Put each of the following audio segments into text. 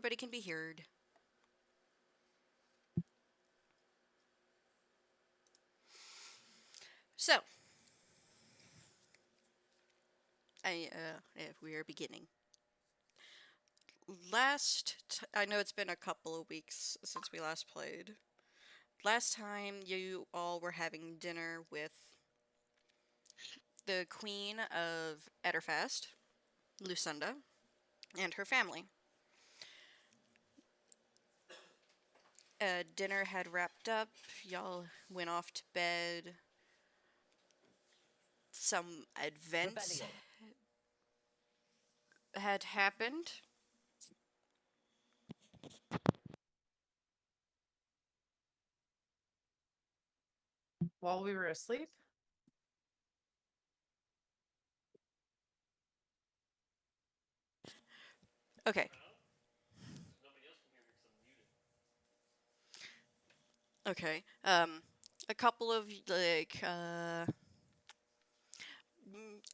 everybody can be heard. So, if we are beginning. I know it's been a couple of weeks since we last played. Last time you all were having dinner with the Queen of Etterfast, Lucunda, and her family. Dinner had wrapped up, y'all went off to bed. Some events had happened. While we were asleep? Okay. Okay. A couple of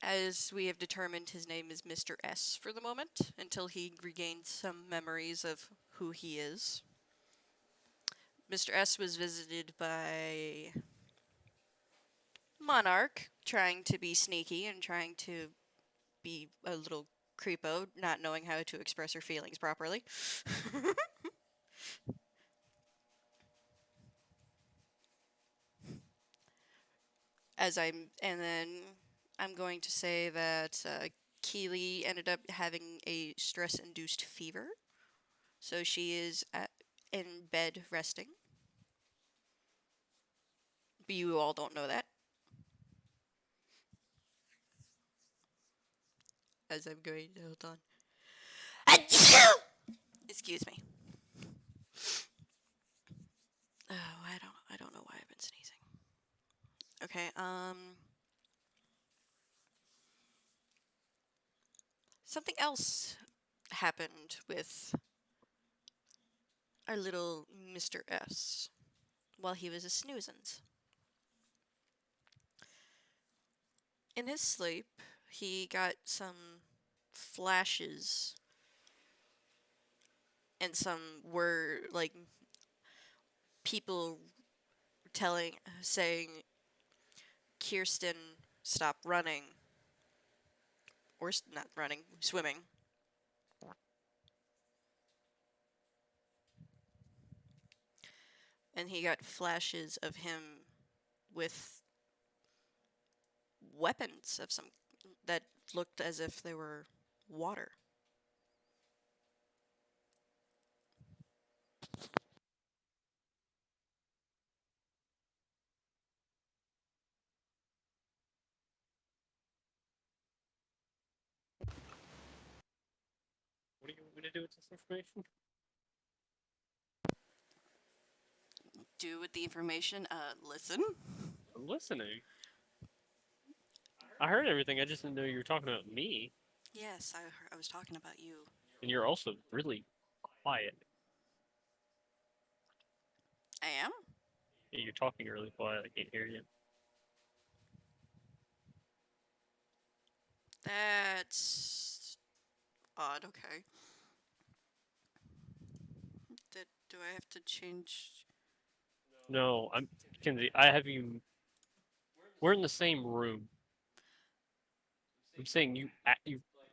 as we have determined, his name is Mr. S for the moment until he regains some memories of who he is. Mr. S was visited by Monarch, trying to be sneaky and trying to be a little creepo, not knowing how to express her feelings properly. And then I'm going to say that Keely ended up having a stress-induced fever, so she is in bed resting. But you all don't know that. As I'm going to hold on. Excuse me. Oh, I don't know why I've been sneezing. Okay, something else happened with our little Mr. S while he was a snoozins. In his sleep, he got some flashes and some were like people saying, Kirsten, stop running. Or not running, swimming. And he got flashes of him with weapons of some that looked as if they were water. What do you want me to do with this information? Do with the information, listen. I'm listening. I heard everything. I just didn't know you were talking about me. Yes, I was talking about you. And you're also really quiet. I am? Yeah, you're talking really quiet. I can't hear you. That's odd, okay. Do I have to change? No, I'm Kenzie. I have you. We're in the same room. I'm saying you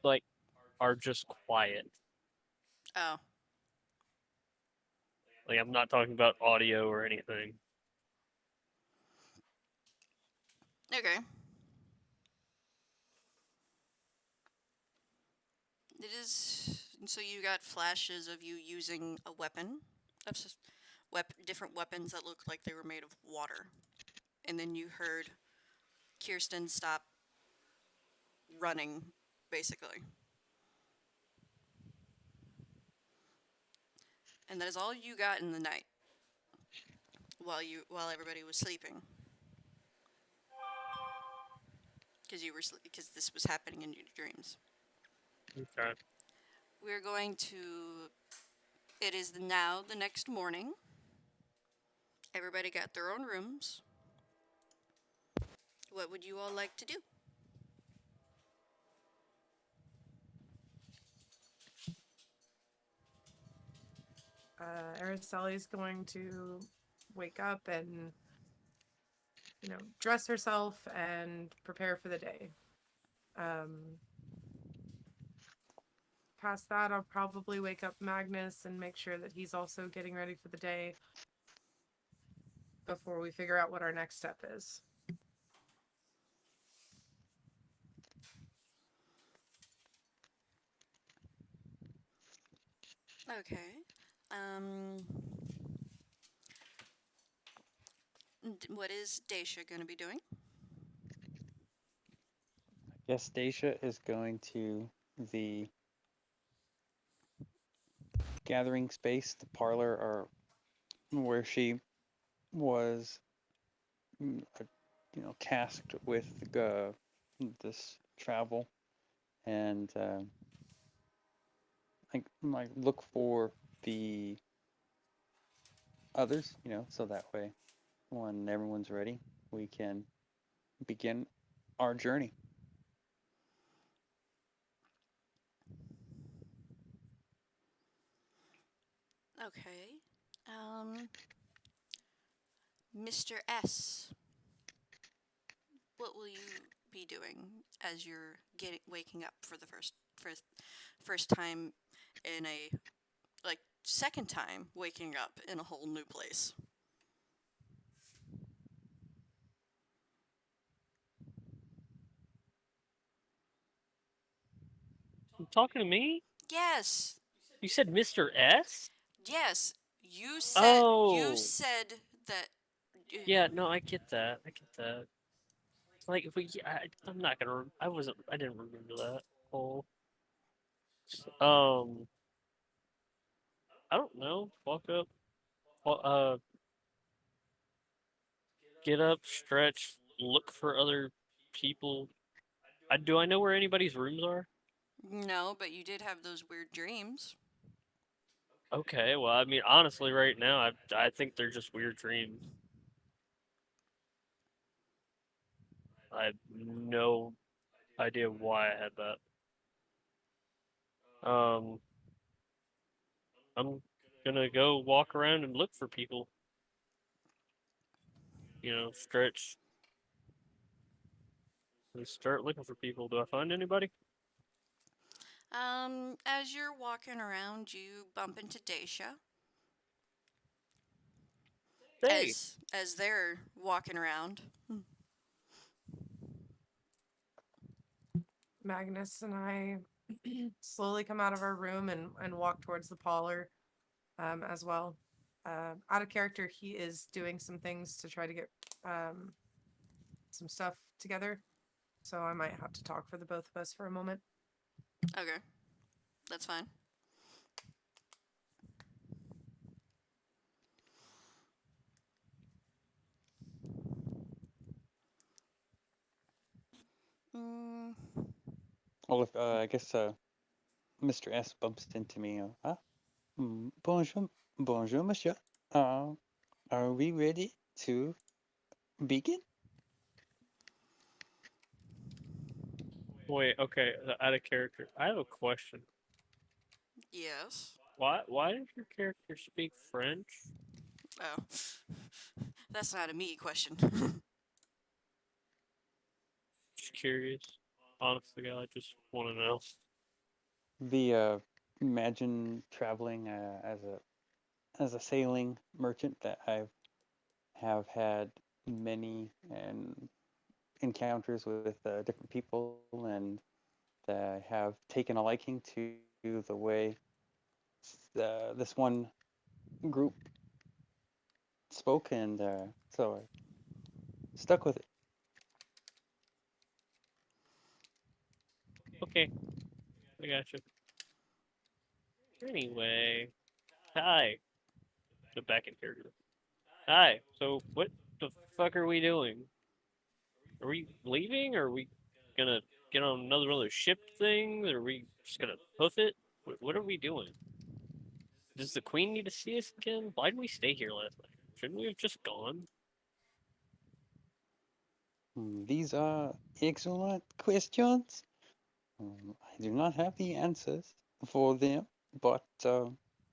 like are just quiet. Oh, Like I'm not talking about audio or anything. okay. It is. So you got flashes of you using a weapon, of different weapons that looked like they were made of water, and then you heard Kirsten stop running, basically. And that is all you got in the night while everybody was sleeping, because this was happening in your dreams. Okay. We're going to. It is now the next morning. Everybody got their own rooms. What would you all like to do? Araceli's going to wake up and, dress herself and prepare for the day. Past that, I'll probably wake up Magnus and make sure that he's also getting ready for the day before we figure out what our next step is. Okay. What is Daisha going to be doing? Yes, Dacia is going to the gathering space, the parlor, or where she was, tasked with this travel, and like look for the others, so that way when everyone's ready, we can begin our journey. Okay. Mr. S, what will you be doing as you're waking up for the first time in a second time waking up in a whole new place? You talking to me? Yes. You said Mr. S? Yes. You Oh, said that. yeah. No, I get that. I get that. Like, if we, I'm not gonna. I wasn't. I didn't remember that whole. Um, I don't know. Walk up. Get up, stretch, look for other people. Do I know where anybody's rooms are? No, but you did have those weird dreams. Okay, well, I mean, honestly, right now, I think they're just weird dreams. I have no idea why I had that. I'm gonna go walk around and look for people. Stretch and start looking for people. Do I find anybody? As you're walking around, you bump into Daisha Hey, as they're walking around. Magnus and I slowly come out of our room and walk towards the parlor as well. Out of character, he is doing some things to try to get some stuff together. So I might have to talk for the both of us for a moment. Okay, that's fine. Mm, Well, if I guess Mr. S bumps into me. Bonjour, bonjour, monsieur. Uh, are we ready to begin? wait, okay, out of character. I have a question. yes. Why does your character speak French? Oh, that's not a me question. Just curious. Honestly, God, I just want to know. The imagine traveling as a sailing merchant that I have had many and encounters with different people, and that have taken a liking to the way this one group spoke, and so I stuck with it. Okay, I got you. Anyway, hi. The back in character. Hi. So what the fuck are we doing? Are we leaving? Are we gonna get on another one of those ship things? Are we just gonna hoof it? What are we doing? Does the queen need to see us again? Why did we stay here last night? Shouldn't we have just gone? These are excellent questions. I do not have the answers for them, but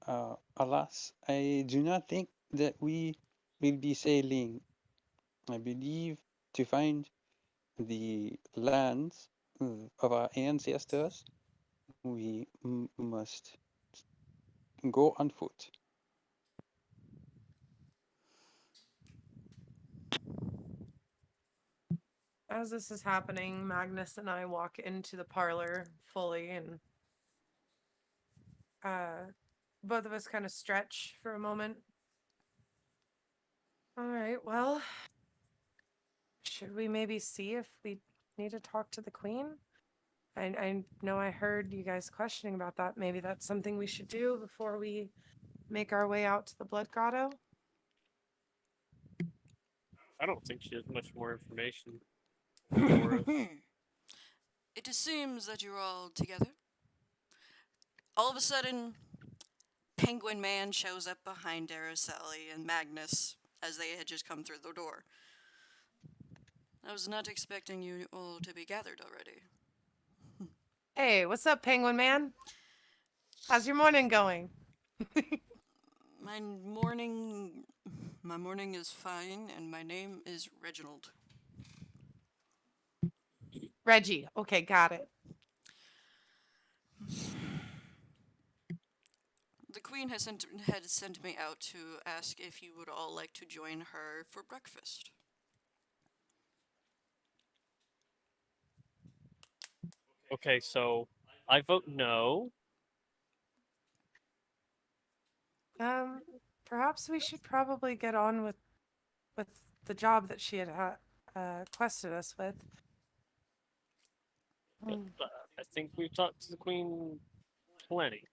Alas, I do not think that we will be sailing. I believe to find the lands of our ancestors, we must go on foot. As this is happening, Magnus and I walk into the parlor fully, and both of us kind of stretch for a moment. All right, well, should we maybe see if we need to talk to the queen? I know I heard you guys questioning about that. Maybe that's something we should do before we make our way out to the Blood Grotto. I don't think she has much more information for us. It seems that you're all together. All of a sudden, Penguin Man shows up behind Araceli and Magnus as they had just come through the door. I was not expecting you all to be gathered already. Hey, what's up, Penguin Man? How's your morning going? My morning is fine, and my name is Reginald. Reggie. Okay, got it. The Queen had sent me out to ask if you would all like to join her for breakfast. Okay, so I vote no. Perhaps we should probably get on with the job that she had quested us with. But, I think we've talked to the queen plenty.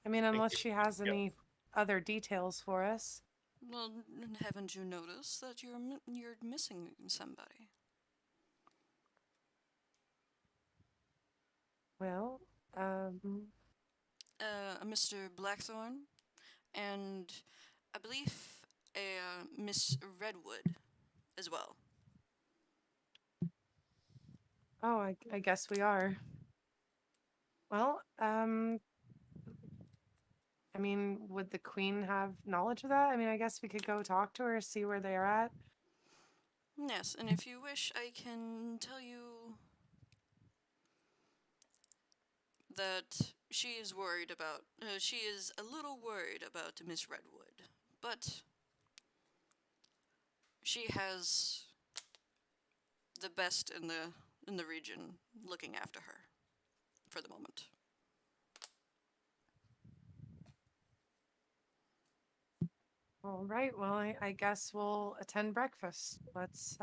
I mean, Thank unless you. she has Yeah. any other details for us. Well, haven't you noticed that you're missing somebody? Well, Mr. Blackthorn, and I believe a Miss Redwood as well. oh, I guess we are. Well, I mean, would the queen have knowledge of that? I mean, I guess we could go talk to her, see where they're at. Yes, and if you wish, I can tell you that she is worried about. She is a little worried about Miss Redwood, but she has the best in the region looking after her for the moment. All right. Well, I guess we'll attend breakfast. Let's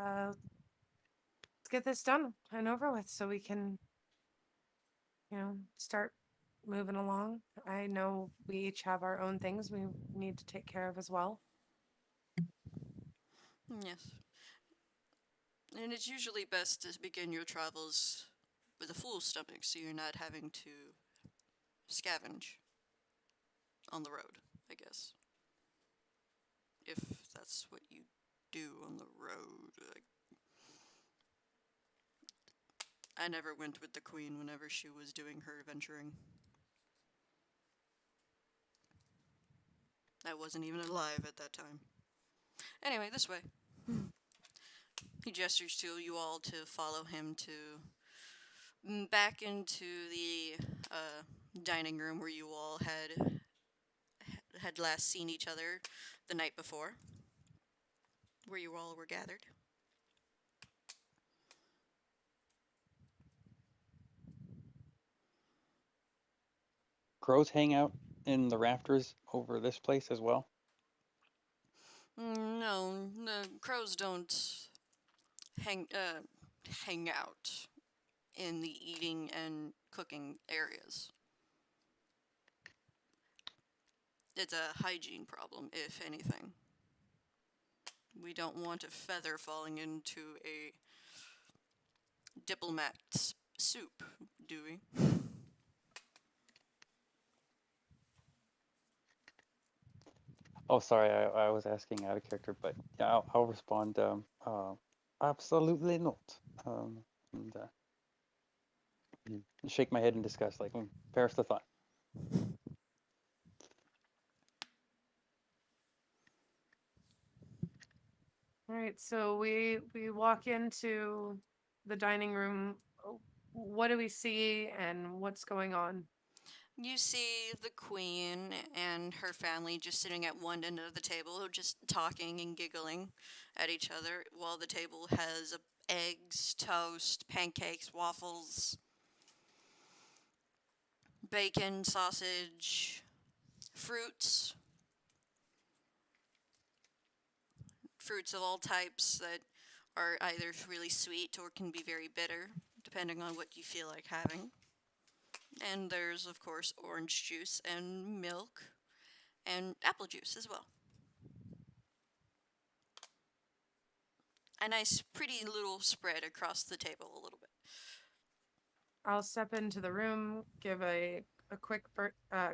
get this done and over with so we can, start moving along. I know we each have our own things we need to take care of as well. Yes. And it's usually best to begin your travels with a full stomach so you're not having to scavenge on the road, I guess. If that's what you do on the road. I never went with the Queen whenever she was doing her adventuring. I wasn't even alive at that time. Anyway, this way. He gestures to you all to follow him to back into the dining room where you all had last seen each other the night before, where you all were gathered. Crows hang out in the rafters over this place as well. No, the crows don't hang out in the eating and cooking areas. It's a hygiene problem, if anything. We don't want a feather falling into a diplomat's soup, do we? Oh, sorry, I was asking out of character, but yeah, I'll respond. Absolutely not. And shake my head in disgust, like, perish the thought. All right, so we walk into the dining room. What do we see and what's going on? You see the queen and her family just sitting at one end of the table, just talking and giggling at each other, while the table has eggs, toast, pancakes, waffles, bacon, sausage, fruits, fruits of all types that are either really sweet or can be very bitter, depending on what you feel like having. And there's, of course, orange juice and milk and apple juice as well. A nice, pretty little spread across the table a little bit. I'll step into the room, give a quick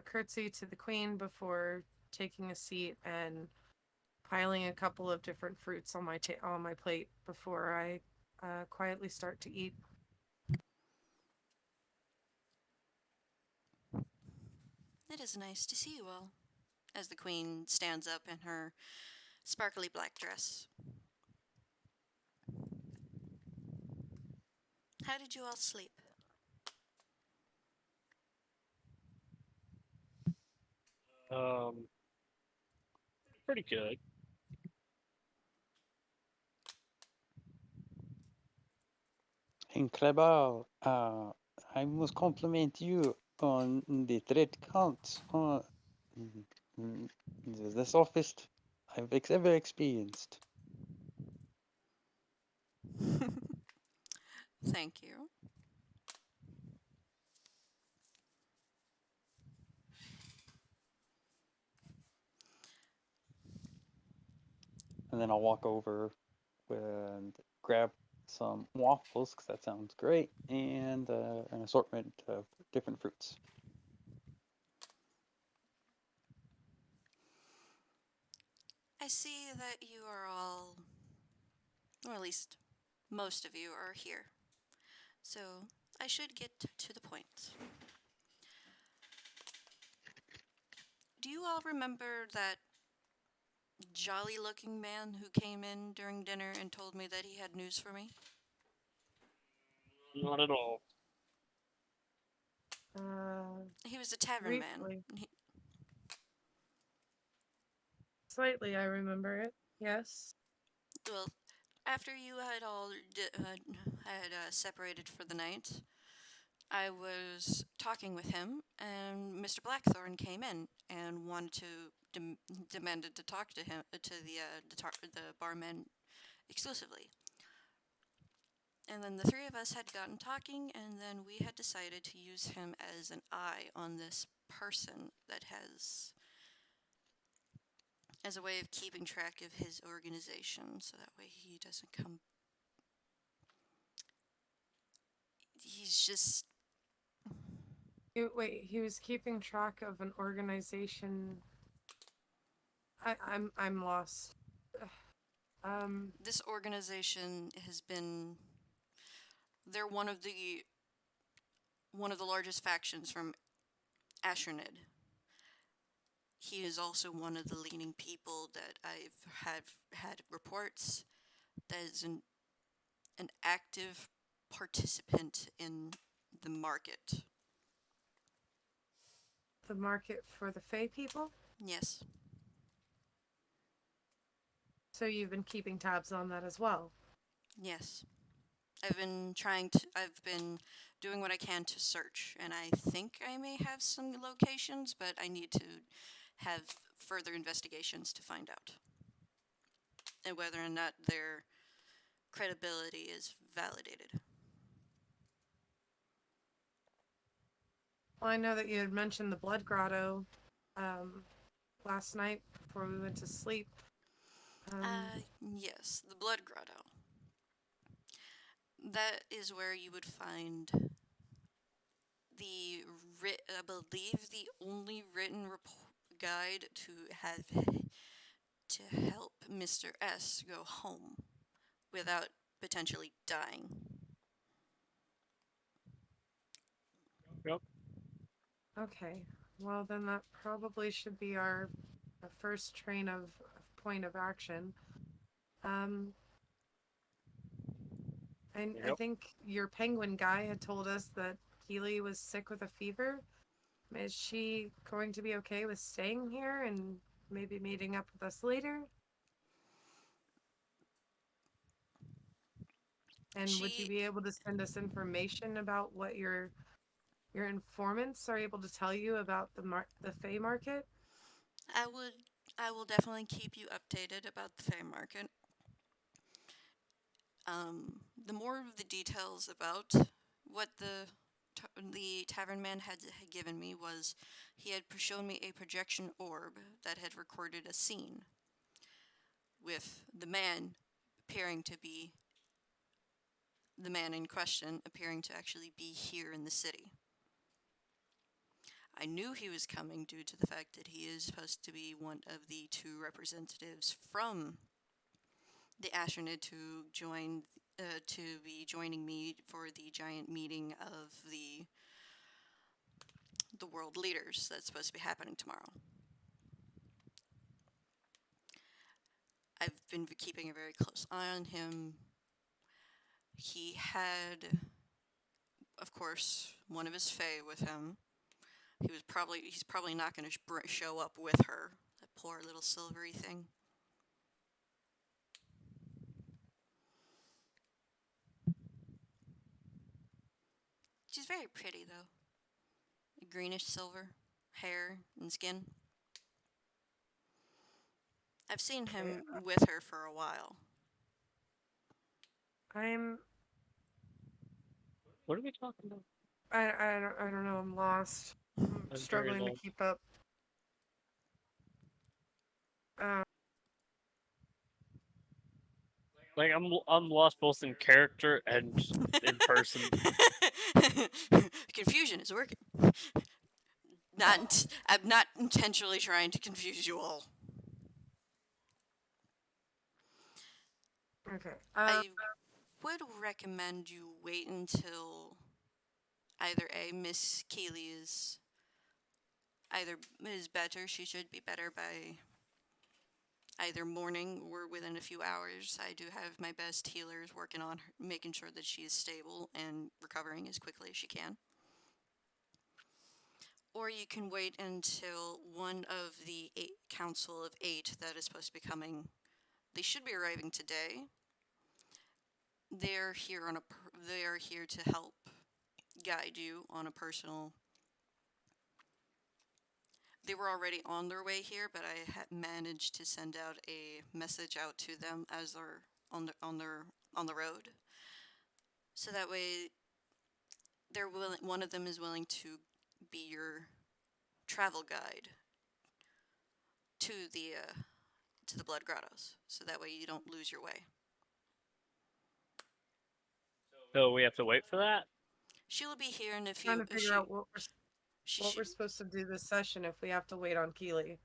curtsy to the queen before taking a seat and piling a couple of different fruits on on my plate before I quietly start to eat. It is nice to see you all. As the queen stands up in her sparkly black dress. How did you all sleep? Um, pretty good. Incredible. I must compliment you on the thread count. Mm, mm, the softest I've ever experienced. Thank you. And then I'll walk over and grab some waffles because that sounds great, and an assortment of different fruits. I see that you are all, or at least most of you, are here. So I should get to the point. Do you all remember that jolly looking man who came in during dinner and told me that he had news for me? Not at all. He was a tavern man. Briefly, He, slightly, I remember it. Yes. well, after you had all had separated for the night, I was talking with him, and Mr. Blackthorn came in and wanted to demanded to talk to him to the barman exclusively. And then the three of us had gotten talking, and then we had decided to use him as an eye on this person that has, as a way of keeping track of his organization, so that way he doesn't come. He's just. Wait, he was keeping track of an organization. I'm lost. This organization has been. They're one of the largest factions from Ashernid. He is also one of the leading people that had reports that is an active participant in the market. The market for the Fey people. Yes. So you've been keeping tabs on that as well. Yes. I've been doing what I can to search, and I think I may have some locations, but I need to have further investigations to find out. And whether or not their credibility is validated. Well, I know that you had mentioned the Blood Grotto last night before we went to sleep. Yes, the Blood Grotto. That is where you would find I believe the only written guide to help Mr. S go home without potentially dying. Yep. Okay. Well, then that probably should be our first train of point of action. Um, and I Yep. think your penguin guy had told us that Keely was sick with a fever. Is she going to be okay with staying here and maybe meeting up with us later? And would you She be able to send us information about what your informants are able to tell you about the Fey market? I would I will definitely keep you updated about the Fey market. The more of the details about what the tavern man had given me was he had shown me a projection orb that had recorded a scene with the man appearing to be the man in question appearing to actually be here in the city. I knew he was coming due to the fact that he is supposed to be one of the two representatives from the Astronid to be joining me for the giant meeting of the world leaders that's supposed to be happening tomorrow. I've been keeping a very close eye on him. He had, of course, one of his fae with him. He's probably not going to show up with her. That poor little silvery thing. She's very pretty though. Greenish silver hair and skin. I've seen Okay, him with her for a while. I'm What are we talking about? I don't know, I'm lost. I'm I'm very struggling to low. keep up. Uh, Like I'm lost both in character and in person. Confusion is working. I'm not intentionally trying to confuse you all. okay. I would recommend you wait until either A, Miss Keeley is better. She should be better by either morning or within a few hours. I do have my best healers working on her, making sure that she is stable and recovering as quickly as she can. Or you can wait until one of the council of 8 that is supposed to be coming. They should be arriving today. They're here they are here to help guide you on a personal. They were already on their way here, but I had managed to send out a message out to them as they're on the road. So that way they're willing one of them is willing to be your travel guide to the Blood Grottos. So that way you don't lose your way. So we have to wait for that? She'll be here in a trying few. to figure out She, what we're supposed to do this session if we have to wait on Keely.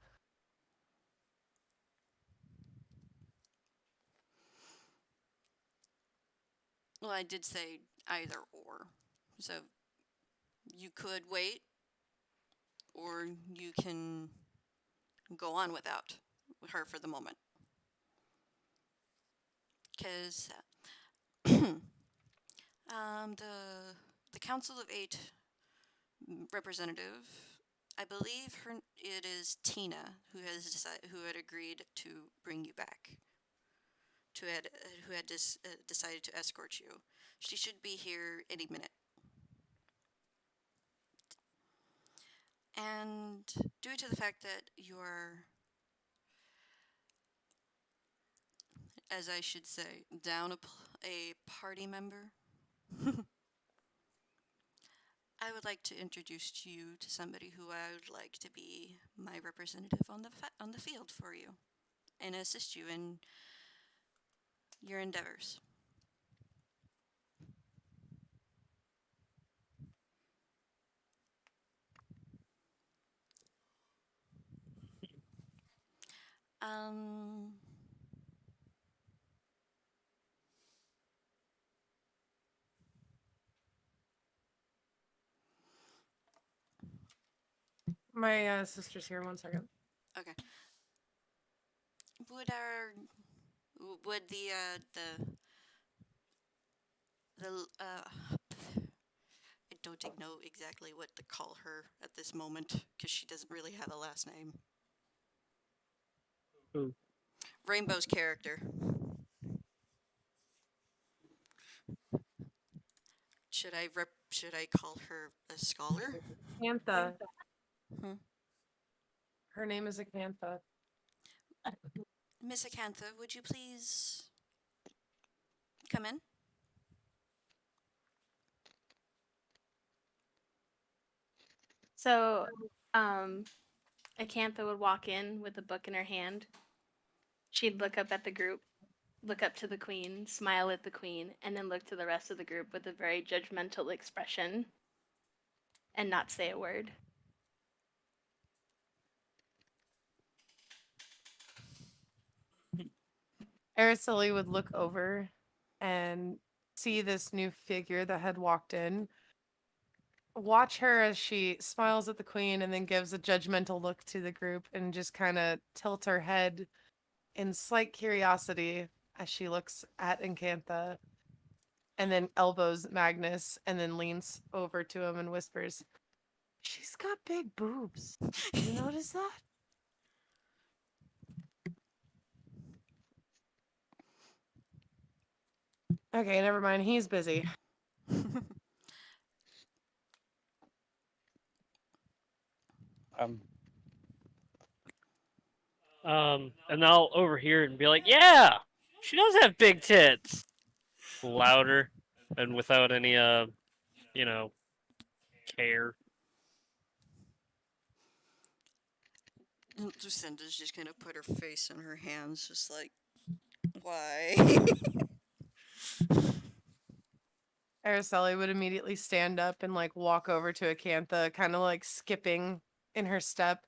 well, I did say either or. So you could wait, or you can go on without her for the moment. Because the Council of 8 representative, I believe it is Tina who had agreed to bring you back. Who had decided to escort you. She should be here any minute. And due to the fact that you are, as I should say, down a party member, I would like to introduce you to somebody who I would like to be my representative on the field for you and assist you in your endeavors. Um, My sister's here. 1 second. okay. Would our Would I don't know exactly what to call her at this moment because she doesn't really have a last name. Who? Rainbow's character. Should I call her a scholar? Acantha. Hmm. Her name is Acantha. Miss Acantha, would you please come in? So, Acantha would walk in with a book in her hand. She'd look up at the group, look up to the queen, smile at the queen, and then look to the rest of the group with a very judgmental expression and not say a word. Araceli would look over and see this new figure that had walked in. Watch her as she smiles at the queen and then gives a judgmental look to the group and just kind of tilt her head in slight curiosity as she looks at Encantha and then elbows Magnus and then leans over to him and whispers, "She's got big boobs. You notice that?" Okay, never mind. He's busy. Um, And I'll overhear it and be like, "Yeah, she does have big tits." Louder and without any you know, care. Lucinda's just gonna put her face in her hands, just like, why? Araceli would immediately stand up and like walk over to Acantha, kind of like skipping in her step,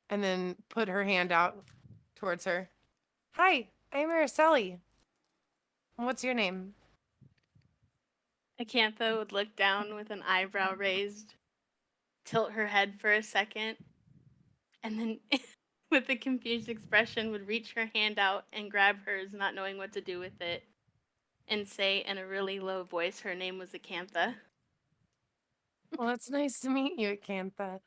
and then put her hand out towards her. "Hi, I'm Araceli. What's your name?" Acantha would look down with an eyebrow raised, tilt her head for a second, and then, with a confused expression, would reach her hand out and grab hers, not knowing what to do with it, and say in a really low voice her name was Acantha. "Well, it's nice to meet you, Acantha.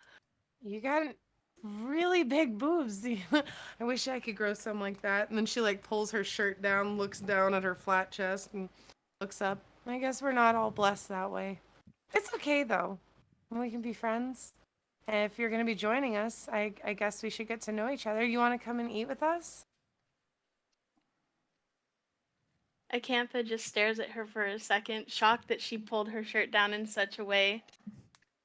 You got really big boobs. I wish I could grow some like that." And then she like pulls her shirt down, looks down at her flat chest, and looks up. "I guess we're not all blessed that way. It's okay though. We can be friends. If you're gonna be joining us, I guess we should get to know each other. You want to come and eat with us?" Acantha just stares at her for a second, shocked that she pulled her shirt down in such a way.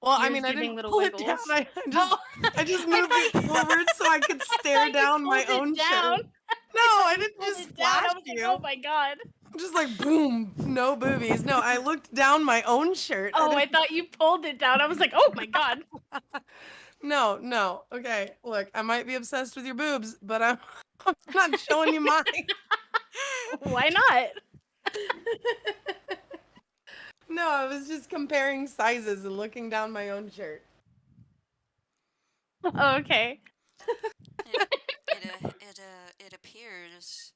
Well, I Ears mean, I giving didn't little pull it down. wiggles. I just moved it Okay. forward so I could stare You down my pulled it own down. shirt. No, I You didn't pulled just it down. flash I was like, you. oh my god. Just like boom, no boobies. No, I looked down my own shirt. Oh, I didn't- thought you pulled it down. I was like, oh my god. No. Okay, look, I might be obsessed with your boobs, but I'm not showing you mine. Why not? No, I was just comparing sizes and looking down my own shirt. Oh, okay. It appears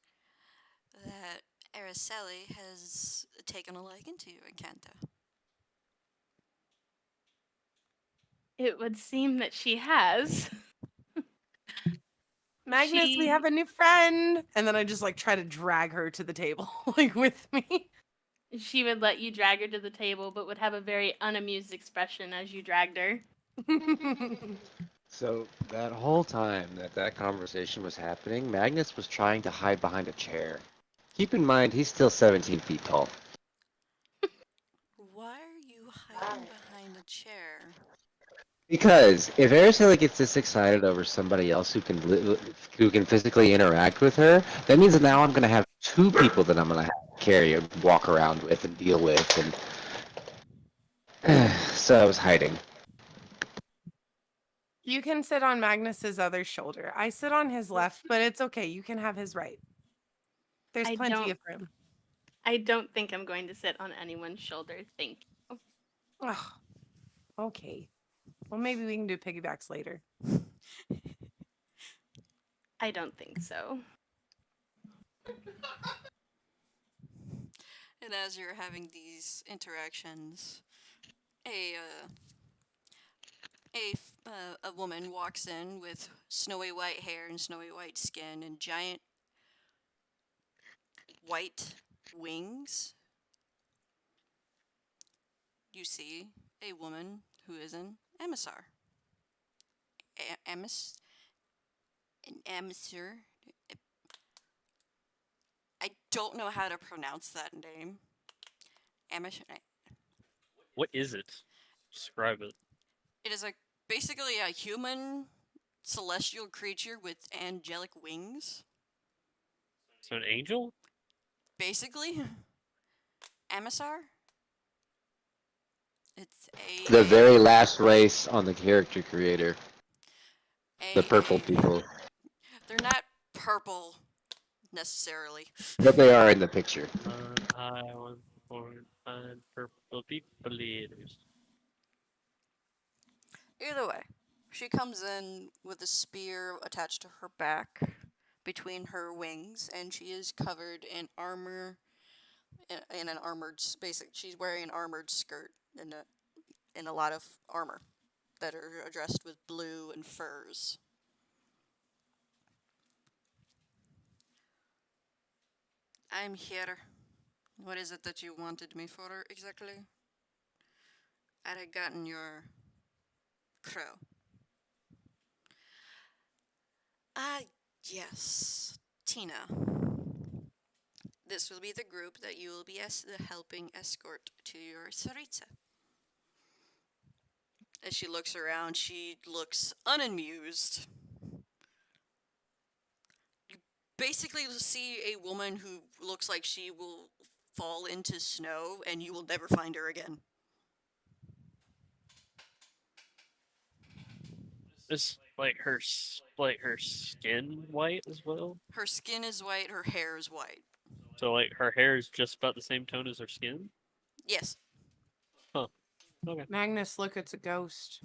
that Araceli has taken a liking to you, Acantha. It would seem that she has. Magnus, we She- have a new friend. And then I just like try to drag her to the table, like with me. She would let you drag her to the table, but would have a very unamused expression as you dragged her. So that whole time that conversation was happening, Magnus was trying to hide behind a chair. Keep in mind, he's still 17 feet tall. Why are you hiding behind a chair? Because if Araceli gets this excited over somebody else who can physically interact with her, that means that now I'm gonna have two people that I'm gonna have to carry and walk around with and deal with, and so I was hiding. You can sit on Magnus's other shoulder. I sit on his left, but it's okay. You can have his right. There's I plenty don't- of room. I don't think I'm going to sit on anyone's shoulder. Thank you. Ugh. Okay. Well, maybe we can do piggybacks later. I don't think so. And as you're having these interactions, a a woman walks in with snowy white hair and snowy white skin and giant white wings. You see a woman who is an emissar. Emis, an emissar. I don't know how to pronounce that name. Emissar. What is it? Describe it. It is basically a human celestial creature with angelic wings. So an angel? Basically, emissar. It's The very last race on the character creator, the purple people. They're not purple necessarily. But they are in the picture. I want born find purple people eaters. Either way, she comes in with a spear attached to her back between her wings, and she is covered in armor. In an armored she's wearing an armored skirt and a lot of armor that are dressed with blue and furs. I'm here. What is it that you wanted me for exactly? I had gotten your crow. Ah, yes. Tina. This will be the group that you will be helping escort to your Saritsa. As she looks around, she looks unamused. You basically see a woman who looks like she will fall into snow and you will never find her again. Is like her skin white as well? Her skin is white, her hair is white. So like her hair is just about the same tone as her skin? Yes. Okay. Magnus, look, it's a ghost.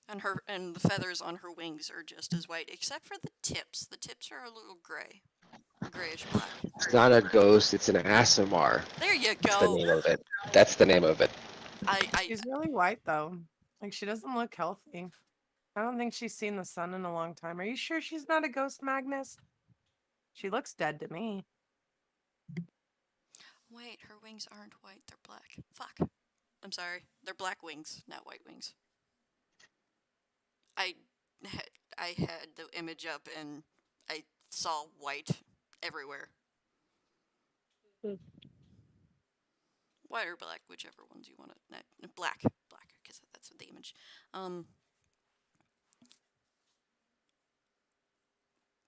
And the feathers on her wings are just as white, except for the tips. The tips are a little gray. Grayish black. It's not a ghost, it's an Asimar. There you That's the go. name of it. That's the name of it. She's really white though. Like she doesn't look healthy. I don't think she's seen the sun in a long time. Are you sure she's not a ghost, Magnus? She looks dead to me. Wait, her wings aren't white, they're black. Fuck. I'm sorry. They're black wings, not white wings. I had the image up and I saw white everywhere. White or black, whichever ones you want to. Black, because that's the image.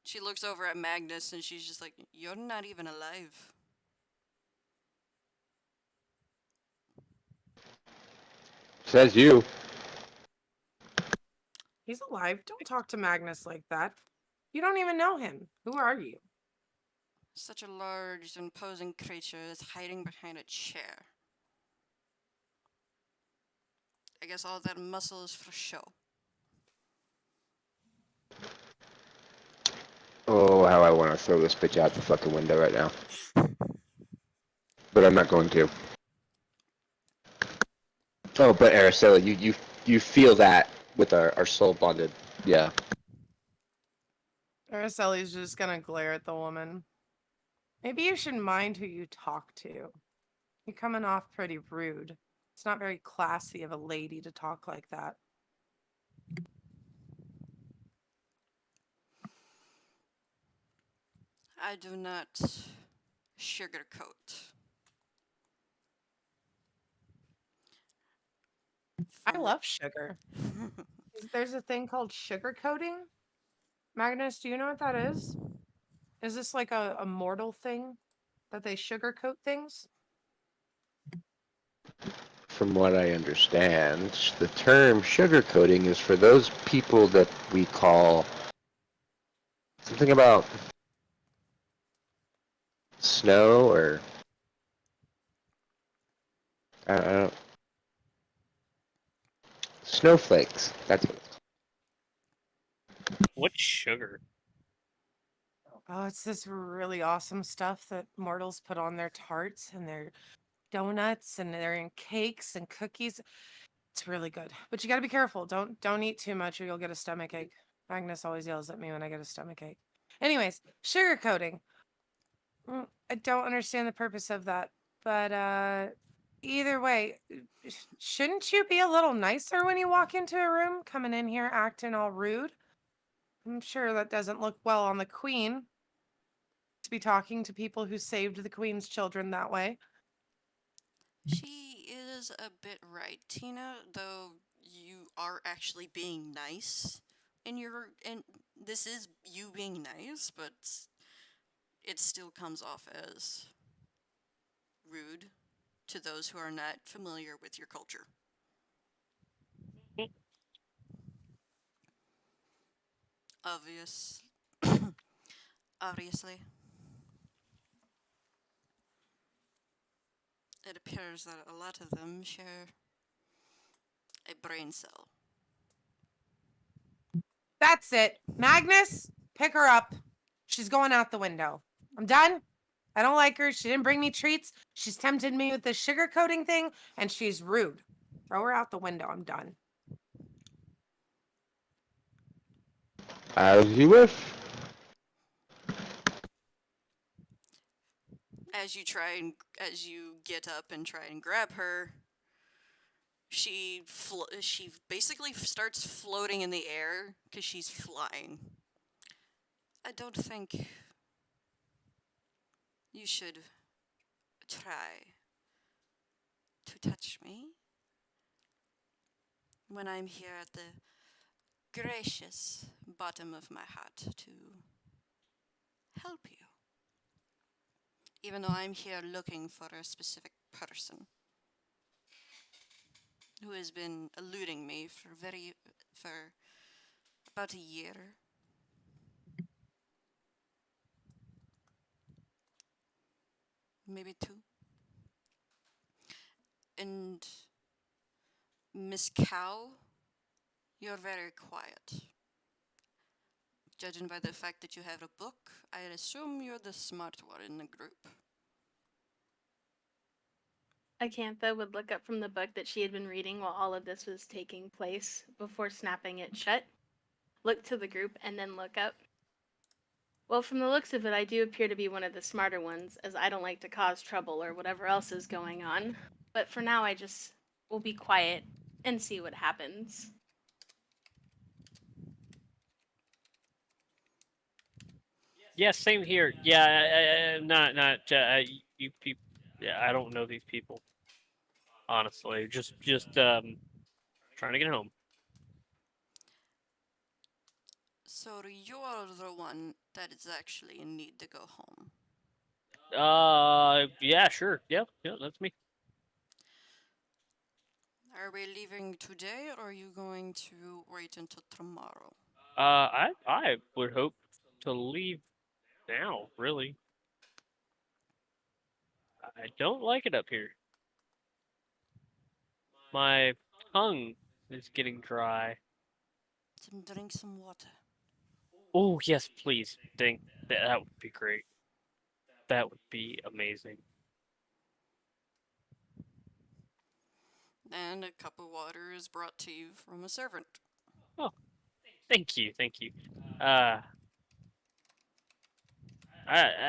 She looks over at Magnus and she's just like, "You're not even alive." Says you. He's alive. Don't talk to Magnus like that. You don't even know him. Who are you? Such a large, imposing creature is hiding behind a chair. I guess all that muscle is for show. Oh, how I want to throw this bitch out the fucking window right now. But I'm not going to. Oh, but Araceli, you feel that with our soul bonded. Yeah. Araceli's just gonna glare at the woman. Maybe you should mind who you talk to. You're coming off pretty rude. It's not very classy of a lady to talk like that. I do not sugarcoat. I love sugar. There's a thing called sugar coating. Magnus, do you know what that is? Is this like a mortal thing that they sugarcoat things? From what I understand, the term sugarcoating is for those people that we call something about snow or I don't snowflakes. That's what it's called. What's sugar? Oh, it's this really awesome stuff that mortals put on their tarts and their donuts, and they're in cakes and cookies. It's really good, but you got to be careful. Don't eat too much or you'll get a stomach ache. Agnes always yells at me when I get a stomach ache. Anyways, sugar coating. I don't understand the purpose of that, but either way, shouldn't you be a little nicer when you walk into a room, coming in here acting all rude? I'm sure that doesn't look well on the queen to be talking to people who saved the queen's children that way. She is a bit right, Tina, though you are actually being nice and this is you being nice, but it still comes off as rude to those who are not familiar with your culture. Obvious. Obviously. It appears that a lot of them share a brain cell. That's it. Magnus, pick her up. She's going out the window. I'm done. I don't like her. She didn't bring me treats. She's tempted me with this sugar coating thing, and she's rude. Throw her out the window. I'm done. As you wish. As you get up and try and grab her, she basically starts floating in the air because she's flying. I don't think you should try to touch me when I'm here at the gracious bottom of my heart to help you. Even though I'm here looking for a specific person who has been eluding me for about a year. Maybe 2. And Miss Cow, you're very quiet. Judging by the fact that you have a book, I'd assume you're the smart one in the group. Acantha would look up from the book that she had been reading while all of this was taking place before snapping it shut, look to the group, and then look up. Well, from the looks of it, I do appear to be one of the smarter ones, as I don't like to cause trouble or whatever else is going on. But for now, I just will be quiet and see what happens. Yeah, same here. Yeah, not you people. Yeah, I don't know these people. Honestly, just trying to get home. So you're the one that is actually in need to go home. Yeah, sure. Yeah, that's me. Are we leaving today, or are you going to wait until tomorrow? I would hope to leave now. Really, I don't like it up here. My tongue is getting dry. Drink some water. Oh yes, please. Think that would be great. That would be amazing. And a cup of water is brought to you from a servant. Oh, thank you. I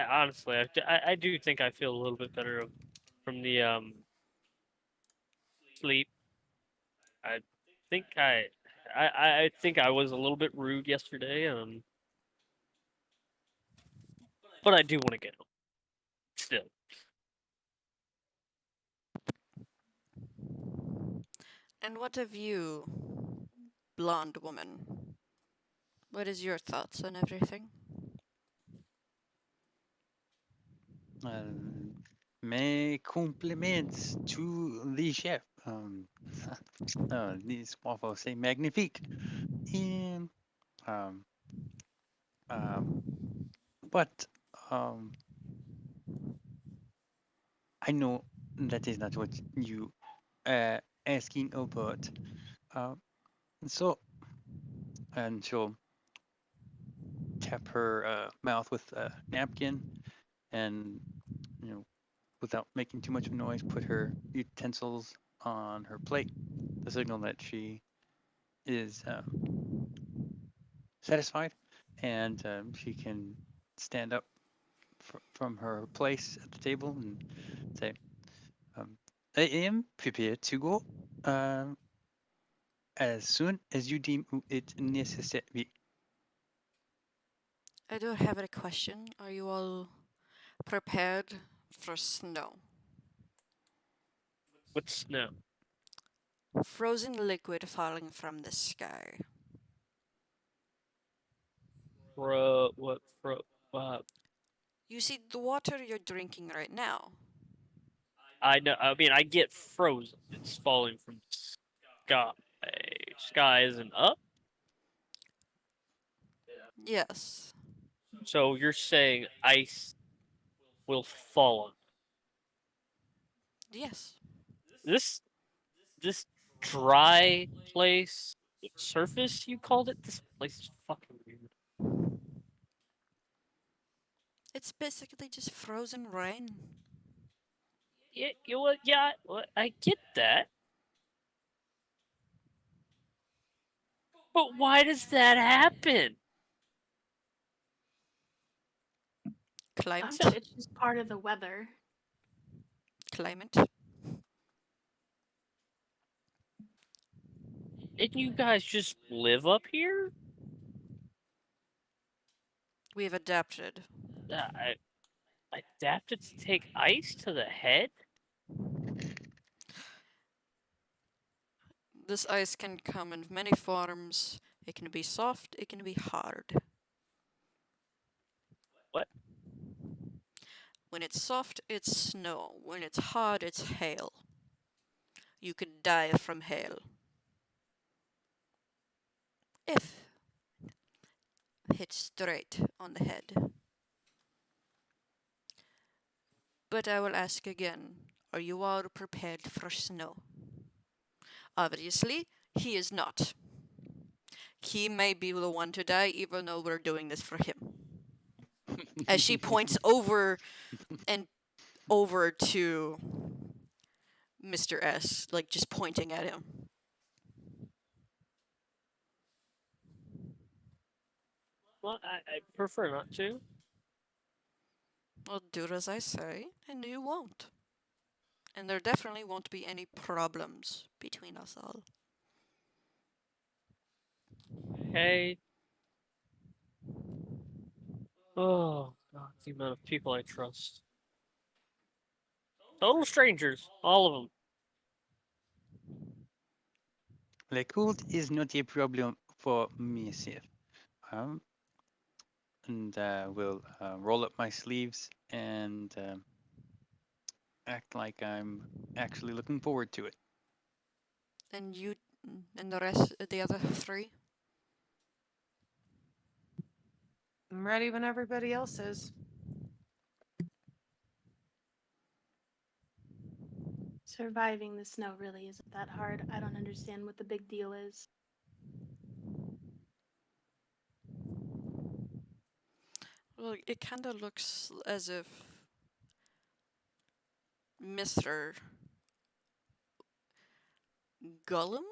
honestly, I do think I feel a little bit better from the sleep. I think I think I was a little bit rude yesterday. But I do want to get home. Still. And what of you, blonde woman? What is your thoughts on everything? Mes compliments to the chef. These waffles say magnifique. And but I know that is not what you asking about. So tap her mouth with a napkin, and without making too much of noise, put her utensils on her plate, the signal that she is satisfied, and she can stand up from her place at the table and say, I am prepared to go as soon as you deem it necessary. I do have a question. Are you all prepared for snow? What's snow? Frozen liquid falling from the sky. What You see, the water you're drinking right now, I know. I mean, I get frozen. It's falling from the sky. Sky isn't up. yes. So you're saying ice will fall on Yes. this dry place surface you called it? This place is fucking weird. It's basically just frozen rain. Yeah, you what? Yeah, what? I get that. But why does that happen? Climate. It's just part of the weather. Climate. Didn't you guys just live up here? We've adapted. I adapted to take ice to the head? This ice can come in many forms. It can be soft, it can be hard. What? When it's soft, it's snow. When it's hard, it's hail. You could die from hail. If hit straight on the head. But I will ask again, are you all prepared for snow? Obviously, he is not. He may be the one to die, even though we're doing this for him. As she points over and over to Mr. S, like just pointing at him. Well, I prefer not to. Well, do as I say, and you won't. And there definitely won't be any problems between us all. Okay. Oh, God, the amount of people I trust. Total strangers, all of them. The cold is not a problem for myself. And will roll up my sleeves and act like I'm actually looking forward to it. And you and the other three? I'm ready when everybody else is. Surviving the snow really isn't that hard. I don't understand what the big deal is. Well, it kind of looks as if Mr. Gollum?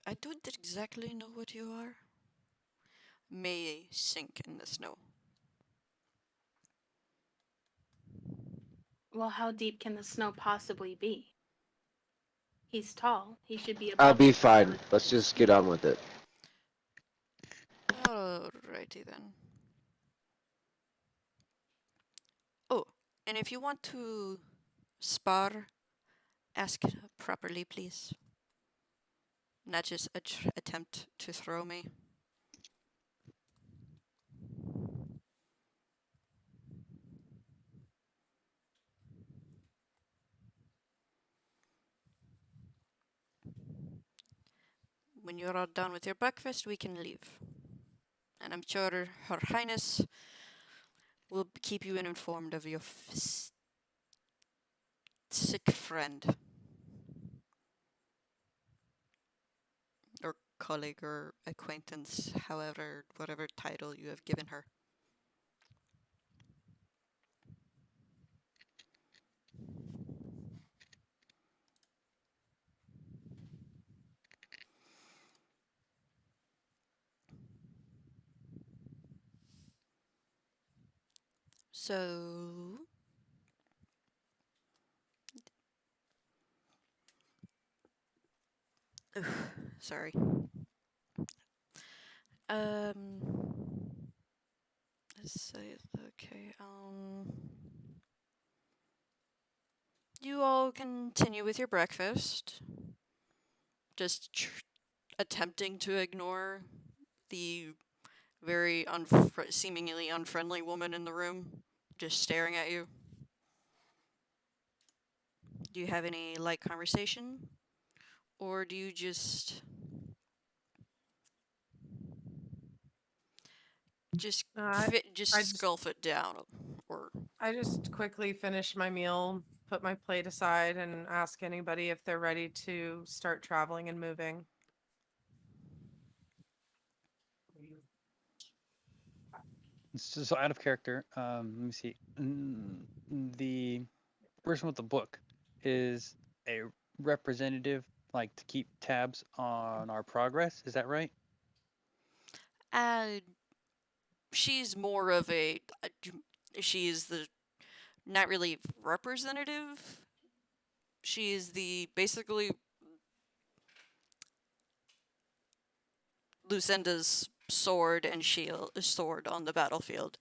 I don't exactly know what you are. May sink in the snow. Well, how deep can the snow possibly be? He's tall. He should be I'll above be the ground fine. at Let's least. just get on with it. Alrighty then. Oh, and if you want to spar, ask properly, please. Not just attempt to throw me. When you're all done with your breakfast, we can leave. And I'm sure Her Highness will keep you informed of your sick friend. Or colleague or acquaintance, however, whatever title you have given her. So, sorry. Let's say okay. You all continue with your breakfast, just attempting to ignore the very seemingly unfriendly woman in the room, just staring at you. Do you have any light conversation, or do you just I just I just sculf it down, or I just quickly finish my meal, put my plate aside, and ask anybody if they're ready to start traveling and moving. So out of character, let me see. The person with the book is a representative, like to keep tabs on our progress. Is that right? uh, she's more of a she's the not really representative. She's the basically Lucinda's sword and shield sword on the battlefield,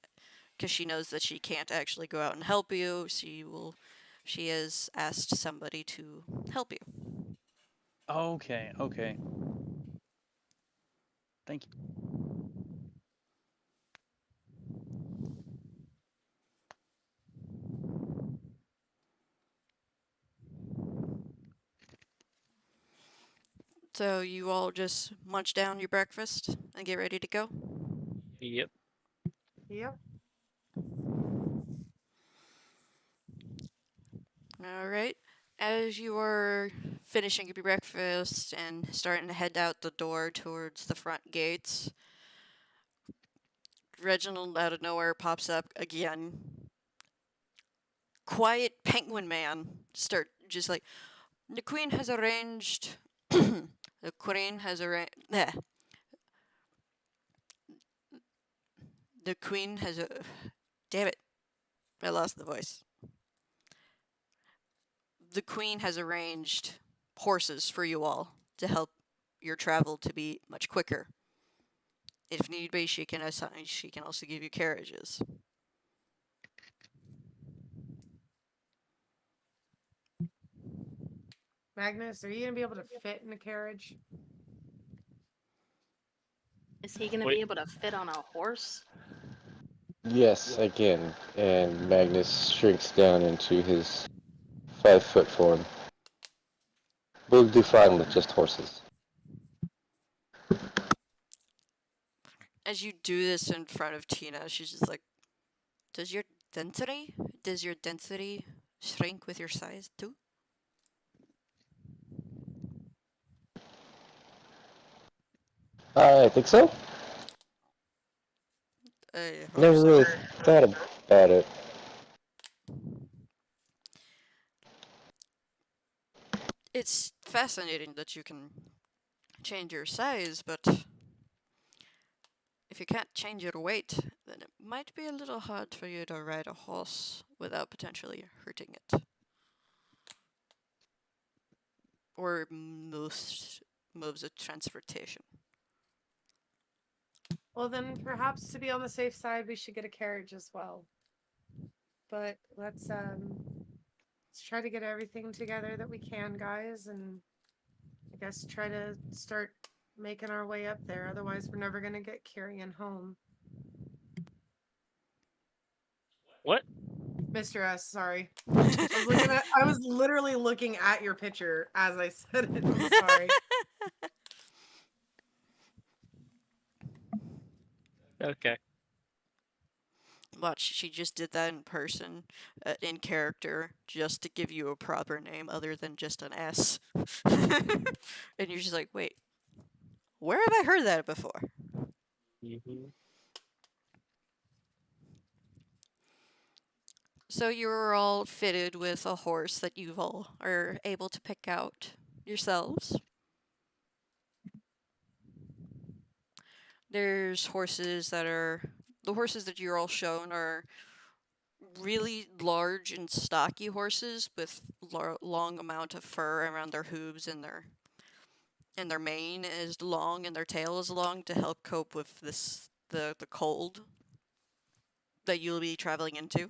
because she knows that she can't actually go out and help you. She has asked somebody to help you. Okay, okay. Thank you. So you all just munch down your breakfast and get ready to go? Yep. Yep. All right. As you are finishing your breakfast and starting to head out the door towards the front gates, Reginald out of nowhere pops up again. Quiet penguin man start just like, the queen has arranged the queen has arranged the queen has a damn it, I lost the voice. The queen has arranged horses for you all to help your travel to be much quicker. If need be, she can also give you carriages. Magnus, are you gonna be able to fit in a carriage? Is he gonna Wait. be able to fit on a horse? Yes, I can. And Magnus shrinks down into his 5-foot form. We'll do fine with just horses. As you do this in front of Tina, she's just like, Does your density shrink with your size too? I think so. I hope Never so. really thought about it. It's fascinating that you can change your size, but if you can't change your weight, then it might be a little hard for you to ride a horse without potentially hurting it. Or most modes of transportation. Well, then perhaps to be on the safe side, we should get a carriage as well. But let's try to get everything together that we can, guys, and I guess try to start making our way up there. Otherwise, we're never gonna get Carrion home. What? Mr. S, sorry. I was literally looking at your picture as I said it. I'm sorry. Okay. Watch, she just did that in person, in character, just to give you a proper name other than just an S. And you're just like, wait, Where have I heard that before? Mm-hmm. So you're all fitted with a horse that you all are able to pick out yourselves. There's horses that are the horses that you're all shown are really large and stocky horses with long amount of fur around their hooves and their mane is long and their tail is long to help cope with the cold that you'll be traveling into.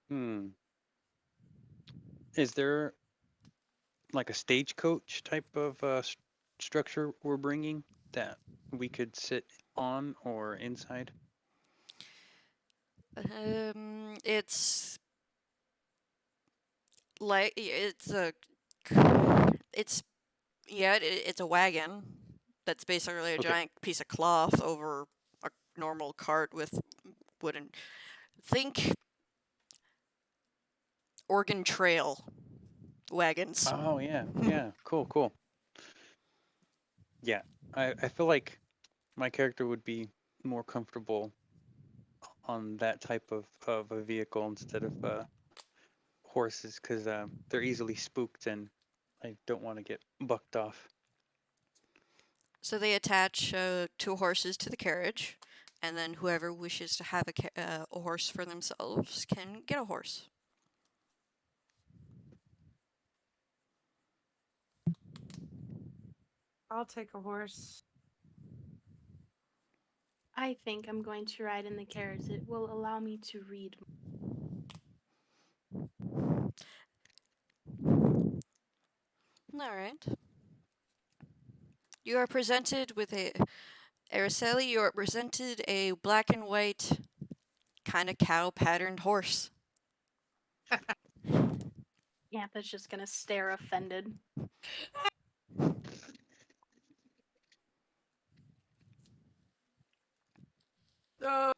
Hmm. Is there like a stagecoach type of structure we're bringing that we could sit on or inside? It's like it's yeah, it's a wagon that's basically a Okay. giant piece of cloth over a normal cart with wooden. Think Oregon Trail wagons. Oh yeah, yeah. Cool, cool. Yeah, I feel like my character would be more comfortable on that type of a vehicle instead of horses because they're easily spooked and I don't want to get bucked off. So they attach two horses to the carriage, and then whoever wishes to have a horse for themselves can get a horse. I'll take a horse. I think I'm going to ride in the carriage. It will allow me to read. All right. You are presented with Araceli, you are presented a black and white kind of cow patterned horse. Yantha's just gonna stare offended. Oh,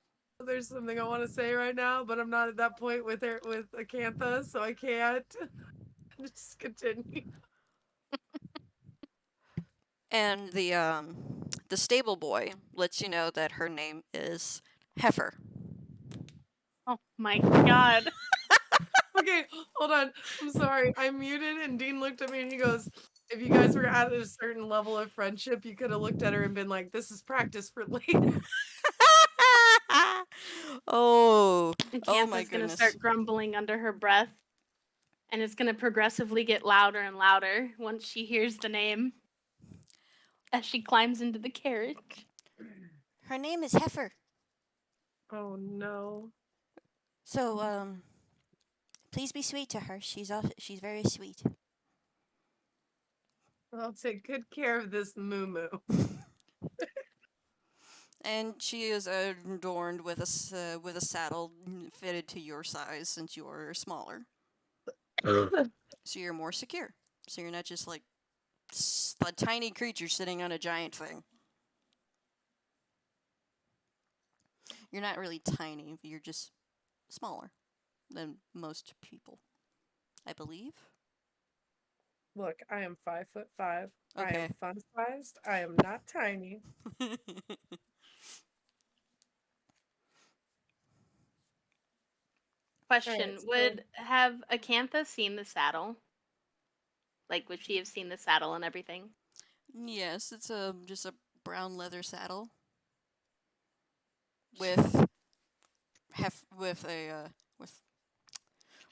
there's something I want to say right now, but I'm not at that point with Acantha, so I can't. Just continue. And the stable boy lets you know that her name is Heifer. Oh my god. Okay, hold on. I'm sorry. I muted and Dean looked at me and he goes, if you guys were at a certain level of friendship, you could have looked at her and been like, this is practice for later. Oh, And oh my Yantha's gonna goodness. start grumbling under her breath. And it's gonna progressively get louder and louder once she hears the name. As she climbs into the carriage. Her name is Heifer. Oh no. So, please be sweet to her. She's very sweet. I'll take good care of this moo. And she is adorned with with a saddle fitted to your size since you're smaller. So you're more secure. So you're not just like a tiny creature sitting on a giant thing. You're not really tiny. You're just smaller than most people, I believe. Look, I am 5'5". I Okay. am fun sized. I am not tiny. Question, so- would have Acantha seen the saddle? Like, would she have seen the saddle and everything? Yes, it's just a brown leather saddle with with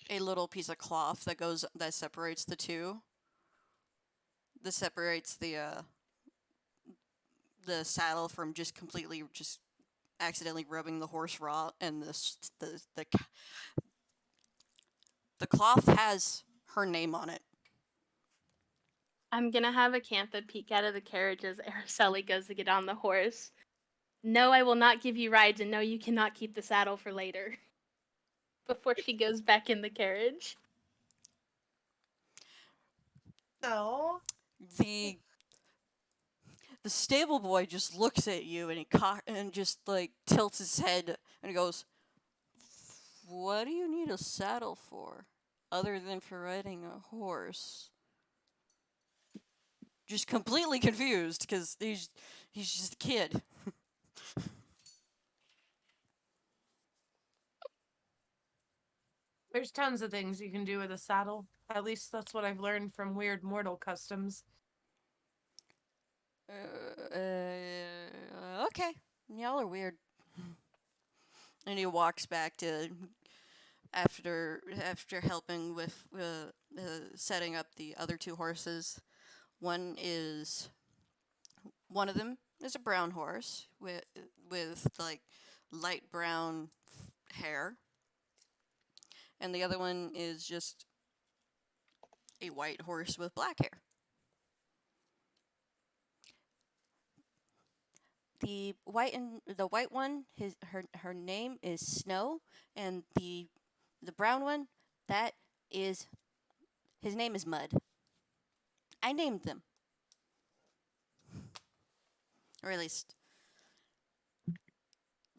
a little piece of cloth that separates the two. That separates the saddle from just completely just accidentally rubbing the horse raw, and the cloth has her name on it. I'm gonna have Acantha peek out of the carriage as Araceli goes to get on the horse. No, I will not give you rides, and no, you cannot keep the saddle for later. Before she goes back in the carriage. No. The stable boy just looks at you and and just like tilts his head and goes, "What do you need a saddle for, other than for riding a horse?" just completely confused because he's just a kid. There's tons of things you can do with a saddle. At least that's what I've learned from Weird Mortal Customs. Okay, y'all are weird. And he walks back to after helping with setting up the other two horses. One of them is a brown horse with like light brown hair, and the other one is just a white horse with black hair. The white one, her name is Snow, and the brown one, that is his name is Mud. I named them, or at least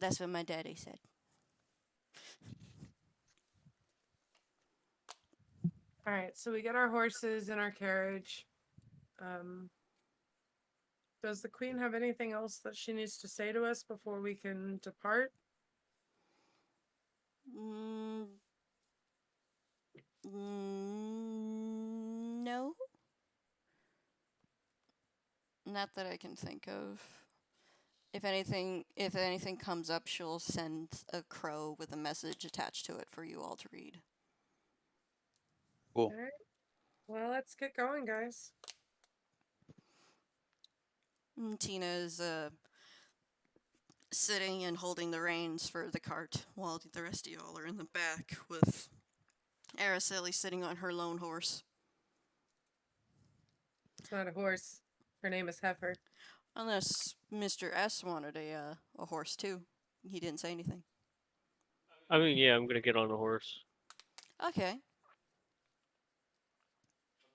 that's what my daddy said. All right, so we get our horses in our carriage. Does the queen have anything else that she needs to say to us before we can depart? No, not that I can think of. If anything comes up, she'll send a crow with a message attached to it for you all to read. Cool. All right. Well, let's get going, guys. Tina is sitting and holding the reins for the cart while the rest of y'all are in the back with Araceli sitting on her lone horse. It's not a horse. Her name is Heifer. Unless Mr. S wanted a horse too. He didn't say anything. I mean, yeah, I'm gonna get on a horse. Okay.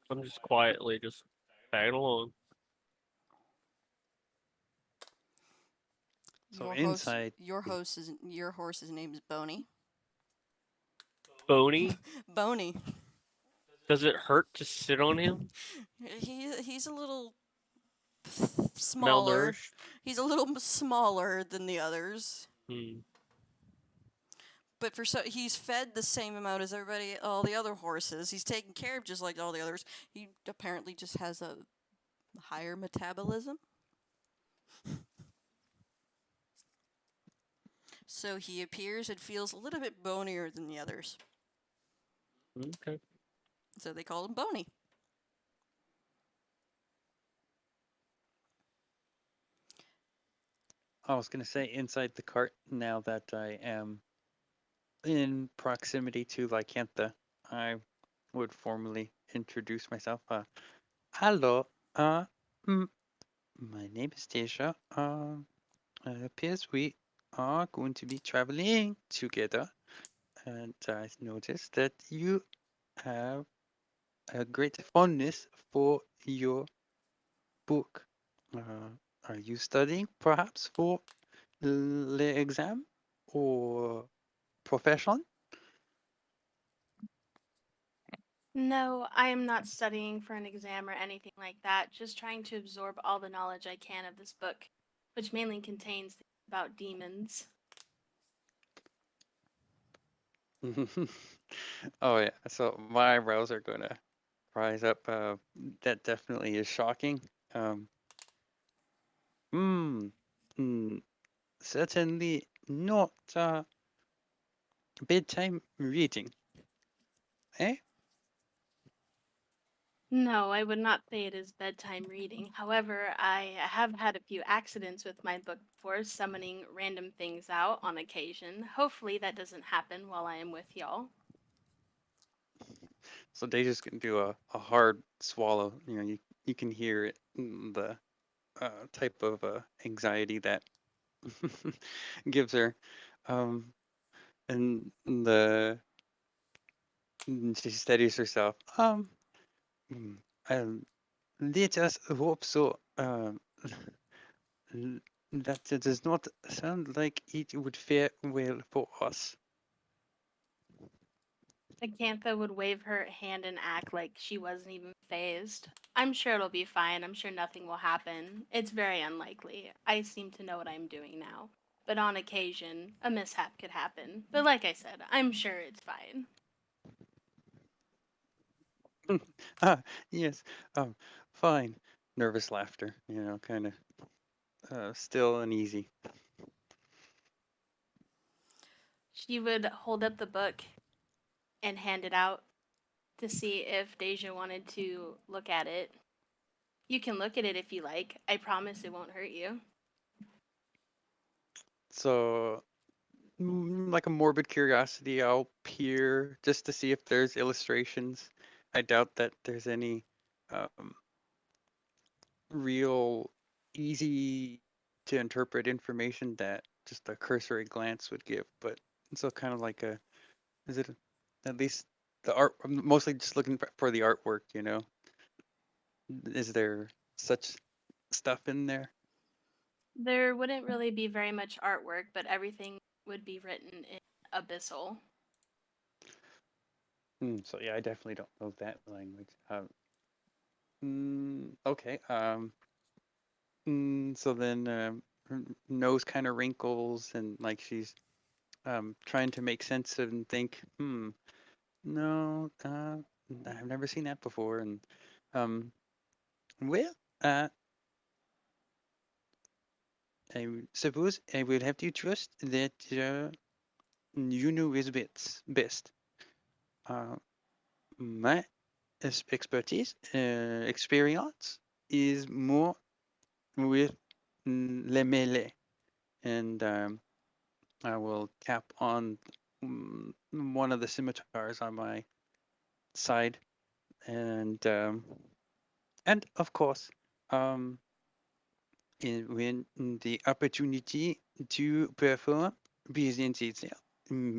I'm just quietly just tagging along. So inside your horse's name is Boney. Boney, Boney. does it hurt to sit on him? He's a little smaller. Malnourished? He's a little smaller than the others. But he's fed the same amount as all the other horses. He's taken care of just like all the others. He apparently just has a higher metabolism. So he appears and feels a little bit bonier than the others. Okay. So they call him Boney. I was going to say inside the cart, now that I am in proximity to Lycantha, I would formally introduce myself. Hello, my name is Tasha. It appears we are going to be traveling together, and I noticed that you have a great fondness for your book. Are you studying perhaps for the exam or profession? No, I am not studying for an exam or anything like that, just trying to absorb all the knowledge I can of this book, which mainly contains things about demons. Oh yeah, so my eyebrows are gonna rise up. That definitely is shocking. Certainly not bedtime reading, eh? No, I would not say it is bedtime reading. However, I have had a few accidents with my book before, summoning random things out on occasion. Hopefully that doesn't happen while I am with y'all. So they just can do a hard swallow. You know, you can hear it, the type of anxiety that gives her, and she steadies herself. Let us hope so. That does not sound like it would fare well for us. Acantha would wave her hand and act like she wasn't even phased. I'm sure it'll be fine. I'm sure nothing will happen. It's very unlikely. I seem to know what I'm doing now. But on occasion, a mishap could happen. But like I said, I'm sure it's fine. Ah, yes. Fine. Nervous laughter, kind of still uneasy. She would hold up the book and hand it out to see if Deja wanted to look at it. You can look at it if you like. I promise it won't hurt you. So, like a morbid curiosity, I'll peer just to see if there's illustrations. I doubt that there's any um, real easy to interpret information that just a cursory glance would give. But so kind of like is it at least the art? I'm mostly just looking for the artwork, Is there such stuff in there? There wouldn't really be very much artwork, but everything would be written in Abyssal. So yeah, I definitely don't know that language. Okay. So then her nose kind of wrinkles and like she's trying to make sense of and think, no, I've never seen that before. And um, well, I suppose I will have to trust that you know is best. Uh, my expertise, experience is more with le melee, and I will tap on one of the scimitars on my side, and of course, um, when the opportunity to perform presents itself,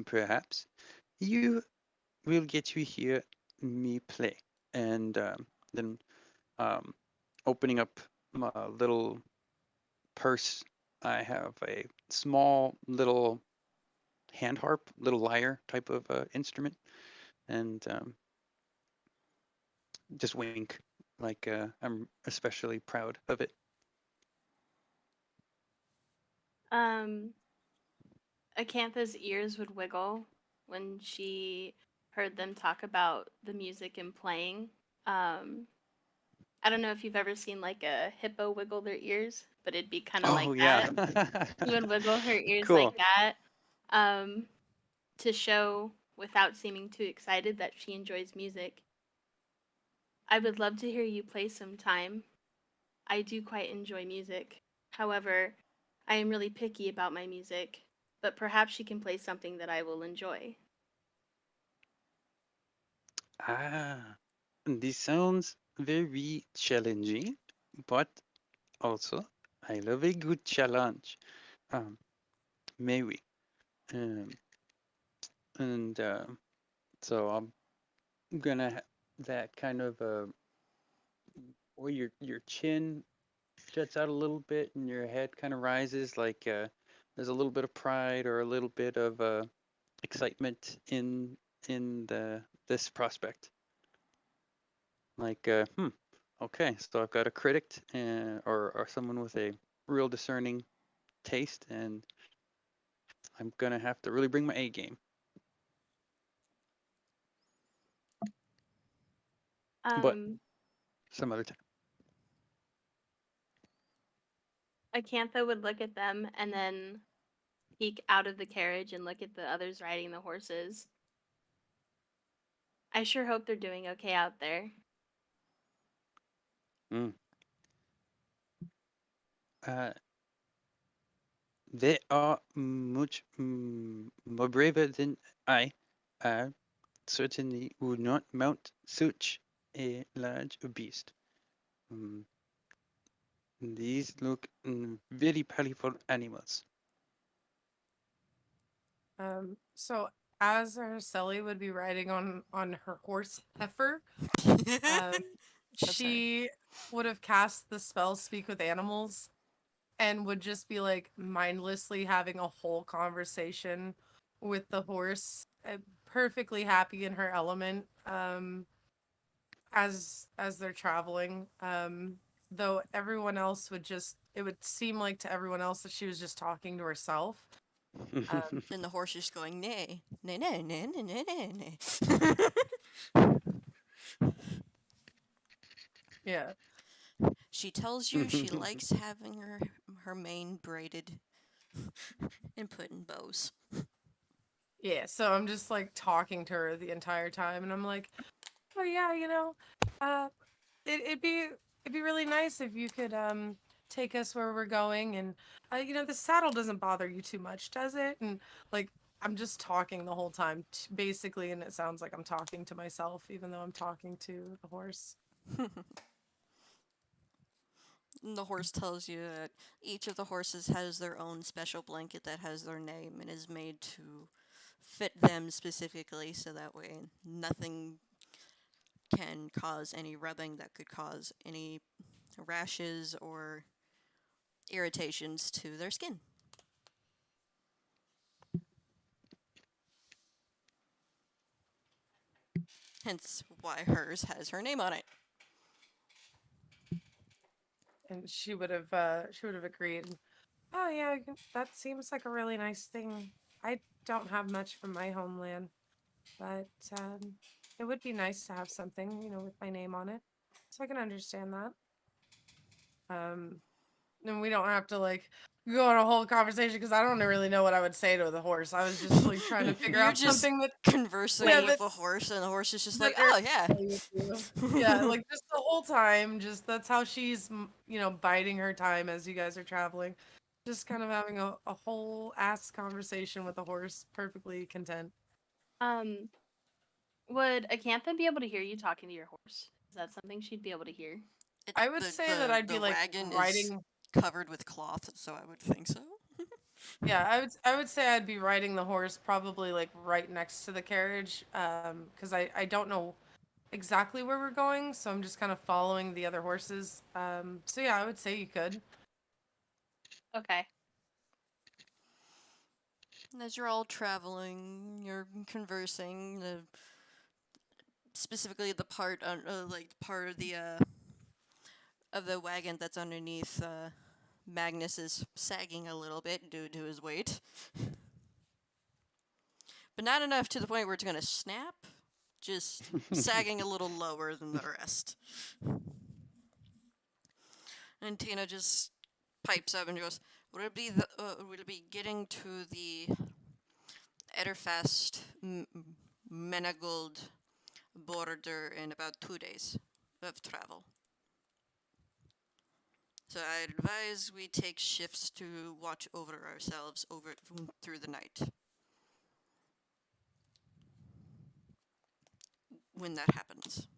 perhaps you will get to hear me play, and then um, opening up my little purse, I have a small little hand harp, little lyre type of instrument, and just wink like I'm especially proud of it. Um, Acantha's ears would wiggle when she heard them talk about the music and playing. Um, I don't know if you've ever seen like a hippo wiggle their ears, but it'd be kind of like Oh yeah, that. She would wiggle her ears like cool. that, um, to show without seeming too excited that she enjoys music. I would love to hear you play sometime. I do quite enjoy music. However, I am really picky about my music, but perhaps you can play something that I will enjoy. Ah, this sounds very challenging, but also I love a good challenge. Um, Maybe. Um, and so I'm gonna that kind of where your chin juts out a little bit and your head kind of rises like there's a little bit of pride or a little bit of excitement in the this prospect. Like okay, so I've got a critic or someone with a real discerning taste, and I'm gonna have to really bring my A game. But Um, some other time. Acantha would look at them and then peek out of the carriage and look at the others riding the horses. I sure hope they're doing okay out there. Mm. Uh, they are much more braver than I. I certainly would not mount such a large beast. Mm, these look very powerful animals. So as Araceli would be riding on her horse Heifer, um, sorry. she would have cast the spell Speak with Animals and would just be like mindlessly having a whole conversation with the horse, perfectly happy in her element. as they're traveling. Though everyone else would just it would seem like to everyone else that she was just talking to herself. And the horse is going, nay, nay, nay, nay, nay, nay, nay, nay. Yeah. She tells you she likes having her mane braided and put in bows. Yeah, so I'm just like talking to her the entire time, and I'm like, "Oh yeah, uh, it'd be really nice if you could take us where we're going, and the saddle doesn't bother you too much, does it?" And like I'm just talking the whole time, basically, and it sounds like I'm talking to myself, even though I'm talking to the horse. And the horse tells you that each of the horses has their own special blanket that has their name and is made to fit them specifically, so that way nothing can cause any rubbing that could cause any rashes or irritations to their skin. Hence why hers has her name on it. And she would have agreed. Oh yeah, that seems like a really nice thing. I don't have much from my homeland, but it would be nice to have something, with my name on it, so I can understand that. And we don't have to like go on a whole conversation because I don't really know what I would say to the horse. I was just like trying to figure You're out just something that conversing yeah, with that the horse, and the horse is just that like, oh, yeah. Aristotle would do. Yeah, like just the whole time, just that's how she's biding her time as you guys are traveling. Just kind of having a whole ass conversation with the horse, perfectly content. Um, would Acantha be able to hear you talking to your horse? Is that something she'd be able to hear? I would say that I'd be like wagon is riding. covered with cloth, so I would think so. Yeah, I would say I'd be riding the horse probably like right next to the carriage, because I don't know exactly where we're going, so I'm just kind of following the other horses. So yeah, I would say you could. Okay. And as you're all traveling, you're conversing. Specifically the part on like part of the wagon that's underneath Magnus is sagging a little bit due to his weight, but not enough to the point where it's gonna snap. Just sagging a little lower than the rest. And Tina just pipes up and goes, "We'll be getting to the Etterfast Menegold border in about 2 days of travel. So I advise we take shifts to watch over ourselves through the night. When that happens."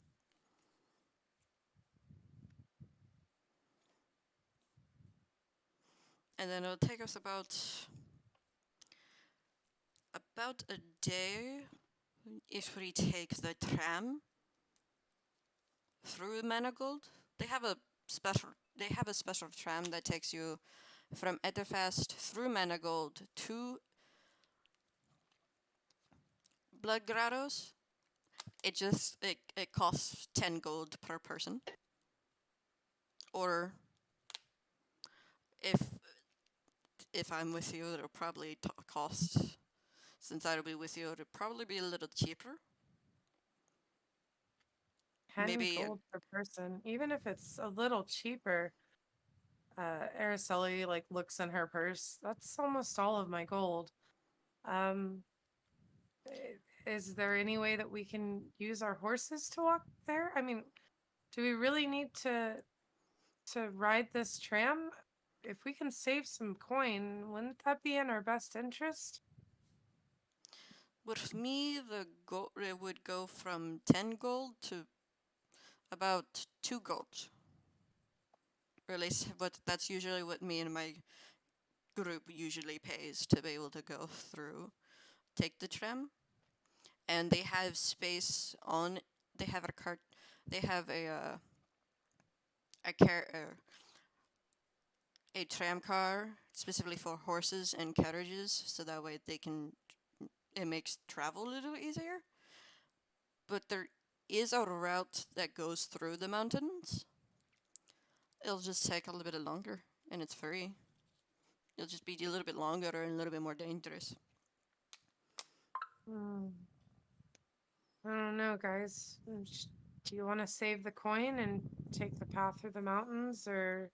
And then it'll take us about a day if we take the tram through Manigold. They have a special tram that takes you from Etterfast through Manigold to Blood Grottos. It costs 10 gold per person. Or if I'm with you, it'll probably cost, since I'll be with you, it'll probably be a little cheaper. 10 Maybe gold per person, even if it's a little cheaper. Araceli like looks in her purse. That's almost all of my gold. Um, is there any way that we can use our horses to walk there? I mean, do we really need to ride this tram? If we can save some coin, wouldn't that be in our best interest? with me, it would go from 10 gold to about 2 gold. Or at least that's usually what me and my group usually pays to be able to go through, take the tram. And they have space on. They have a cart. They have a tram car specifically for horses and carriages, so that way it makes travel a little easier. But there is a route that goes through the mountains. It'll just take a little bit longer, and it's free. It'll just be a little bit longer and a little bit more dangerous. Hmm. I don't know, guys. Do you want to save the coin and take the path through the mountains, or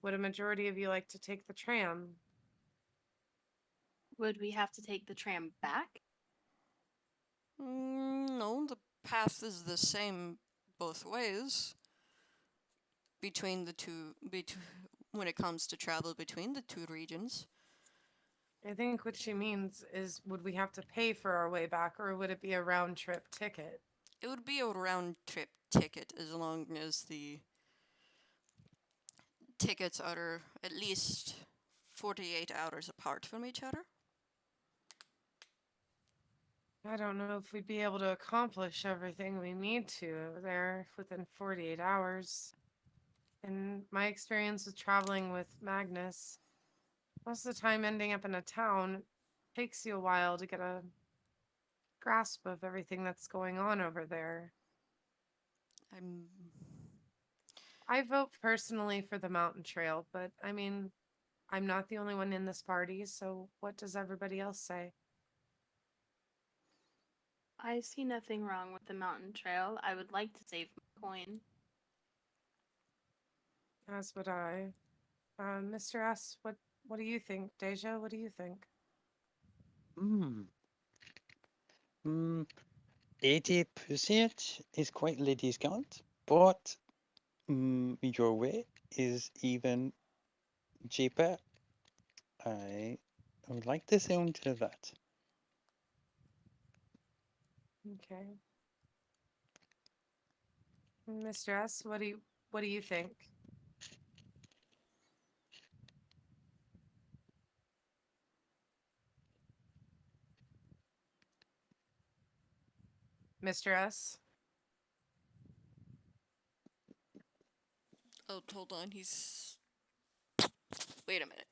would a majority of you like to take the tram? Would we have to take the tram back? No, the path is the same both ways. Between the two, when it comes to travel between the two regions. I think what she means is, would we have to pay for our way back, or would it be a round trip ticket? It would be a round trip ticket as long as the tickets are at least 48 hours apart from each other. I don't know if we'd be able to accomplish everything we need to there within 48 hours. In my experience with traveling with Magnus, most of the time ending up in a town takes you a while to get a grasp of everything that's going on over there. I vote personally for the mountain trail, but I mean, I'm not the only one in this party, so what does everybody else say? I see nothing wrong with the mountain trail. I would like to save my coin. As would I. Mr. S, what do you think? Deja, what do you think? Hmm. 80% is quite the discount, but your way is even cheaper. I would like to sound to that. Okay. Mr. S, what do you think? Mr. S? Oh, hold on, he's. Wait a minute.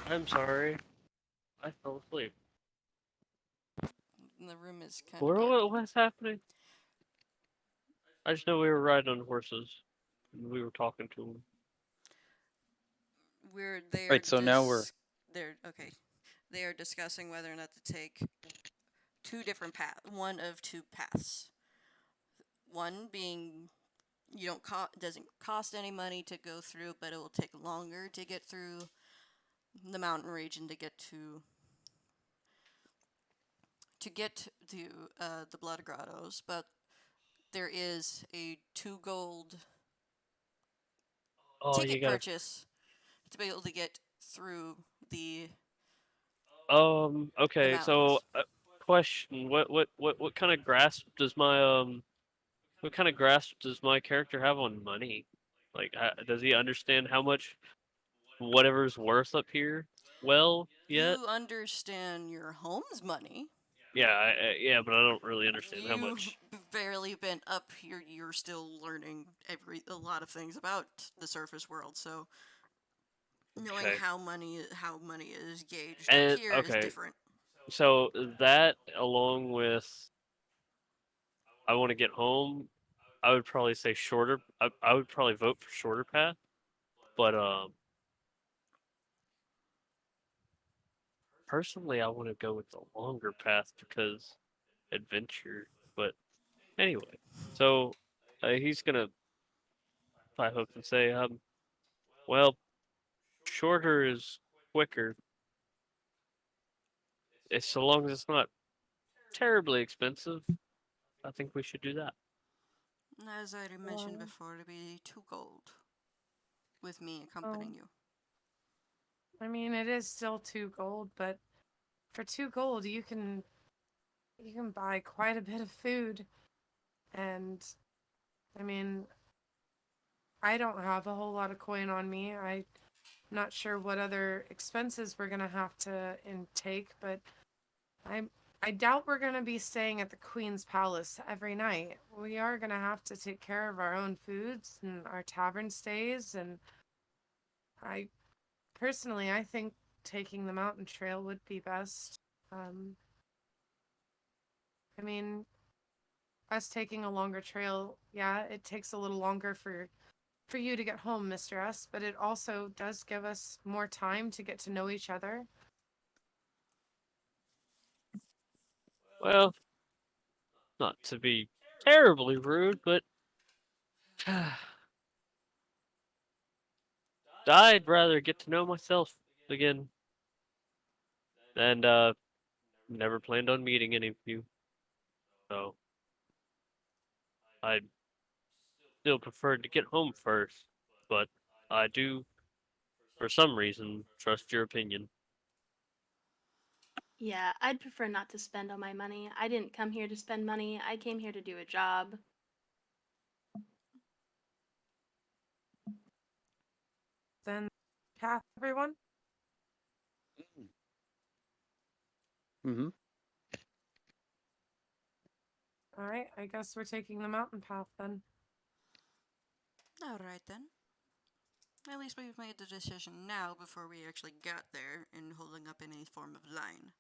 I'm sorry. I fell asleep. The room is kind of dark. What's happening? I just know we were riding on horses. And we were talking to them. Right, so now we're- They're okay. They are discussing whether or not to take two different one of two paths. One being you don't doesn't cost any money to go through, but it will take longer to get through the mountain region to get to the Blood Grottos. But there is a 2 gold Oh, ticket you gotta. purchase to be able to get through the Okay. So, mountains. question: what kind of grasp does what kind of grasp does my character have on money? Like, does he understand how much whatever's worth up here? Well, yet. You understand your home's money. Yeah, yeah, but I don't really understand how You've much. barely been up here. You're still learning a lot of things about the surface world. So knowing Okay. how money is gauged And up here is okay, different. so that along with I want to get home, I would probably say shorter. I would probably vote for shorter path, but personally, I want to go with the longer path because adventure. But anyway, so he's gonna, I hope, and say, well, shorter is quicker. It's so long as it's not terribly expensive. I think we should do that. As I mentioned Well, before, to be 2 gold with me accompanying you. I mean, it is still 2 gold, but for 2 gold, you can buy quite a bit of food. And I mean, I don't have a whole lot of coin on me. I'm not sure what other expenses we're gonna have to intake, but I doubt we're gonna be staying at the Queen's Palace every night. We are gonna have to take care of our own foods and our tavern stays, and I personally I think taking the mountain trail would be best. Um, I mean, us taking a longer trail, yeah, it takes a little longer for you to get home, Mr. S, but it also does give us more time to get to know each other. Well, not to be terribly rude, but I'd rather get to know myself again. And never planned on meeting any of you. So I'd still prefer to get home first, but I do, for some reason, trust your opinion. Yeah, I'd prefer not to spend all my money. I didn't come here to spend money. I came here to do a job. Then path everyone. Mm-hmm. All right, I guess we're taking the mountain path then. Alright then. At least we've made the decision now before we actually got there and holding up any form of line.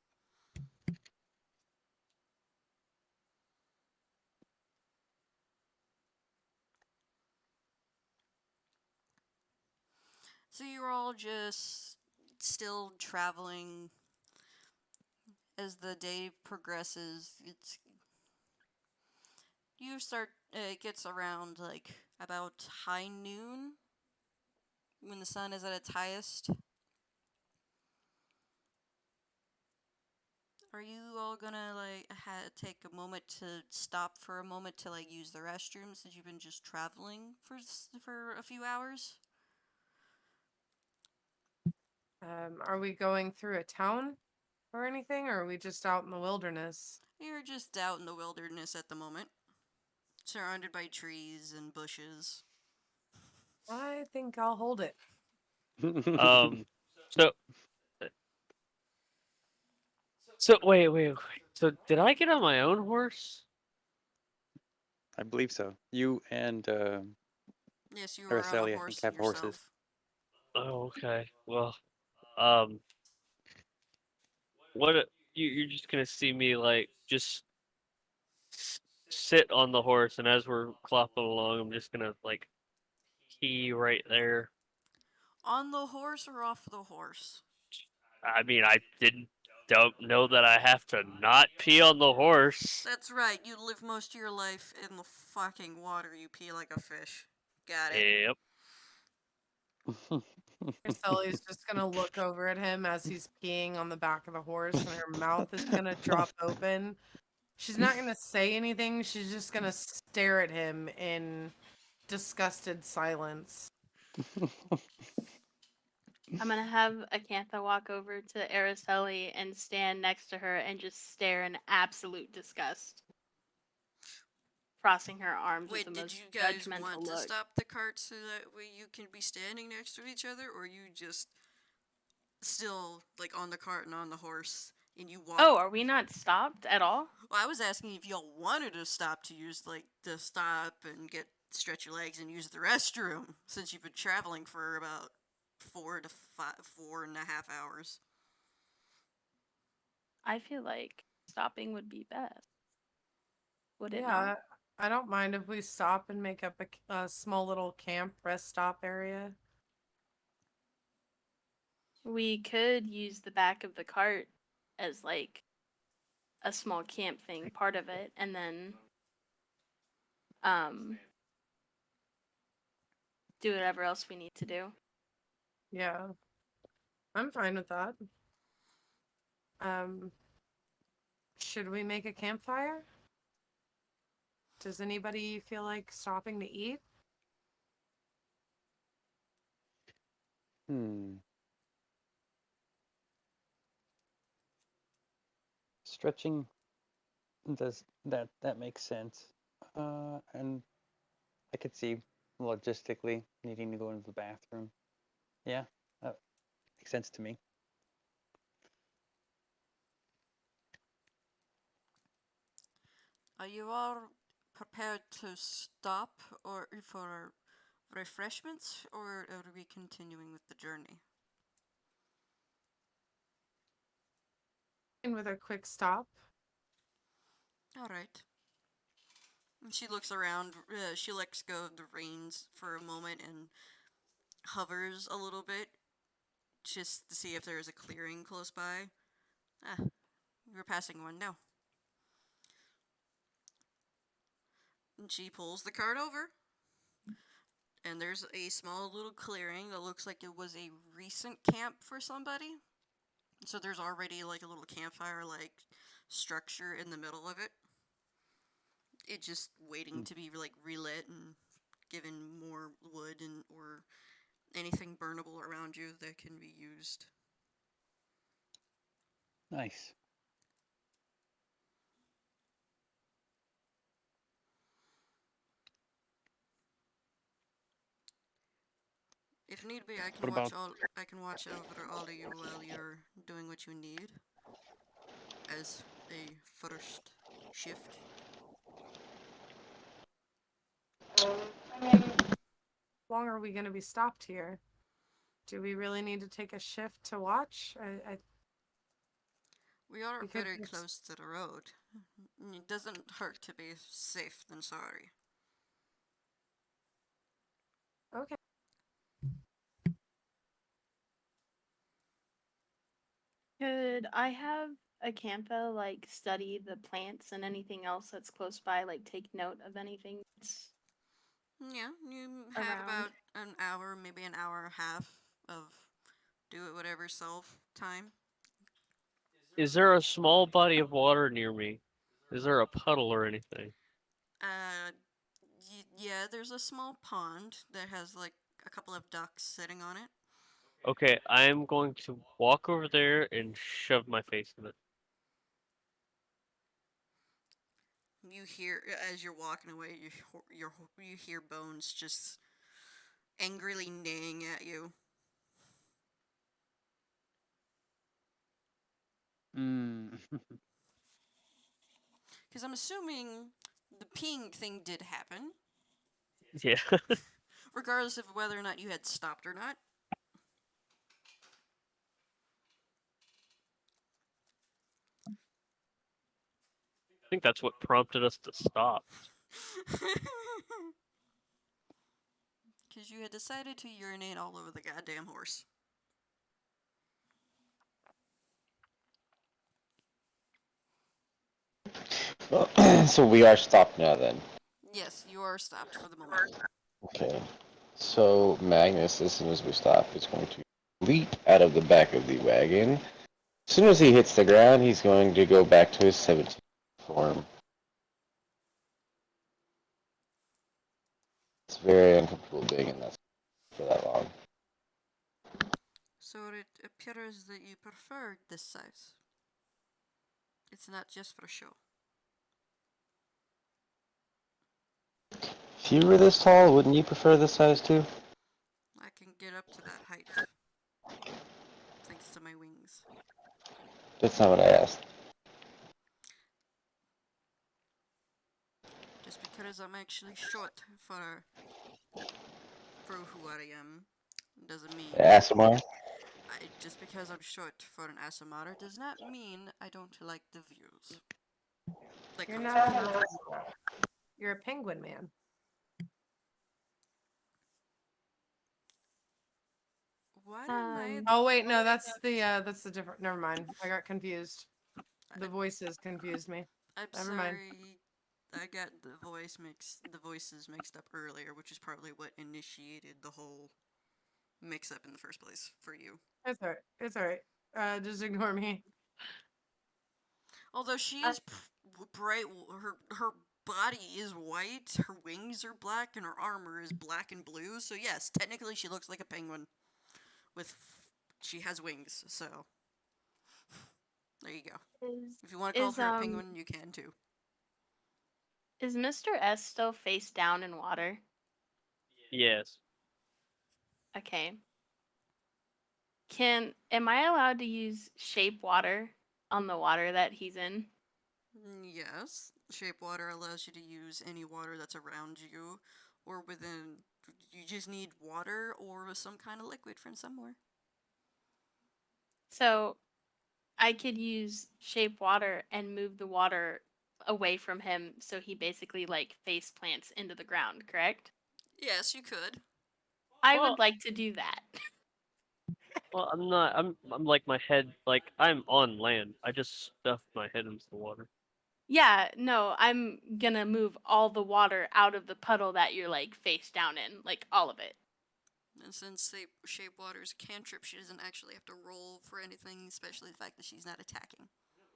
So you're all just still traveling as the day progresses. It gets around like about high noon when the sun is at its highest. Are you all gonna like take a moment to stop for a moment to like use the restroom since you've been just traveling for a few hours? Are we going through a town or anything, or are we just out in the wilderness? You're just out in the wilderness at the moment, surrounded by trees and bushes. I think I'll hold it. Um, so, so wait. So did I get on my own horse? I believe so. You and Yes, you are on a Araceli, I think, horse have horses. yourself. Oh, okay. Well, um, what you're just gonna see me like just sit on the horse, and as we're clopping along, I'm just gonna like pee right there. On the horse or off the horse? I mean, I don't know that I have to not pee on the horse. That's right, you live most of your life in the fucking water. You pee like a fish. Got it. Yep. Sully's just gonna look over at him as he's peeing on the back of the horse, and her mouth is gonna drop open. She's not gonna say anything. She's just gonna stare at him in disgusted silence. I'm gonna have Acantha walk over to Araceli and stand next to her and just stare in absolute disgust, crossing her arms with Wait, the did most you guys judgmental want to look. stop the cart so that way you can be standing next to each other, or you just still like on the cart and on the horse and you walk? Oh, are we not stopped at all? Well, I was asking if y'all wanted to stop to use like to stop and get stretch your legs and use the restroom since you've been traveling for about 4.5 hours. I feel like stopping would be best. Would it Yeah, not? I don't mind if we stop and make up a small little camp rest stop area. We could use the back of the cart as like a small camp thing, part of it, and then um do whatever else we need to do. Yeah, I'm fine with that. Um, should we make a campfire? Does anybody feel like stopping to eat? Hmm. Stretching does that makes sense. And I could see logistically needing to go into the bathroom. Yeah, that makes sense to me. Are you all prepared to stop or for refreshments, or are we continuing with the journey? And with a quick stop. All right. And she looks around. She lets go of the reins for a moment and hovers a little bit, just to see if there is a clearing close by. Ah, we're passing one now. And she pulls the cart over. And there's a small little clearing that looks like it was a recent camp for somebody. So there's already like a little campfire like structure in the middle of it. It's just waiting to be like relit and given more wood and or anything burnable around you that can be used. Nice. If need be, I What about can watch over all of you while you're doing what you need as a first shift. How long are we going to be stopped here? Do we really need to take a shift to watch? We are We could very just- close to the road. It doesn't hurt to be safe than sorry. Okay. Could I have Acantha like study the plants and anything else that's close by, like take note of anything that's Yeah, you have around? about an hour, maybe an hour and a half of do it whatever self time. Is there a small body of water near me? Is there a puddle or anything? Yeah, there's a small pond that has like a couple of ducks sitting on it. Okay, I'm going to walk over there and shove my face in it. You hear as you're walking away, you hear Bones just angrily neighing at you. Mm. Because I'm assuming the peeing thing did happen, Yeah. regardless of whether or not you had stopped or not. I think that's what prompted us to stop. Because you had decided to urinate all over the goddamn horse. Well, so we are stopped now then. Yes, you are stopped for the moment. Okay. So Magnus, as soon as we stop, is going to leap out of the back of the wagon. As soon as he hits the ground, he's going to go back to his 17 form. It's very uncomfortable being in that for that long. So it appears that you prefer this size. It's not just for show. If you were this tall, wouldn't you prefer this size too? I can get up to that height. Thanks to my wings. That's not what I asked. Just because I'm actually short for who I am doesn't mean ASMR? just because I'm short for an ASMR does not mean I don't like the views. That You're comes not. with it. You're a penguin man. Why am I? Oh wait, no, that's the different. Never mind. I got confused. The voices confused me. I'm Never mind. sorry. I got the voices mixed up earlier, which is probably what initiated the whole mix-up in the first place for you. It's alright. It's alright. Just ignore me. Although she is bright, her body is white, her wings are black, and her armor is black and blue. So yes, technically she looks like a penguin. She has wings, so there you go. If you want to call her a penguin, you can too. Is Mr. S still face down in water? Yes. Okay. Am I allowed to use shape water on the water that he's in? Yes, shape water allows you to use any water that's around you or within. You just need water or some kind of liquid from somewhere. So I could use shape water and move the water away from him so he basically like face plants into the ground, correct? Yes, you could. I Well, would like to do that. well, I'm not. I'm like my head. Like I'm on land. I just stuffed my head into the water. Yeah, no, I'm gonna move all the water out of the puddle that you're like face down in, like all of it. And since they shape water's a cantrip, she doesn't actually have to roll for anything, especially the fact that she's not attacking.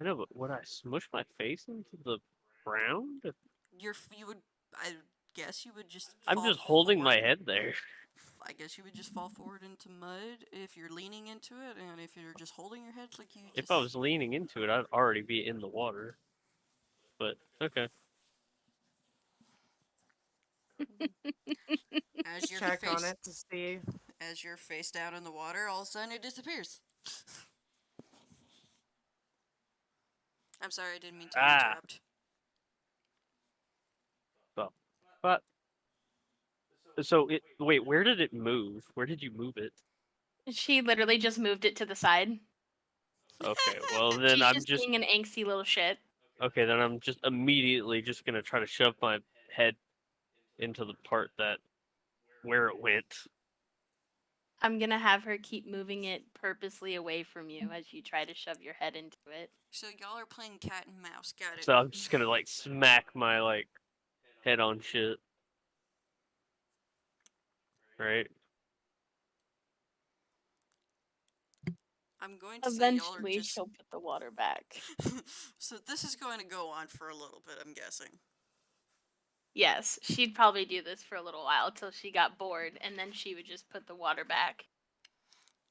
I know, but would I smush my face into the ground? You would, I guess, you would just. I'm fall just holding my forward. head there. I guess you would just fall forward into mud if you're leaning into it, and if you're just holding your head, like you just. If I was leaning into it, I'd already be in the water. But okay. As your Check on face, it to see. as you're face down in the water, all of a sudden it disappears. I'm sorry, I didn't mean to Ah. interrupt. Well, but so it. Wait, where did it move? Where did you move it? She literally just moved it to the side. Okay, well then She's I'm just just being an angsty little shit. okay. Then I'm just immediately just gonna try to shove my head into the part that where it went. I'm gonna have her keep moving it purposely away from you as you try to shove your head into it. So y'all are playing cat and mouse. Got it. So I'm just gonna like smack my like head on shit. Right? I'm going to say y'all are Eventually, just. she'll put the water back. So this is going to go on for a little bit, I'm guessing. Yes, she'd probably do this for a little while till she got bored, and then she would just put the water back.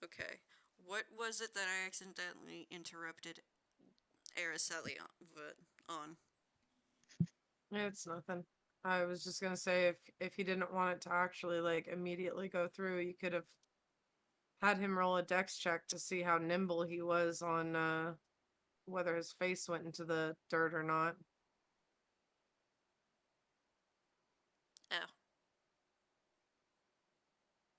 Okay. What was it that I accidentally interrupted Araceli on? It's nothing. I was just gonna say if you didn't want it to actually like immediately go through, you could have had him roll a dex check to see how nimble he was on whether his face went into the dirt or not. Oh.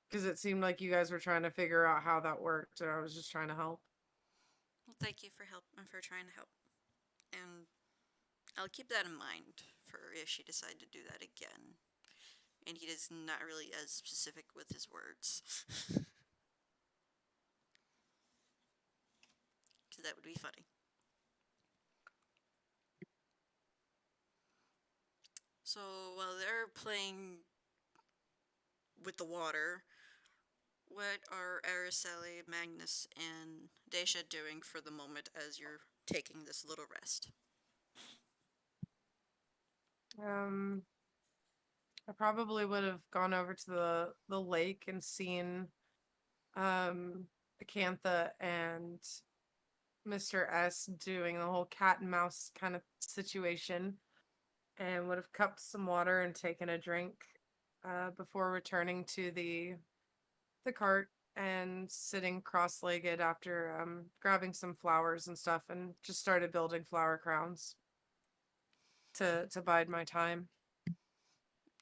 Because it seemed like you guys were trying to figure out how that worked, and I was just trying to help. Well, thank you for trying to help. And I'll keep that in mind for if she decides to do that again. And he is not really as specific with his words. Because that would be funny. So while they're playing with the water, what are Araceli, Magnus, and Daisha doing for the moment as you're taking this little rest? I probably would have gone over to the lake and seen Acantha and Mr. S doing the whole cat and mouse kind of situation, and would have cupped some water and taken a drink before returning to the cart and sitting cross-legged after grabbing some flowers and stuff, and just started building flower crowns to bide my time.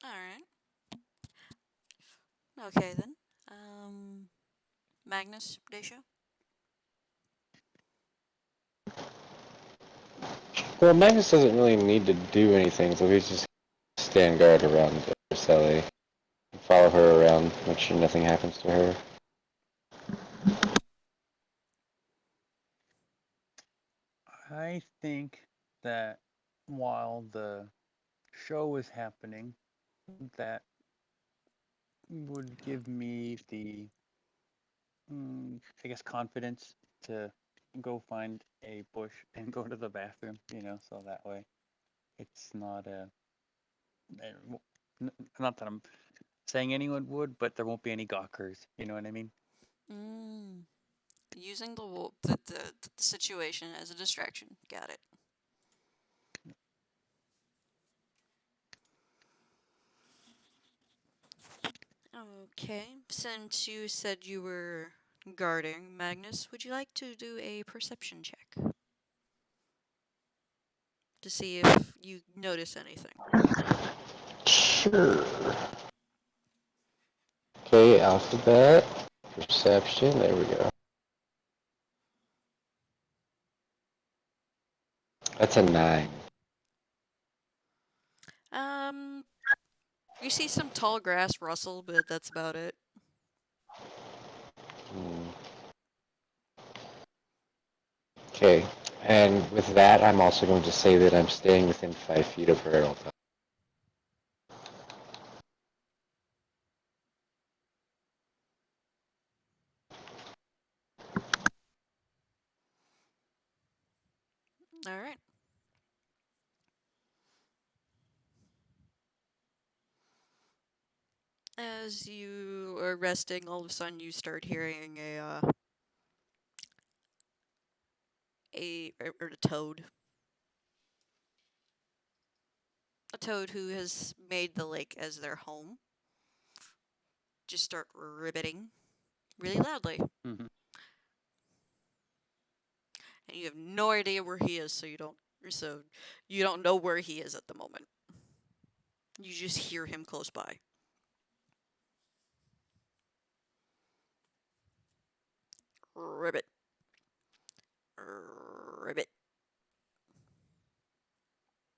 Alright. Okay then. Magnus, Daisha? Well, Magnus doesn't really need to do anything, so he's just stand guard around Sally. Follow her around, make sure nothing happens to her. I think that while the show is happening, that would give me the, I guess, confidence to go find a bush and go to the bathroom, so that way it's not not that I'm saying anyone would, but there won't be any gawkers, you know what I mean? Using the situation as a distraction. Got it. Okay, since you said you were guarding, Magnus, would you like to do a perception check? to see if you notice anything. Sure. Okay, alphabet, perception, there we go. That's a 9. You see some tall grass rustle, but that's about it. Okay, and with that, I'm also going to say that I'm staying within 5 feet of her at all times. All right. As you are resting, all of a sudden you start hearing a toad. A toad who has made the lake as their home. Just start ribbiting really loudly. Mhm. And you have no idea where he is, so you don't know where he is at the moment. You just hear him close by. Ribbit. Ribbit.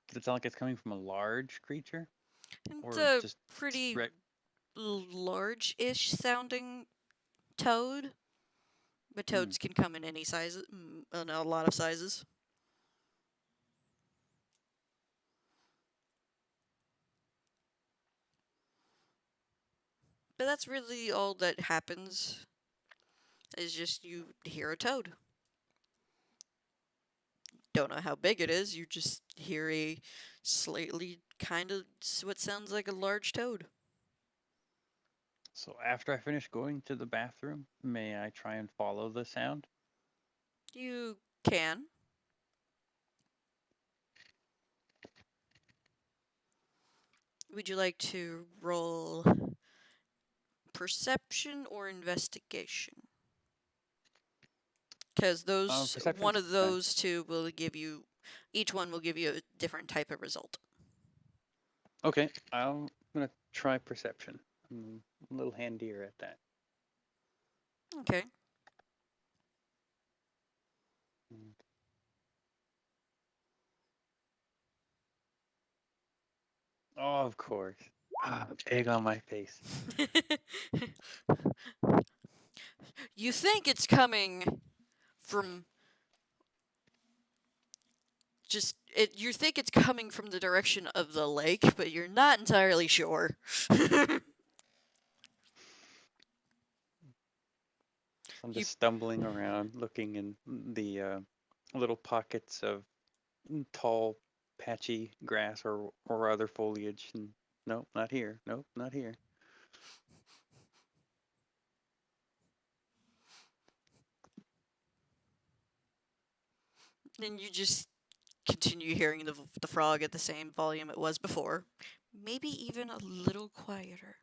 Does it sound like it's coming from a large creature? It's Or a just pretty right? large-ish sounding toad. But toads can come in any sizes, in a lot of sizes. But that's really all that happens. Is just you hear a toad. Don't know how big it is. You just hear a slightly kind of what sounds like a large toad. So after I finish going to the bathroom, may I try and follow the sound? You can. Would you like to roll perception or investigation? Because one Perception's of fine. those two will give you, each one will give you a different type of result. Okay, I'm gonna try perception. I'm a little handier at that. Okay. Oh, of course. Egg on my face. You think it's coming from you think it's coming from the direction of the lake, but you're not entirely sure. I'm You- just stumbling around, looking in the little pockets of tall, patchy grass or other foliage, and nope, not here. Nope, not here. And you just continue hearing the frog at the same volume it was before. Maybe even a little quieter.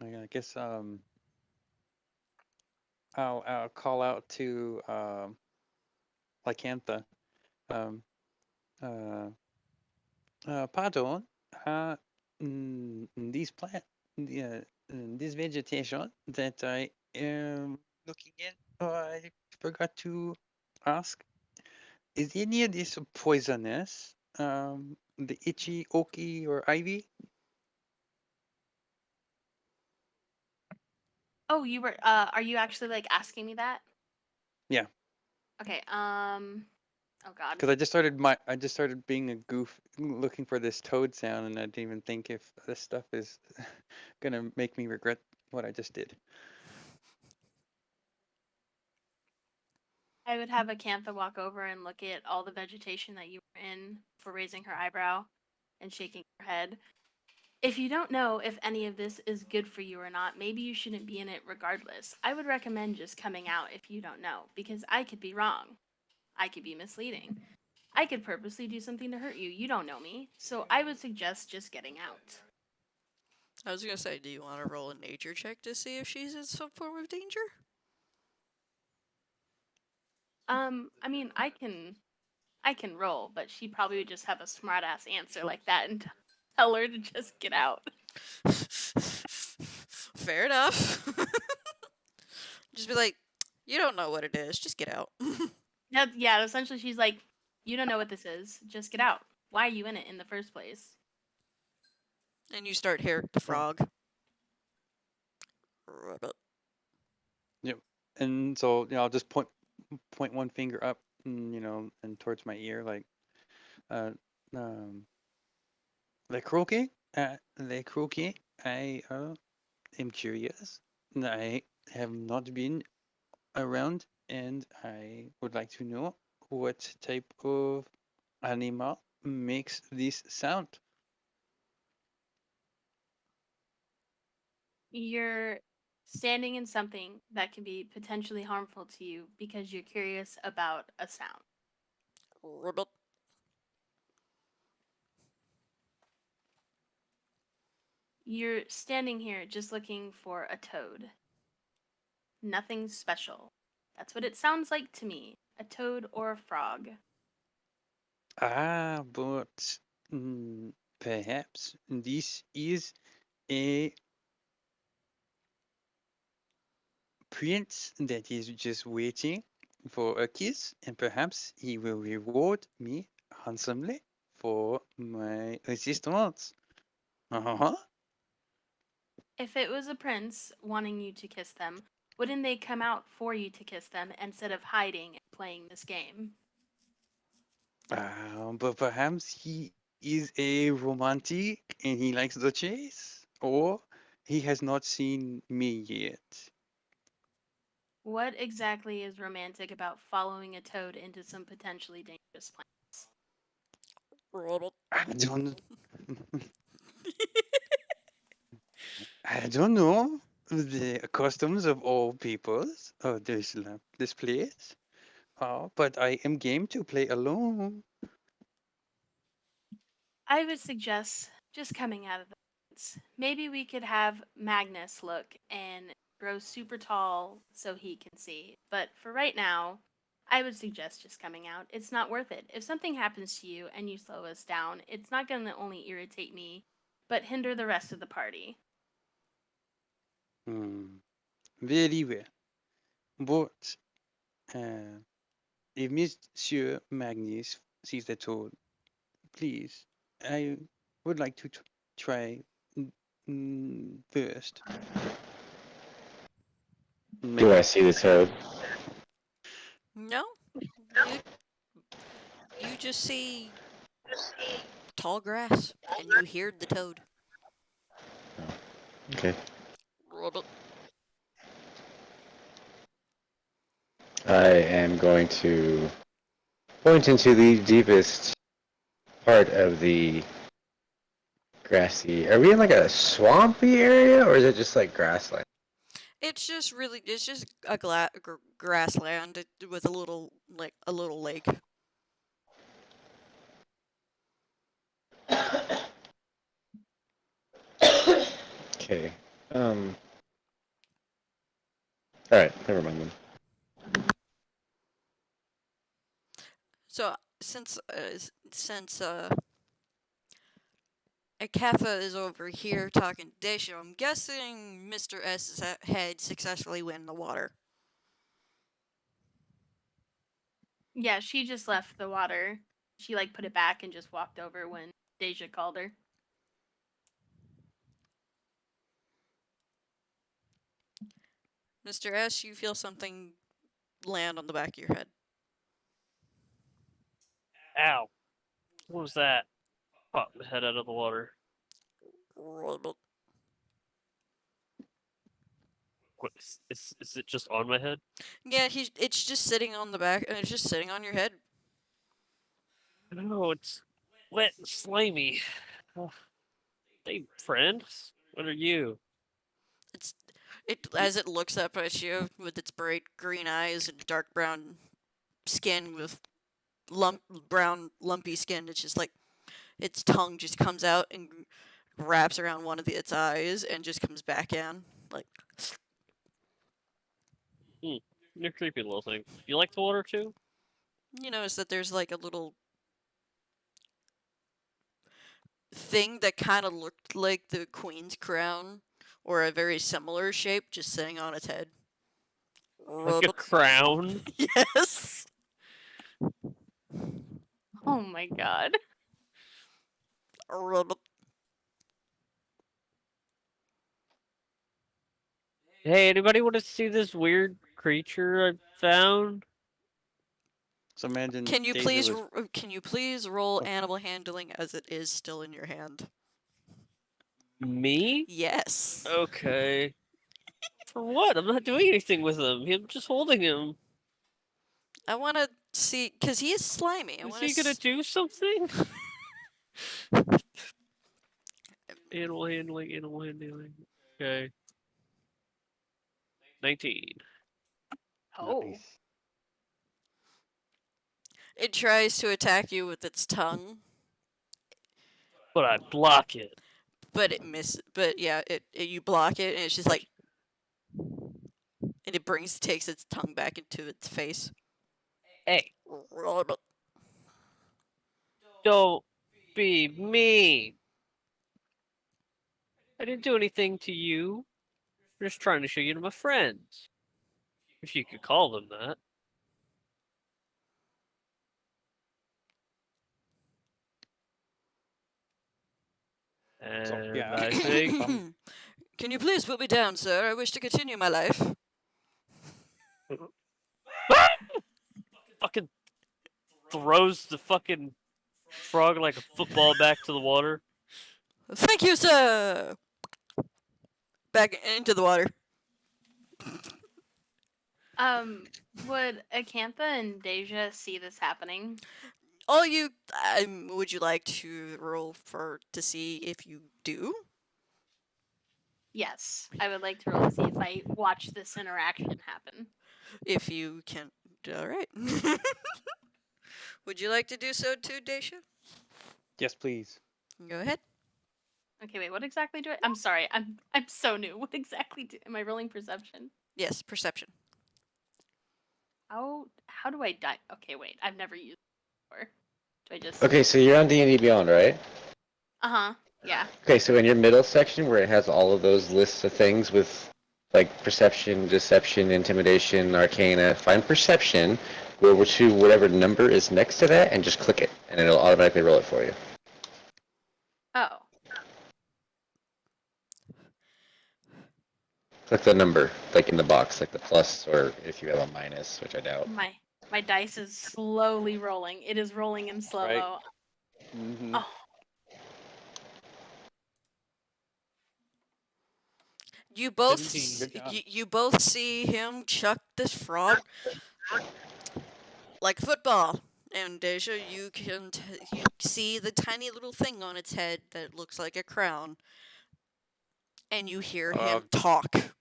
I guess I'll call out to Lycantha. Um, uh, Pardon. These this vegetation that I am looking at, I forgot to ask. Is any of this poisonous? The itchy, oaky, or ivy? Oh, you were are you actually like asking me that? Yeah, Okay, oh god. because I just started being a goof, looking for this toad sound, and I didn't even think if this stuff is gonna make me regret what I just did. I would have Acantha walk over and look at all the vegetation that you were in for raising her eyebrow and shaking her head. If you don't know if any of this is good for you or not, maybe you shouldn't be in it regardless. I would recommend just coming out if you don't know, because I could be wrong. I could be misleading. I could purposely do something to hurt you. You don't know me. So I would suggest just getting out. I was gonna say, do you want to roll a nature check to see if she's in some form of danger? I mean, I can roll, but she probably would just have a smart ass answer like that and tell her to just get out. Fair enough. Just be like, you don't know what it is. Just get out. Yeah, essentially she's like, you don't know what this is. Just get out. Why are you in it in the first place? And you start hearing the frog. Ribbit. And so I'll just point one finger up, and and towards my ear, like, le croquet, le croquet. I am curious. I have not been around, and I would like to know what type of animal makes this sound. You're standing in something that can be potentially harmful to you because you're curious about a sound. Ribbit. You're standing here just looking for a toad. Nothing special. That's what it sounds like to me. A toad or a frog. Ah, but perhaps this is a prince that is just waiting for a kiss, and perhaps he will reward me handsomely for my assistance. Uh-huh. If it was a prince wanting you to kiss them, wouldn't they come out for you to kiss them instead of hiding and playing this game? But perhaps he is a romantic and he likes the chase, or he has not seen me yet. What exactly is romantic about following a toad into some potentially dangerous plants? Ribbit. I don't. I don't know the customs of all peoples of this place. But I am game to play alone. I would suggest just coming out of the woods. Maybe we could have Magnus look and grow super tall so he can see. But for right now, I would suggest just coming out. It's not worth it. If something happens to you and you slow us down, it's not going to only irritate me, but hinder the rest of the party. Very well. But if Monsieur Magnus sees the toad, please, I would like to try first. Do I see the toad? No. You just see tall grass and you hear the toad. Okay. Ribbit. I am going to point into the deepest part of the grassy. Are we in like a swampy area, or is it just like grassland? It's just a grassland with a little lake. Okay. All right. Never mind then. So since Akafa is over here talking to Daisha, I'm guessing Mr. S's head successfully went in the water. Yeah, she just left the water. She like put it back and just walked over when Deja called her. Mr. S, you feel something land on the back of your head. Ow. What was that? Popped my head out of the water. Ribbit. What, is it just on my head? Yeah, it's just sitting on the back, and it's just sitting on your head. No, it's wet and slimy. Oh, hey, friend. What are you? As it looks up at you with its bright green eyes and dark brown skin with brown lumpy skin. It's just like its tongue just comes out and wraps around one of its eyes and just comes back in. Like, You're a creepy little thing. You like the water too? You notice that there's like a little thing that kind of looked like the queen's crown, or a very similar shape, just sitting on its head. Like a crown. Yes. Oh my god. Hey, anybody want to see this weird creature I found? So imagine. Can you Deja please was- can you please roll Oh. animal handling as it is still in your hand? Me? Yes. Okay. For what? I'm not doing anything with him. I'm just holding him. I want to see because he is slimy. I Is want he gonna do something? Animal handling, animal handling. Okay. 19. Oh. Nice. It tries to attack you with its tongue, But I block it. but it misses. But yeah, you block it, and it's just like, and it takes its tongue back into its face. Hey, don't be mean. I didn't do anything to you. I'm just trying to show you to my friends. If you could call them that. And yeah. I think Can you please put me down, sir? I wish to continue my life. fucking throws the fucking frog like a football back to the water. Thank you, sir. Back into the water. Would Acantha and Deja see this happening? All you, would you like to roll to see if you do? Yes. I would like to roll to see if I watch this interaction happen. If you can, all right. Would you like to do so too, Daisha? Yes, please. Go ahead. Okay, wait, what exactly do I I'm sorry, I'm so new. What exactly am I rolling perception? Yes, perception. How do I die? Okay, wait, I've never used it before. Do I just Okay, so you're on D&D Beyond, right? Uh-huh. Yeah. Okay, so in your middle section where it has all of those lists of things with like perception, deception, intimidation, arcana, find perception, go over to whatever number is next to that and just click it and it'll automatically roll it for you. Oh. Click the number, like in the box, like the plus or if you have a minus, which I doubt. My dice is slowly rolling. It is rolling in slow-mo. Right. Mm-hmm. Oh. You both, 17. Good job. you both see him chuck this frog like football. And Deja, you can you see the tiny little thing on its head that looks like a crown, and you hear him talk.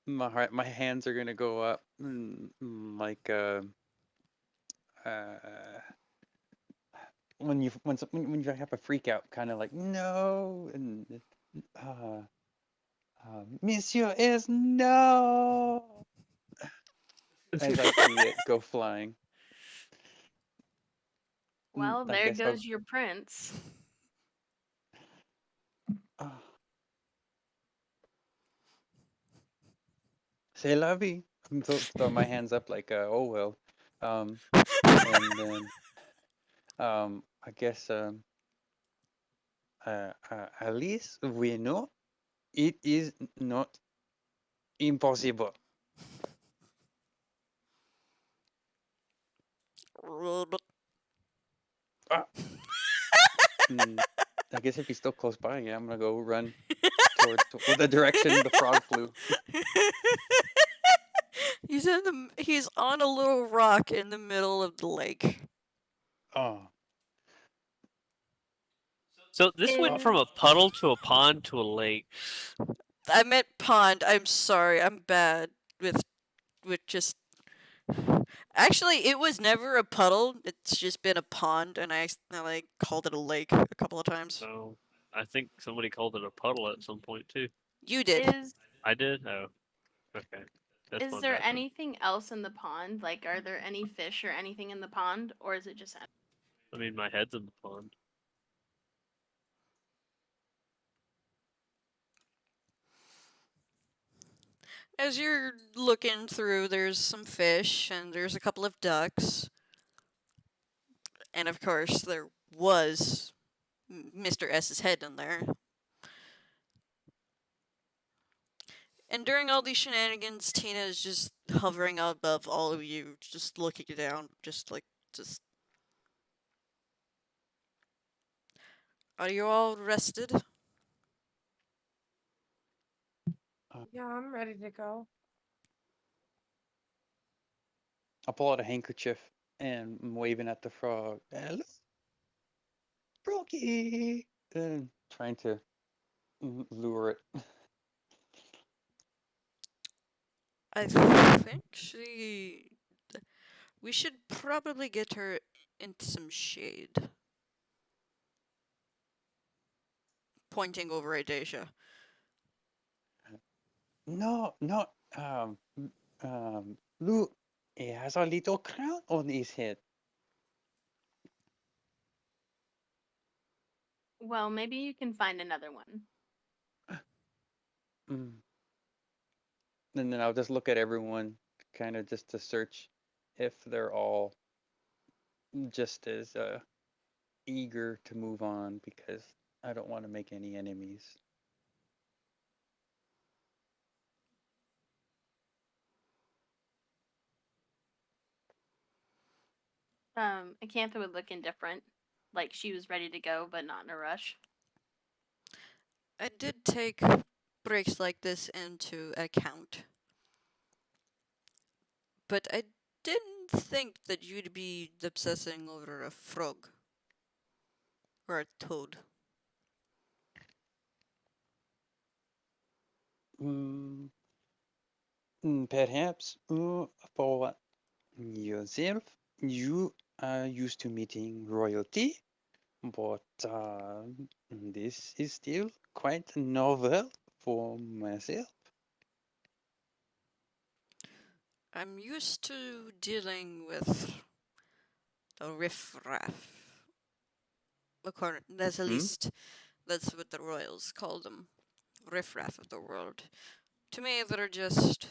My hands are gonna go up, like when you have a freak out, kind of like no, and Monsieur is no. As I see it go flying. Well, I there guess I'll- goes your prince. C'est la vie. Throw my hands up like, oh well. And then, I guess, at least we know it is not impossible. I guess if he's still close by, yeah, I'm gonna go run toward the direction the frog flew. He's on a little rock in the middle of the lake. Oh, So this went from a puddle to a pond to a lake. I meant pond. I'm sorry. I'm bad with just. Actually, it was never a puddle. It's just been a pond, and I like called it a lake a couple of times. So I think somebody called it a puddle at some point too. You did. Is I did? Oh. Okay. That's Is one there bathroom. anything else in the pond? Like, are there any fish or anything in the pond, or is it just empty? I mean, my head's in the pond. As you're looking through, there's some fish and there's a couple of ducks. And of course, there was Mr. S's head in there. And during all these shenanigans, Tina is just hovering above all of you, just looking down, just. Are you all rested? Yeah, I'm ready to go. I pull out a handkerchief and I'm waving at the frog. Hello, froggy, and trying to lure it. I think we should probably get her into some shade. Pointing over at Deja. No, no. Look, he has a little crown on his head. Well, maybe you can find another one. Mm. And then I'll just look at everyone, kind of just to search if they're all just as eager to move on, because I don't want to make any enemies. Acantha would look indifferent, like she was ready to go, but not in a rush. I did take breaks like this into account. But I didn't think that you'd be obsessing over a frog. Or a toad. Perhaps for yourself, you are used to meeting royalty, but this is still quite novel for myself. I'm used to dealing with the riffraff. That's at least that's what the royals call them. Riffraff of the world. To me, they're just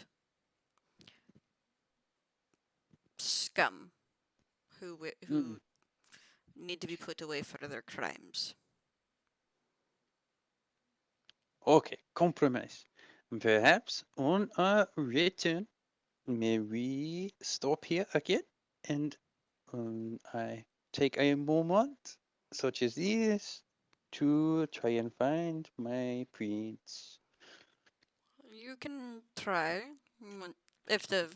scum who need to be put away for their crimes. Okay, compromise. Perhaps on our return, may we stop here again and I take a moment such as this to try and find my prince. You can try. If the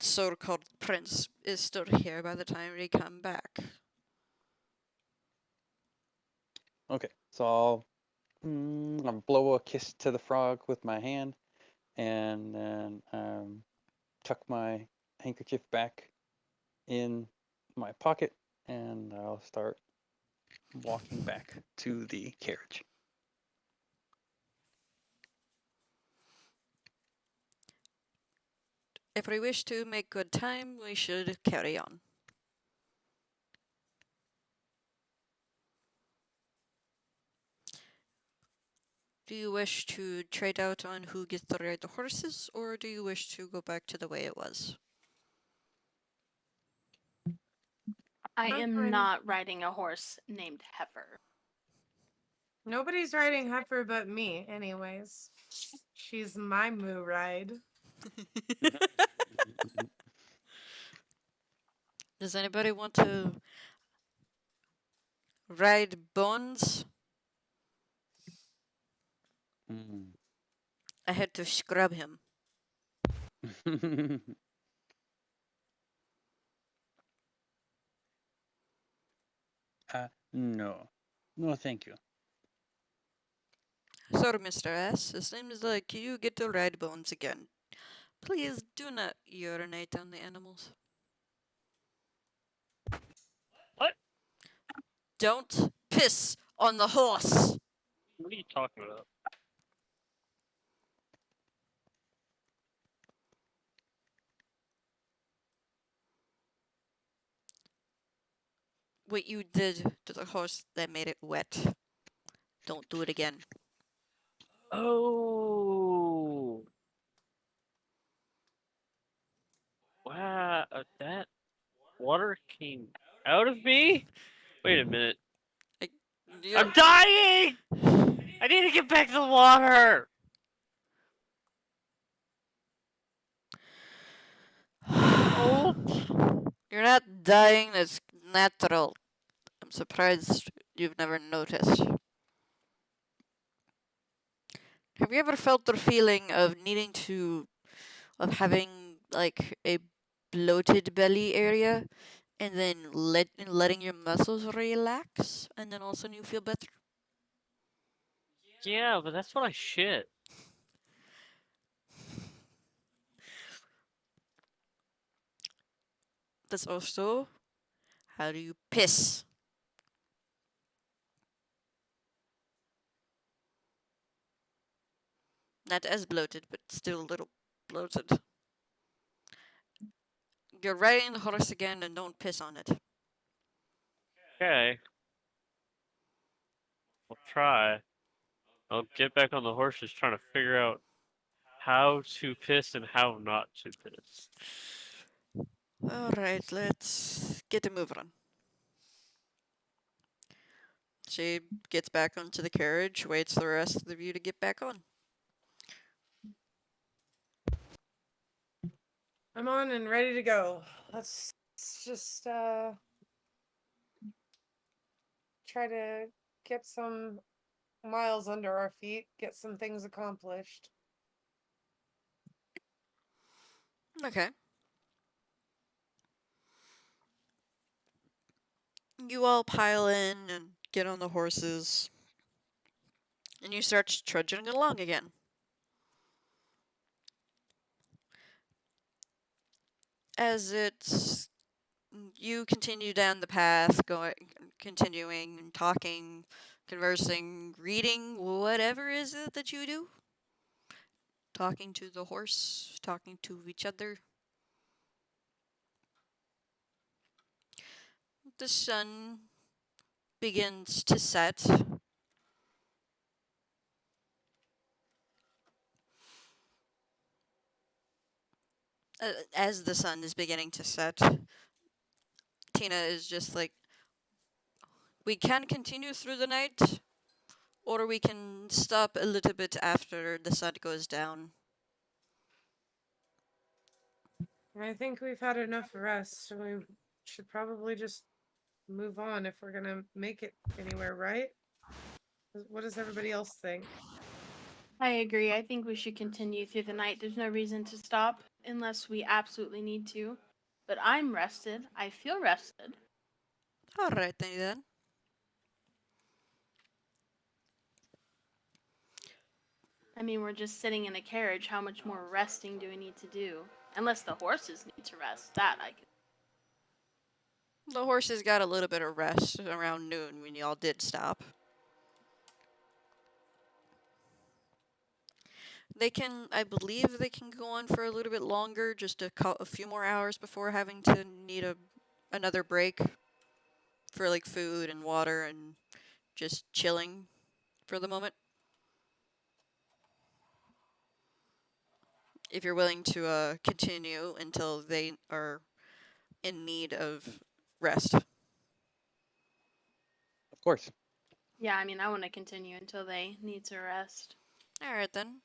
so-called prince is still here by the time we come back. Okay, so I'll blow a kiss to the frog with my hand and then tuck my handkerchief back in my pocket and I'll start walking back to the carriage. If we wish to make good time, we should carry on. Do you wish to trade out on who gets to ride the horses, or do you wish to go back to the way it was? I I'm am fine. not riding a horse named Heifer. Nobody's riding Heifer but me, anyways. She's my moo ride. Does anybody want to ride Bones? I had to scrub him. No. No, thank you. So, Mr. S, it seems like you get to ride Bones again. Please do not urinate on the animals. What? Don't piss on the horse! What are you talking about? what you did to the horse that made it wet. Don't do it again. Oh. Wow, that water came out of me? Wait a minute. You're- I'm dying! I need to get back to the water! Oh. You're not dying, that's natural. I'm surprised you've never noticed. Have you ever felt the feeling of having like a bloated belly area and then letting your muscles relax and then all of a sudden you feel better? Yeah, but that's what I shit. That's also how do you piss? Not as bloated, but still a little bloated. You're riding the horse again and don't piss on it. Okay. I'll try. I'll get back on the horses trying to figure out how to piss and how not to piss. Alright, let's get a move on. She gets back onto the carriage, waits for the rest of you to get back on. I'm on and ready to go. Let's just try to get some miles under our feet, get some things accomplished. Okay. You all pile in and get on the horses, and you start trudging along again. As you continue down the path, continuing, talking, conversing, reading, whatever is it that you do. Talking to the horse, talking to each other. The sun begins to set. As the sun is beginning to set, Tina is just like, we can continue through the night, or we can stop a little bit after the sun goes down. I think we've had enough rest, so we should probably just move on if we're gonna make it anywhere, right? What does everybody else think? I agree. I think we should continue through the night. There's no reason to stop unless we absolutely need to. But I'm rested. I feel rested. Alright then. I mean, we're just sitting in a carriage. How much more resting do we need to do? Unless the horses need to rest. That I can. The horses got a little bit of rest around noon when y'all did stop. I believe they can go on for a little bit longer, just a few more hours before having to need another break for like food and water and just chilling for the moment. If you're willing to continue until they are in need of rest. Of course. Yeah, I mean, I want to continue until they need to rest. Alright then.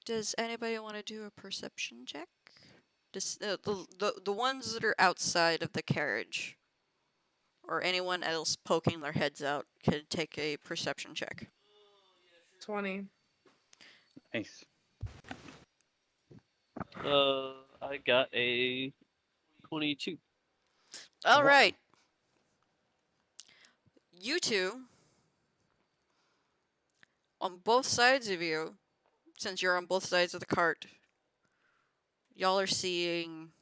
Does anybody want to do a perception check? Just, the ones that are outside of the carriage, or anyone else poking their heads out, can take a perception check. 20. Nice. I got a 22. All Wow. right. You two, on both sides of you, since you're on both sides of the cart, y'all are seeing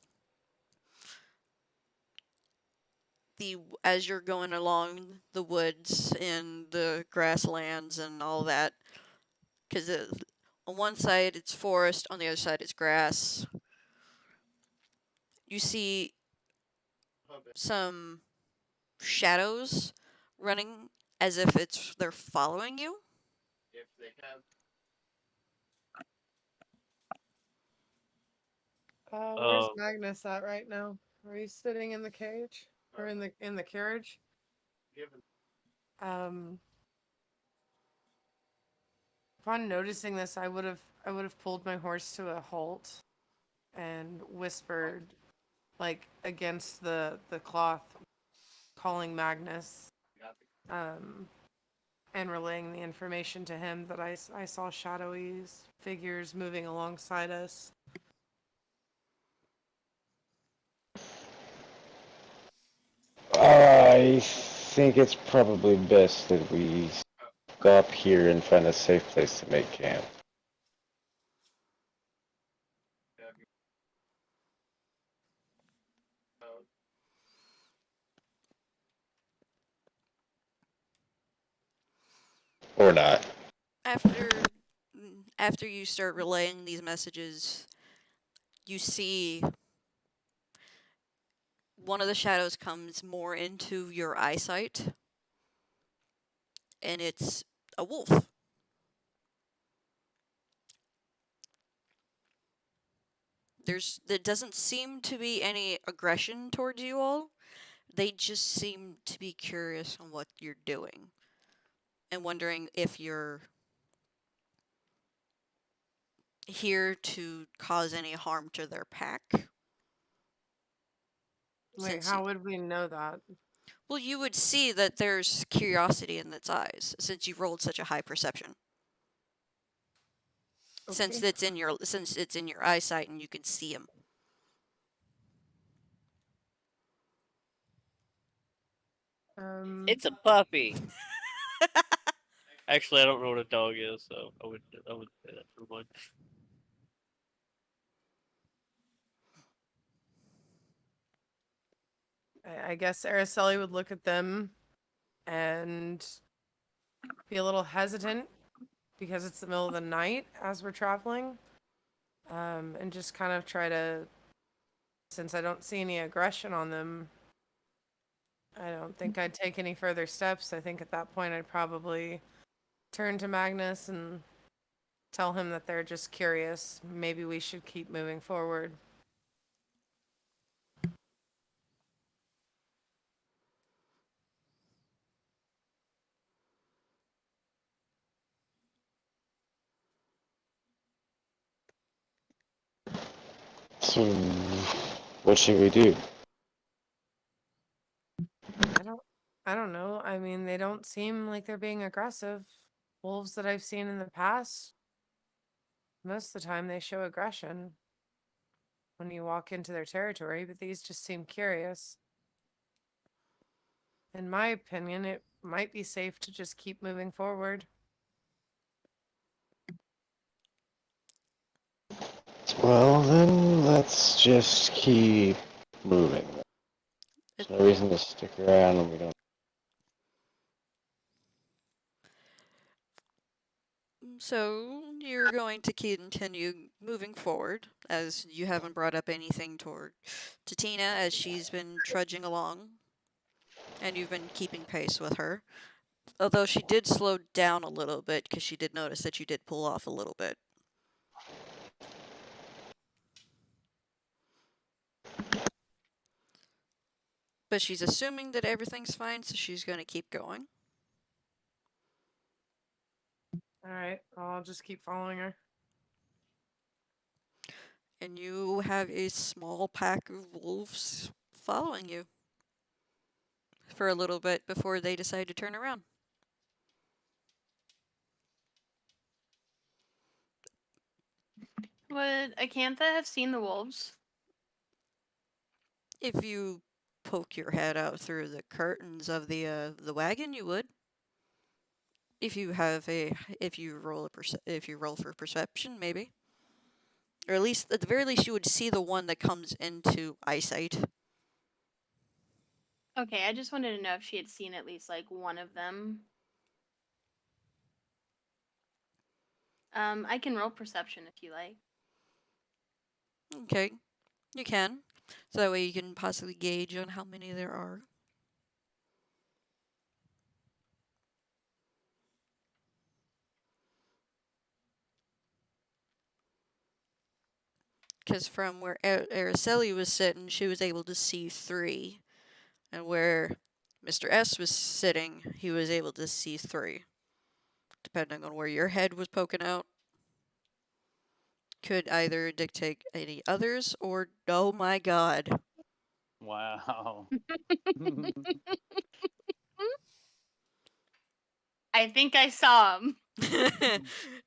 as you're going along the woods and the grasslands and all that, because on one side it's forest, on the other side it's grass. You see some shadows running as if they're following you. Where's Um, Magnus at right now? Are you sitting in the cage or in the carriage? Um, upon noticing this, I would have pulled my horse to a halt and whispered, like against the cloth, calling Magnus, and relaying the information to him that I saw shadowy figures moving alongside us. I think it's probably best that we go up here and find a safe place to make camp. Or not. After you start relaying these messages, you see one of the shadows comes more into your eyesight, and it's a wolf. There doesn't seem to be any aggression towards you all. They just seem to be curious on what you're doing and wondering if you're here to cause any harm to their pack. Wait, Since how would we know that? well, you would see that there's curiosity in its eyes since you rolled such a high perception. Since Okay. it's in your eyesight and you can see them. it's a puppy. Actually, I don't know what a dog is, so I would say that for one. I guess Araceli would look at them and be a little hesitant because it's the middle of the night as we're traveling, and just kind of try to, since I don't see any aggression on them, I don't think I'd take any further steps. I think at that point I'd probably turn to Magnus and tell him that they're just curious. Maybe we should keep moving forward. So, what should we do? I don't know. I mean, they don't seem like they're being aggressive. Wolves that I've seen in the past, most of the time they show aggression when you walk into their territory, but these just seem curious. In my opinion, it might be safe to just keep moving forward. Well, then let's just keep moving. There's no reason to stick around when we don't. So you're going to continue moving forward as you haven't brought up anything to Tina as she's been trudging along, and you've been keeping pace with her. Although she did slow down a little bit because she did notice that you did pull off a little bit. But she's assuming that everything's fine, so she's going to keep going. All right, I'll just keep following her. And you have a small pack of wolves following you for a little bit before they decide to turn around. Would Acantha have seen the wolves? If you poke your head out through the curtains of the wagon, you would. If you roll for perception, maybe, or at least at the very least, you would see the one that comes into eyesight. Okay, I just wanted to know if she had seen at least like one of them. I can roll perception if you like. Okay, you can. So that way you can possibly gauge on how many there are. Because from where Araceli was sitting, she was able to see 3. And where Mr. S was sitting, he was able to see 3. Depending on where your head was poking out, could either dictate any others or, oh my god. Wow. I think I saw him.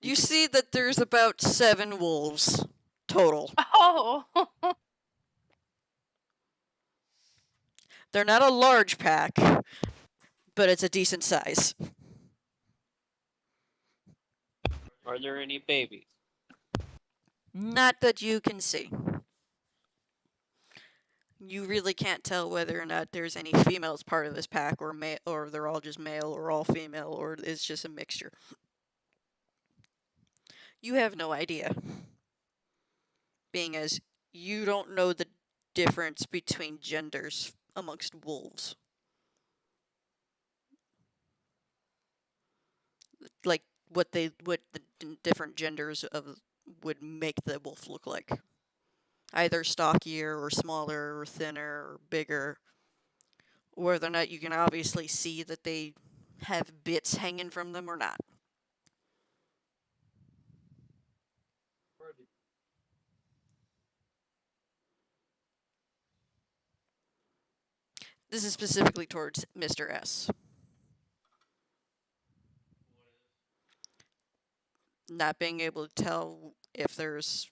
You see that there's about 7 wolves total. Oh. They're not a large pack, but it's a decent size. Are there any babies? Not that you can see. You really can't tell whether or not there's any females part of this pack, or or they're all just male, or all female, or it's just a mixture. You have no idea, being as you don't know the difference between genders amongst wolves. Like what the different genders of would make the wolf look like. Either stockier or smaller or thinner or bigger. Whether or not you can obviously see that they have bits hanging from them or not. This is specifically towards Mr. S. Not being able to tell if there's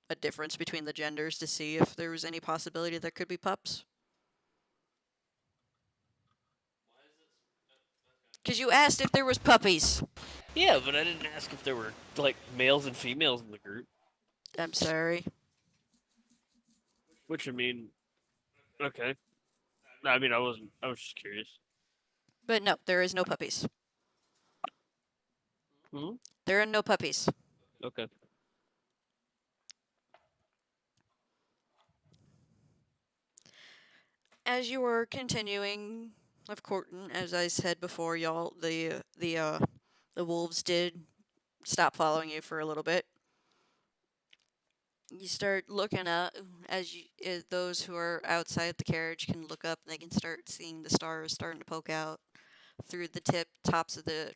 a difference between the genders to see if there was any possibility there could be pups. Because you asked if there was puppies. Yeah, but I didn't ask if there were like males and females in the group. I'm sorry. Which I mean, okay. I mean, I was just curious. But no, there is no puppies. Hmm? There are no puppies. Okay. As you were continuing, of course, as I said before, y'all, the wolves did stop following you for a little bit. You start looking up as those who are outside the carriage can look up, and they can start seeing the stars starting to poke out through the tops of the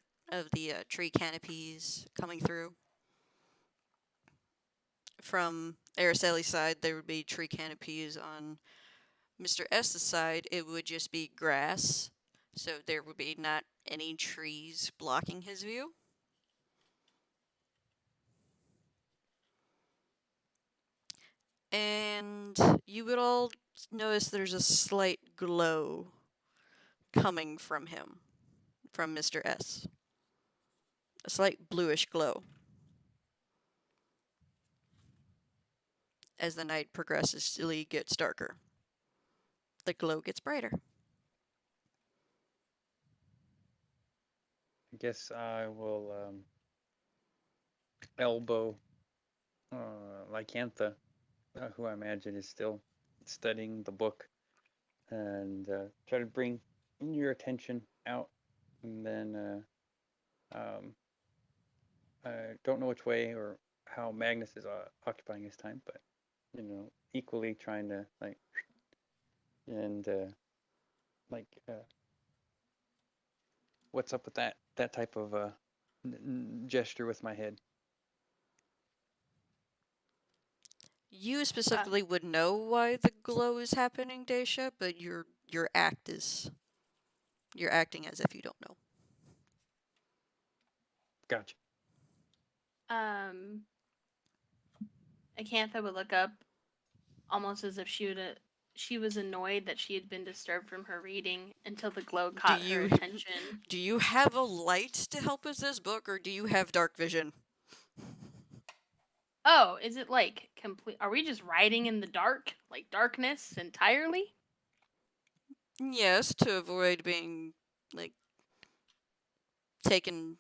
tree canopies coming through. From Araceli's side, there would be tree canopies. On Mr. S's side, it would just be grass, so there would be not any trees blocking his view. And you would all notice there's a slight glow coming from him, from Mr. S. A slight bluish glow. As the night progressively gets darker, the glow gets brighter. I guess I will elbow Lycantha, who I imagine is still studying the book, and try to bring your attention out. And then I don't know which way or how Magnus is occupying his time, but equally trying to what's up with that type of gesture with my head. You specifically would know why the glow is happening, Daisha, but you're acting as if you don't know. Gotcha. Acantha would look up, almost as if she was annoyed that she had been disturbed from her reading, until the glow caught her attention. Do you have a light to help with this book, or do you have dark vision? Oh, is it like complete? Are we just riding in the dark, like darkness entirely? Yes, to avoid being taken.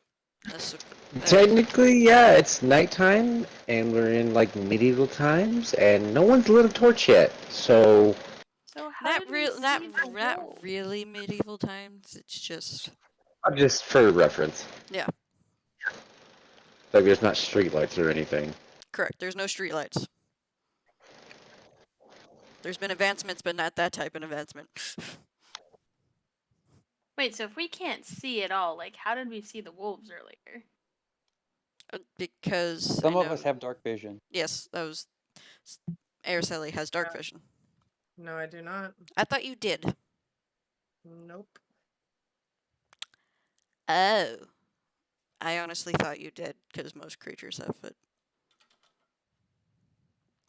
Technically, yeah, it's nighttime, and we're in like medieval times, and no one's lit a torch yet. So how not did we see not the glow? really medieval times. It's just just for reference. Yeah. Like there's not streetlights or anything. Correct. There's no streetlights. There's been advancements, but not that type of advancement. Wait, so if we can't see at all, like, how did we see the wolves earlier? Because Some I of us know- have dark vision. Yes, that was. Araceli has dark Yeah. vision. No, I do not. I thought you did. Nope. Oh. I honestly thought you did, because most creatures have it.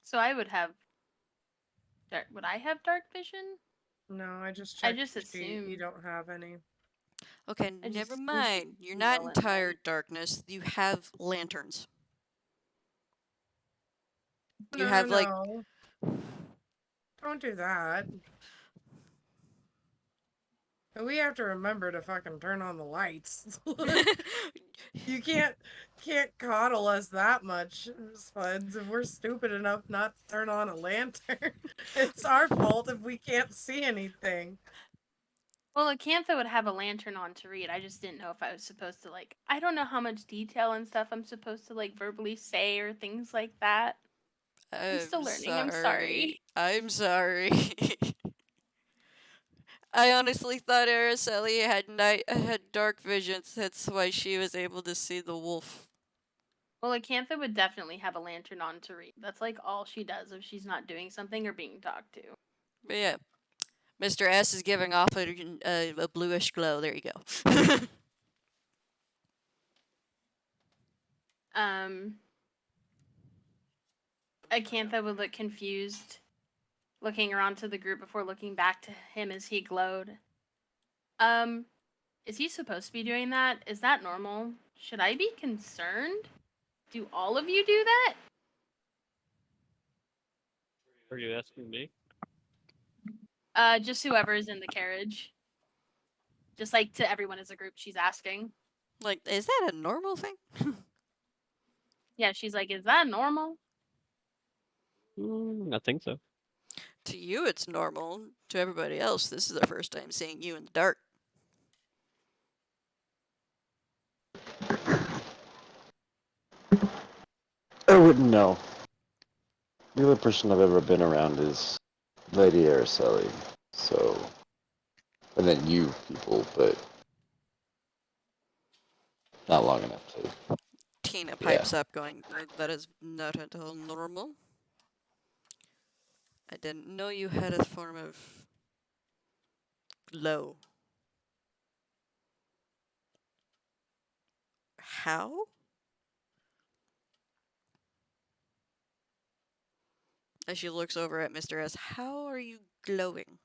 So I would have. Would I have dark vision? No, I just I checked. just the sheet. You assume- don't have any. Okay, I just never assumed mind. You're you not well at entire night. darkness. You have lanterns. You No, have, like- no. Don't do that. And we have to remember to fucking turn on the lights. You can't coddle us that much, Spuds. If we're stupid enough not to turn on a lantern, it's our fault if we can't see anything. Well, Acantha would have a lantern on to read. I just didn't know if I was supposed to, like, I don't know how much detail and stuff I'm supposed to, like, verbally say or things like that. I'm still learning, I'm sorry. I'm sorry. I honestly thought Araceli had dark visions. That's why she was able to see the wolf. Well, Acantha would definitely have a lantern on to read. That's, like, all she does if she's not doing something or being talked to. But yeah, Mr. S is giving off a bluish glow. There you go. Acantha would look confused, looking around to the group before looking back to him as he glowed. Is he supposed to be doing that? Is that normal? Should I be concerned? Do all of you do that? Are you asking me? Just whoever is in the carriage. Just like to everyone as a group, she's asking. Like, is that a normal thing? Yeah, she's like, is that normal? I think so. To you, it's normal. To everybody else, this is their first time seeing you in the dark. I wouldn't know. The only person I've ever been around is Lady Araceli. So, and then you people, but not long enough to. Tina Yeah. pipes up, going, "That is not at all normal. I didn't know you had a form of glow. How?" As she looks over at Mr. S, "How are you glowing?"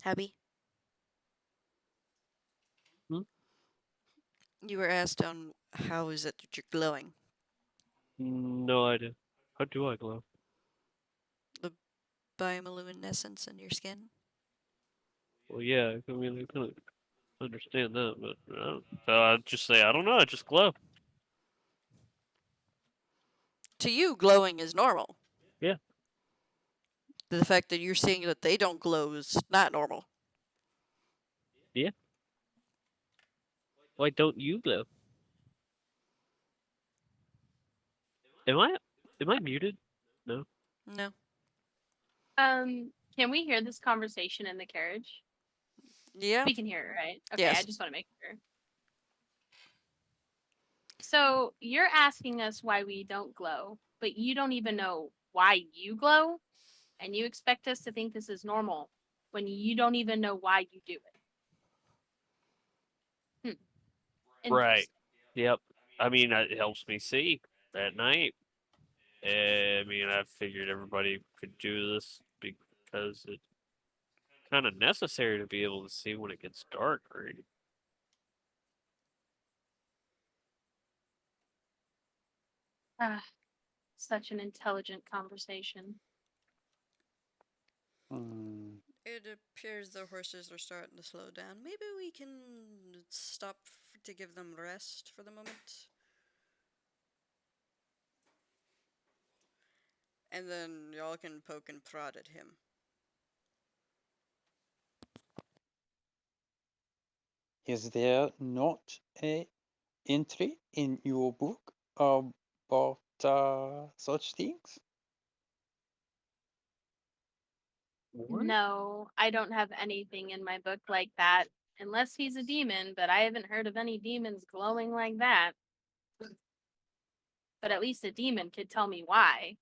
Abby? Hmm? You were asked on how is it that you're glowing? No idea. How do I glow? Bioluminescence in your skin? Well, yeah, I mean, I couldn't understand that, but I'd just say, I don't know, I just glow. To you, glowing is normal. Yeah. The fact that you're seeing that they don't glow is not normal. Why don't you glow? Am I muted? No. No. Can we hear this conversation in the carriage? Yeah? We can hear it, right? Okay, Yes. I just want to make sure. So you're asking us why we don't glow, but you don't even know why you glow, and you expect us to think this is normal when you don't even know why you do it. Right. Interesting. Yep. I mean, it helps me see at night. I mean, I figured everybody could do this because it's kind of necessary to be able to see when it gets dark, right? Ah, such an intelligent conversation. Hmm. It appears the horses are starting to slow down. Maybe we can stop to give them rest for the moment. And then y'all can poke and prod at him. is there not a entry in your book about such things? What? No, I don't have anything in my book like that. Unless he's a demon, but I haven't heard of any demons glowing like that. But at least a demon could tell me why.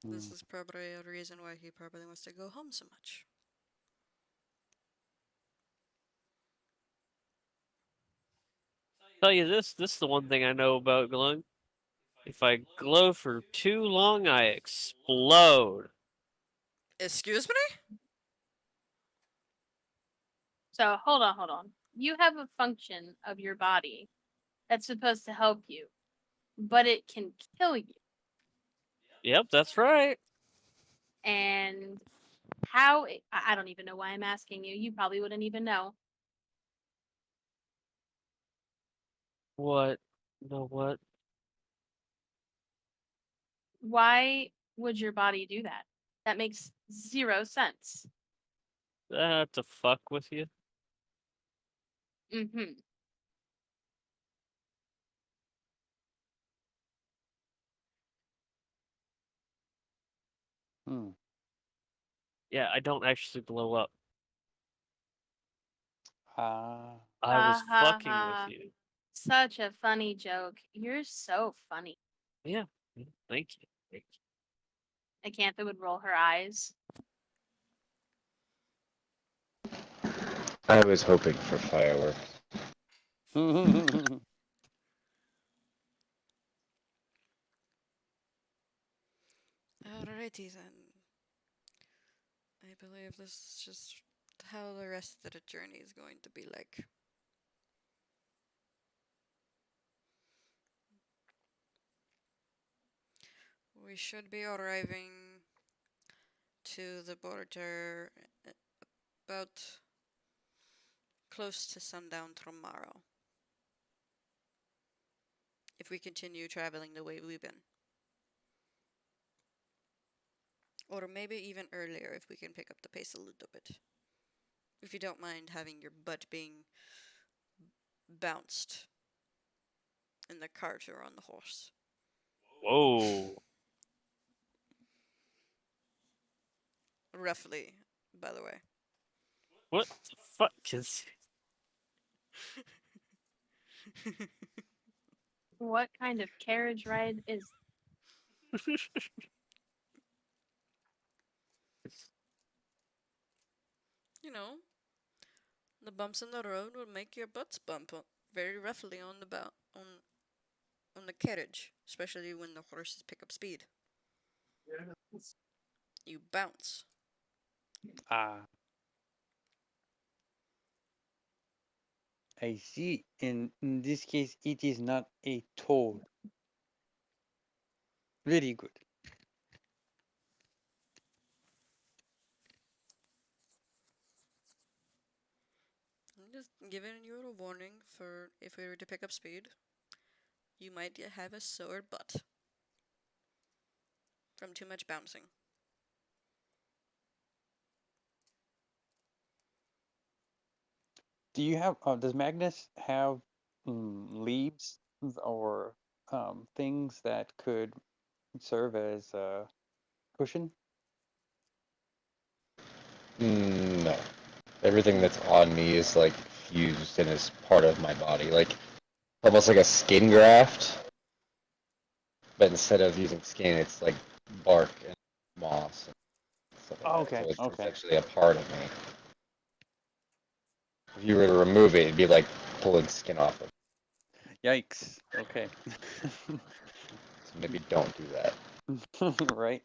This Hmm. is probably a reason why he probably wants to go home so much. Tell you this is the one thing I know about glowing. If I glow for too long, I explode. Excuse me? So hold on. You have a function of your body that's supposed to help you, but it can kill you. Yep, that's right. And how I don't even know why I'm asking you. You probably wouldn't even know. What? No, what? Why would your body do that? That makes zero sense. To fuck with you? Mm-hmm. Hmm. Yeah, I don't actually glow up. Ah. I was fucking with you. Such a funny joke. You're so funny. Yeah, thank you. Thank you. Acantha would roll her eyes. I was hoping for fireworks. Alrighty then. I believe this is just how the rest of the journey is going to be like. We should be arriving to the border about close to sundown tomorrow. If we continue traveling the way we've been. Or maybe even earlier if we can pick up the pace a little bit. If you don't mind having your butt being bounced in the cart or on the horse. Whoa. Roughly, by the way. What the fuck is... What kind of carriage ride is You know, the bumps in the road will make your butts bump very roughly on the on the carriage, especially when the horses pick up speed. You bounce. Ah. I see. In this case, it is not a toad. Very good. I'm just giving you a warning for if we were to pick up speed, you might have a sore butt from too much bouncing. Do you have? Does Magnus have leaves or things that could serve as a cushion? No. Everything that's on me is like fused and is part of my body, like almost like a skin graft. But instead of using skin, it's like bark and moss and stuff like Oh, that. okay, So it's okay. actually a part of me. If you were to remove it, it'd be like pulling skin off of it. Yikes. Okay. So maybe don't do that. Right.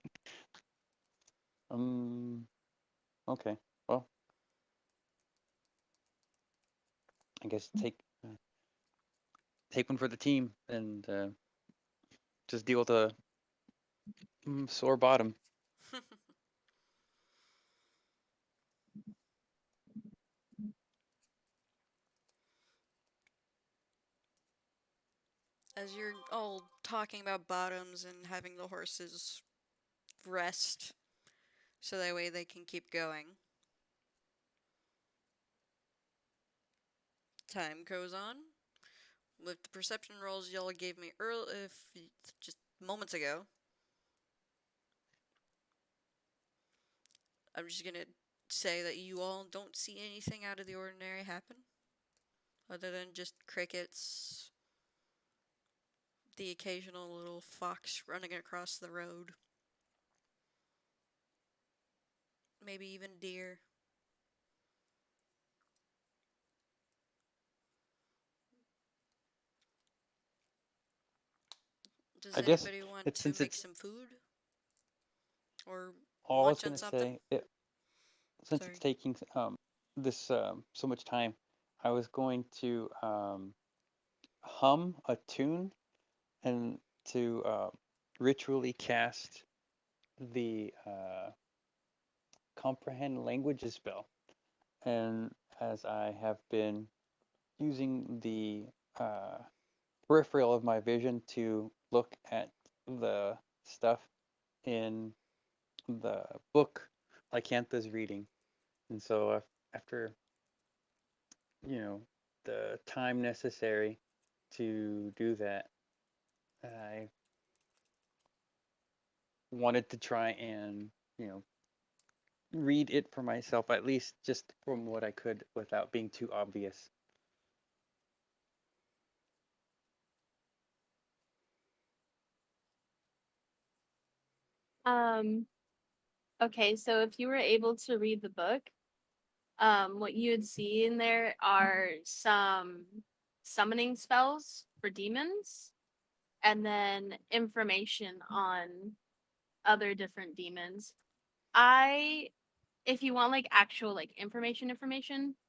Okay. Well, I guess take one for the team and just deal with a sore bottom. As you're all talking about bottoms and having the horses rest so that way they can keep going. Time goes on. With the perception rolls y'all gave me just moments ago, I'm just gonna say that you all don't see anything out of the ordinary happen, other than just crickets, the occasional little fox running across the road, maybe even deer. Does I guess anybody want it's to since make it's some food? Or all I was munch on gonna something? say. Since Sorry. it's taking this so much time, I was going to hum a tune and to ritually cast the comprehend languages spell. And as I have been using the uh, peripheral of my vision to look at the stuff in the book Lycantha's reading, and so after the time necessary to do that, I wanted to try and read it for myself, at least just from what I could without being too obvious. Um, okay, so if you were able to read the book, what you would see in there are some summoning spells for demons, and then information on other different demons. If you want like actual like information,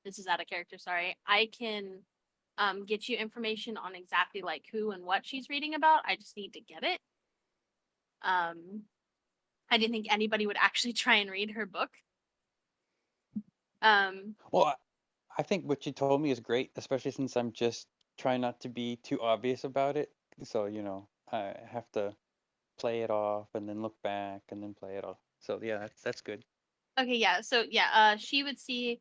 this is out of character, sorry. I can get you information on exactly like who and what she's reading about. I just need to get it. I didn't think anybody would actually try and read her book. Well, I think what you told me is great, especially since I'm just trying not to be too obvious about it. So, I have to play it off and then look back and then play it off. So, yeah, that's good. Okay, yeah. So yeah, she would see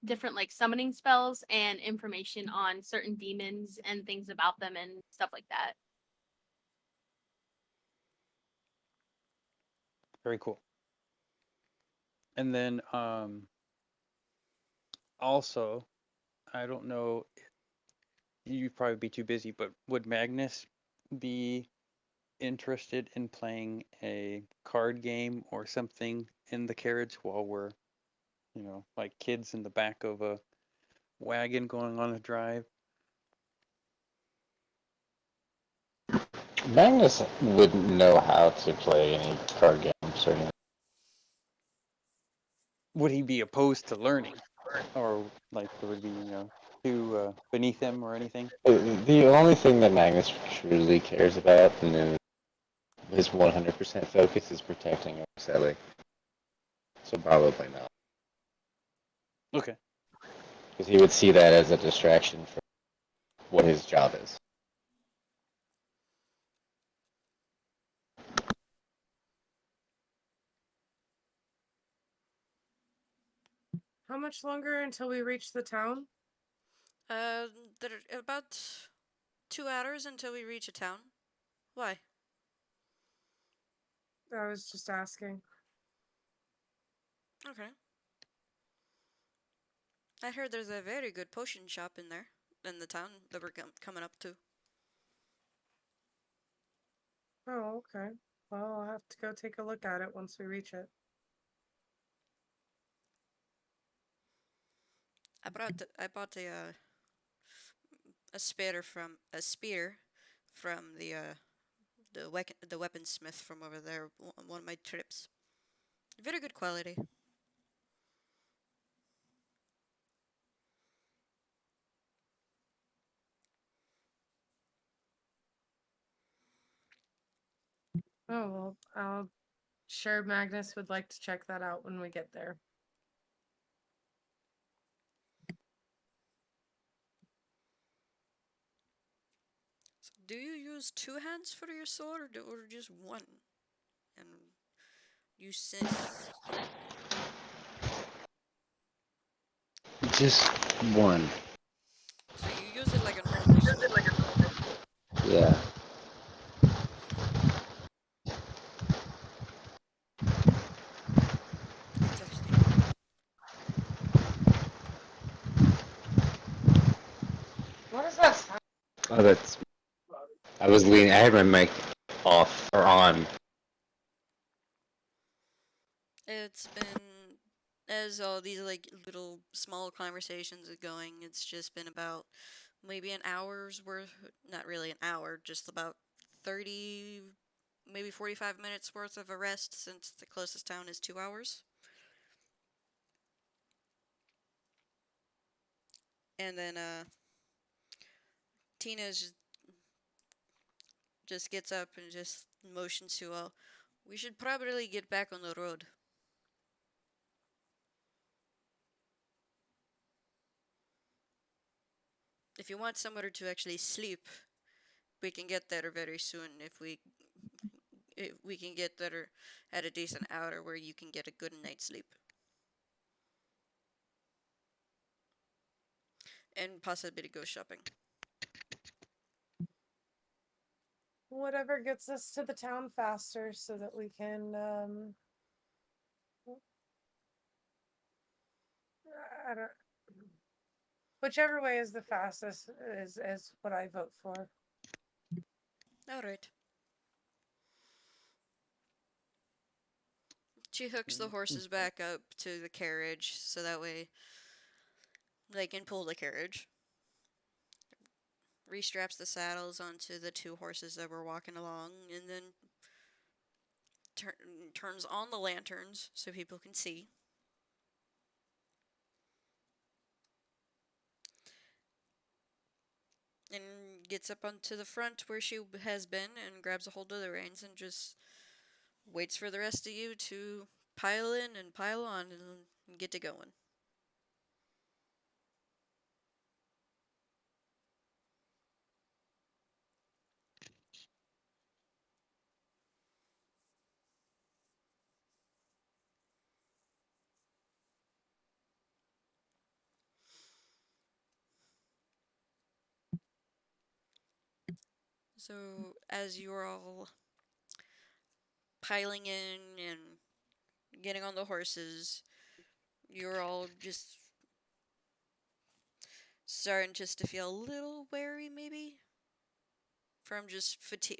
different like summoning spells and information on certain demons and things about them and stuff like that. Very cool. And then also, I don't know, you'd probably be too busy, but would Magnus be interested in playing a card game or something in the carriage while we're, like kids in the back of a wagon going on a drive? Magnus wouldn't know how to play any card games or anything. Would he be opposed to learning? Or like it would be, too beneath him or anything? The only thing that Magnus truly cares about and his 100% focus is protecting Araceli. So probably not. Okay. Because he would see that as a distraction from what his job is. How much longer until we reach the town? Uh, about 2 hours until we reach a town. Why? I was just asking. Okay. I heard there's a very good potion shop in there, in the town that we're coming up to. Oh, okay. Well, I'll have to go take a look at it once we reach it. I bought a spear from the weaponsmith from over there on one of my trips. Very good quality. Oh, well, I'll sure Magnus would like to check that out when we get there. So do you use two hands for your sword or just one? and you sense. Just one. So you use it like a normal sword. Yeah. Interesting. What is that sound? Oh, that's. I was leaning. I had my mic off or on. It's been, as all these like little small conversations are going, it's just been about maybe an hour's worth, not really an hour, just about 30, maybe 45 minutes worth of a rest since the closest town is 2 hours. And then Tina just gets up and just motions to we should probably get back on the road. If you want somewhere to actually sleep, we can get there very soon if we can get there at a decent hour where you can get a good night's sleep. And possibly go shopping. Whatever gets us to the town faster so that we can I don't whichever way is the fastest is what I vote for. Alright. She hooks the horses back up to the carriage so that way they can pull the carriage. Restraps the saddles onto the two horses that were walking along and then turns on the lanterns so people can see. And gets up onto the front where she has been and grabs a hold of the reins and just waits for the rest of you to pile in and pile on and get to going. So as you're all piling in and getting on the horses, you're all just starting just to feel a little wary, maybe, from just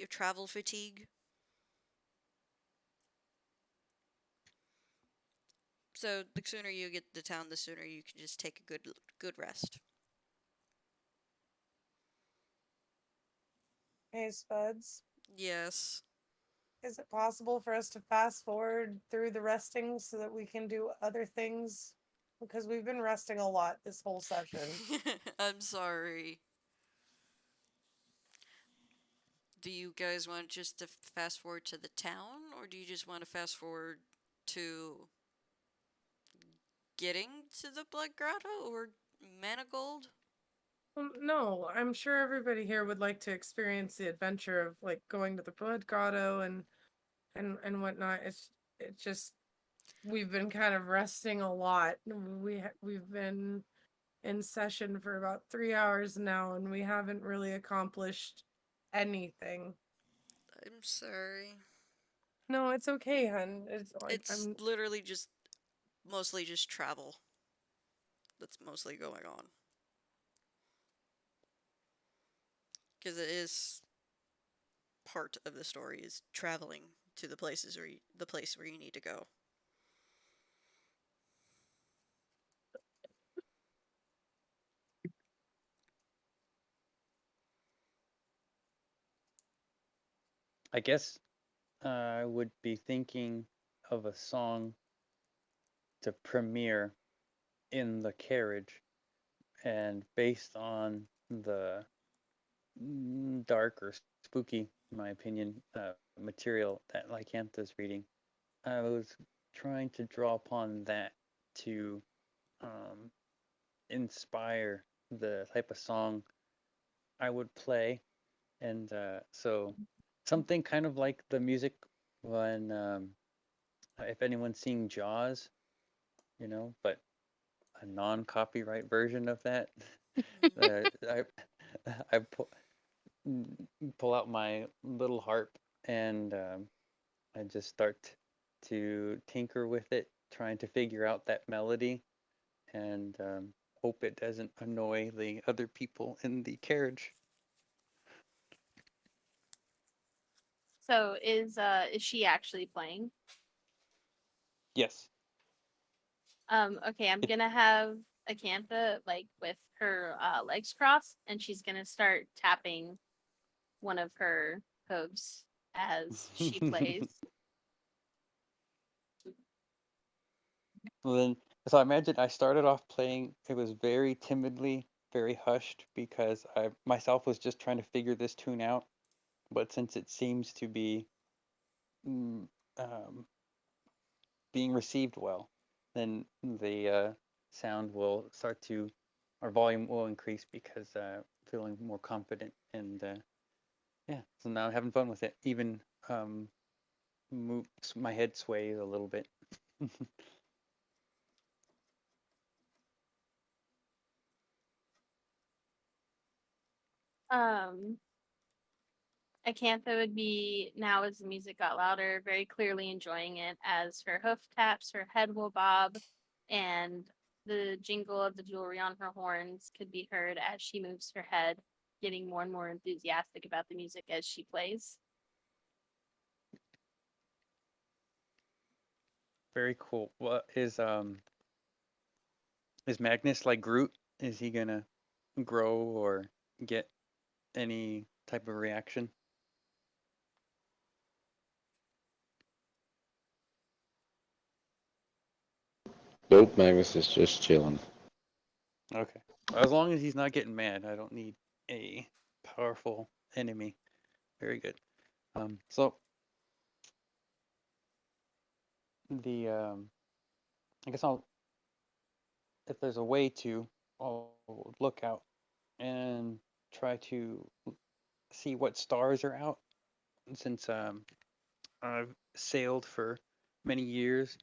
travel fatigue. So the sooner you get to town, the sooner you can just take a good rest. Hey Spuds, Yes. is it possible for us to fast forward through the resting so that we can do other things? Because we've been resting a lot this whole session. I'm sorry. Do you guys want just to fast forward to the town, or do you just want to fast forward to getting to the Blood Grotto or Manigold? No, I'm sure everybody here would like to experience the adventure of like going to the Blood Grotto and whatnot. It's just we've been kind of resting a lot. We've been in session for about 3 hours now, and we haven't really accomplished anything. I'm sorry. No, it's okay, hun. It's like It's literally just mostly just travel that's mostly going on. Because it is part of the story is traveling to the places where the place where you need to go. I guess I would be thinking of a song to premiere in the carriage, and based on the dark or spooky, in my opinion, material that Lycantha's reading, I was trying to draw upon that to inspire the type of song I would play, and so something kind of like the music when if anyone's seeing Jaws, but a non-copyright version of that, I I pull out my little harp and I just start to tinker with it, trying to figure out that melody and hope it doesn't annoy the other people in the carriage. So is she actually playing? Yes. Okay, I'm It, gonna have Acantha like with her legs crossed, and she's gonna start tapping one of her hooves as she plays. Well, then, so I imagine I started off playing, it was very timidly, very hushed because I myself was just trying to figure this tune out. But since it seems to be mm, um, being received well, then the sound will start to, our volume will increase because feeling more confident and yeah. So now I'm having fun with it. Even moves my head sways a little bit. Um, Acantha would be now as the music got louder, very clearly enjoying it as her hoof taps, her head will bob, and the jingle of the jewelry on her horns could be heard as she moves her head, getting more and more enthusiastic about the music as she plays. Very cool. What is Magnus like Groot? Is he gonna grow or get any type of reaction? Nope, Magnus is just chilling. Okay. As long as he's not getting mad, I don't need a powerful enemy. Very good. So the I guess I'll, if there's a way to, I'll look out and try to see what stars are out since I've sailed for many years.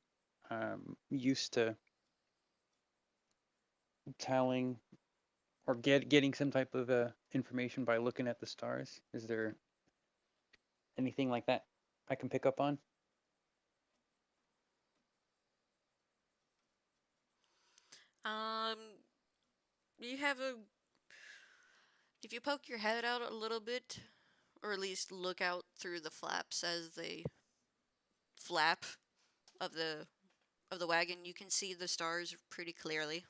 Used to telling or getting some type of information by looking at the stars. Is there anything like that I can pick up on? Um, you have a. If you poke your head out a little bit, or at least look out through the flaps as they flap of the wagon, you can see the stars pretty clearly.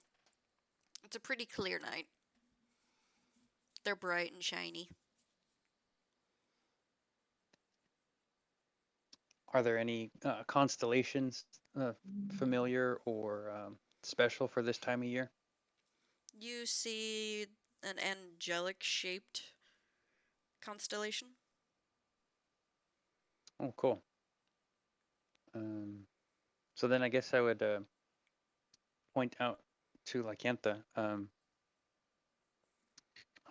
It's a pretty clear night. They're bright and shiny. Are there any constellations familiar or special for this time of year? You see an angelic shaped constellation. Oh, cool. So then I guess I would point out to Lycantha. Hold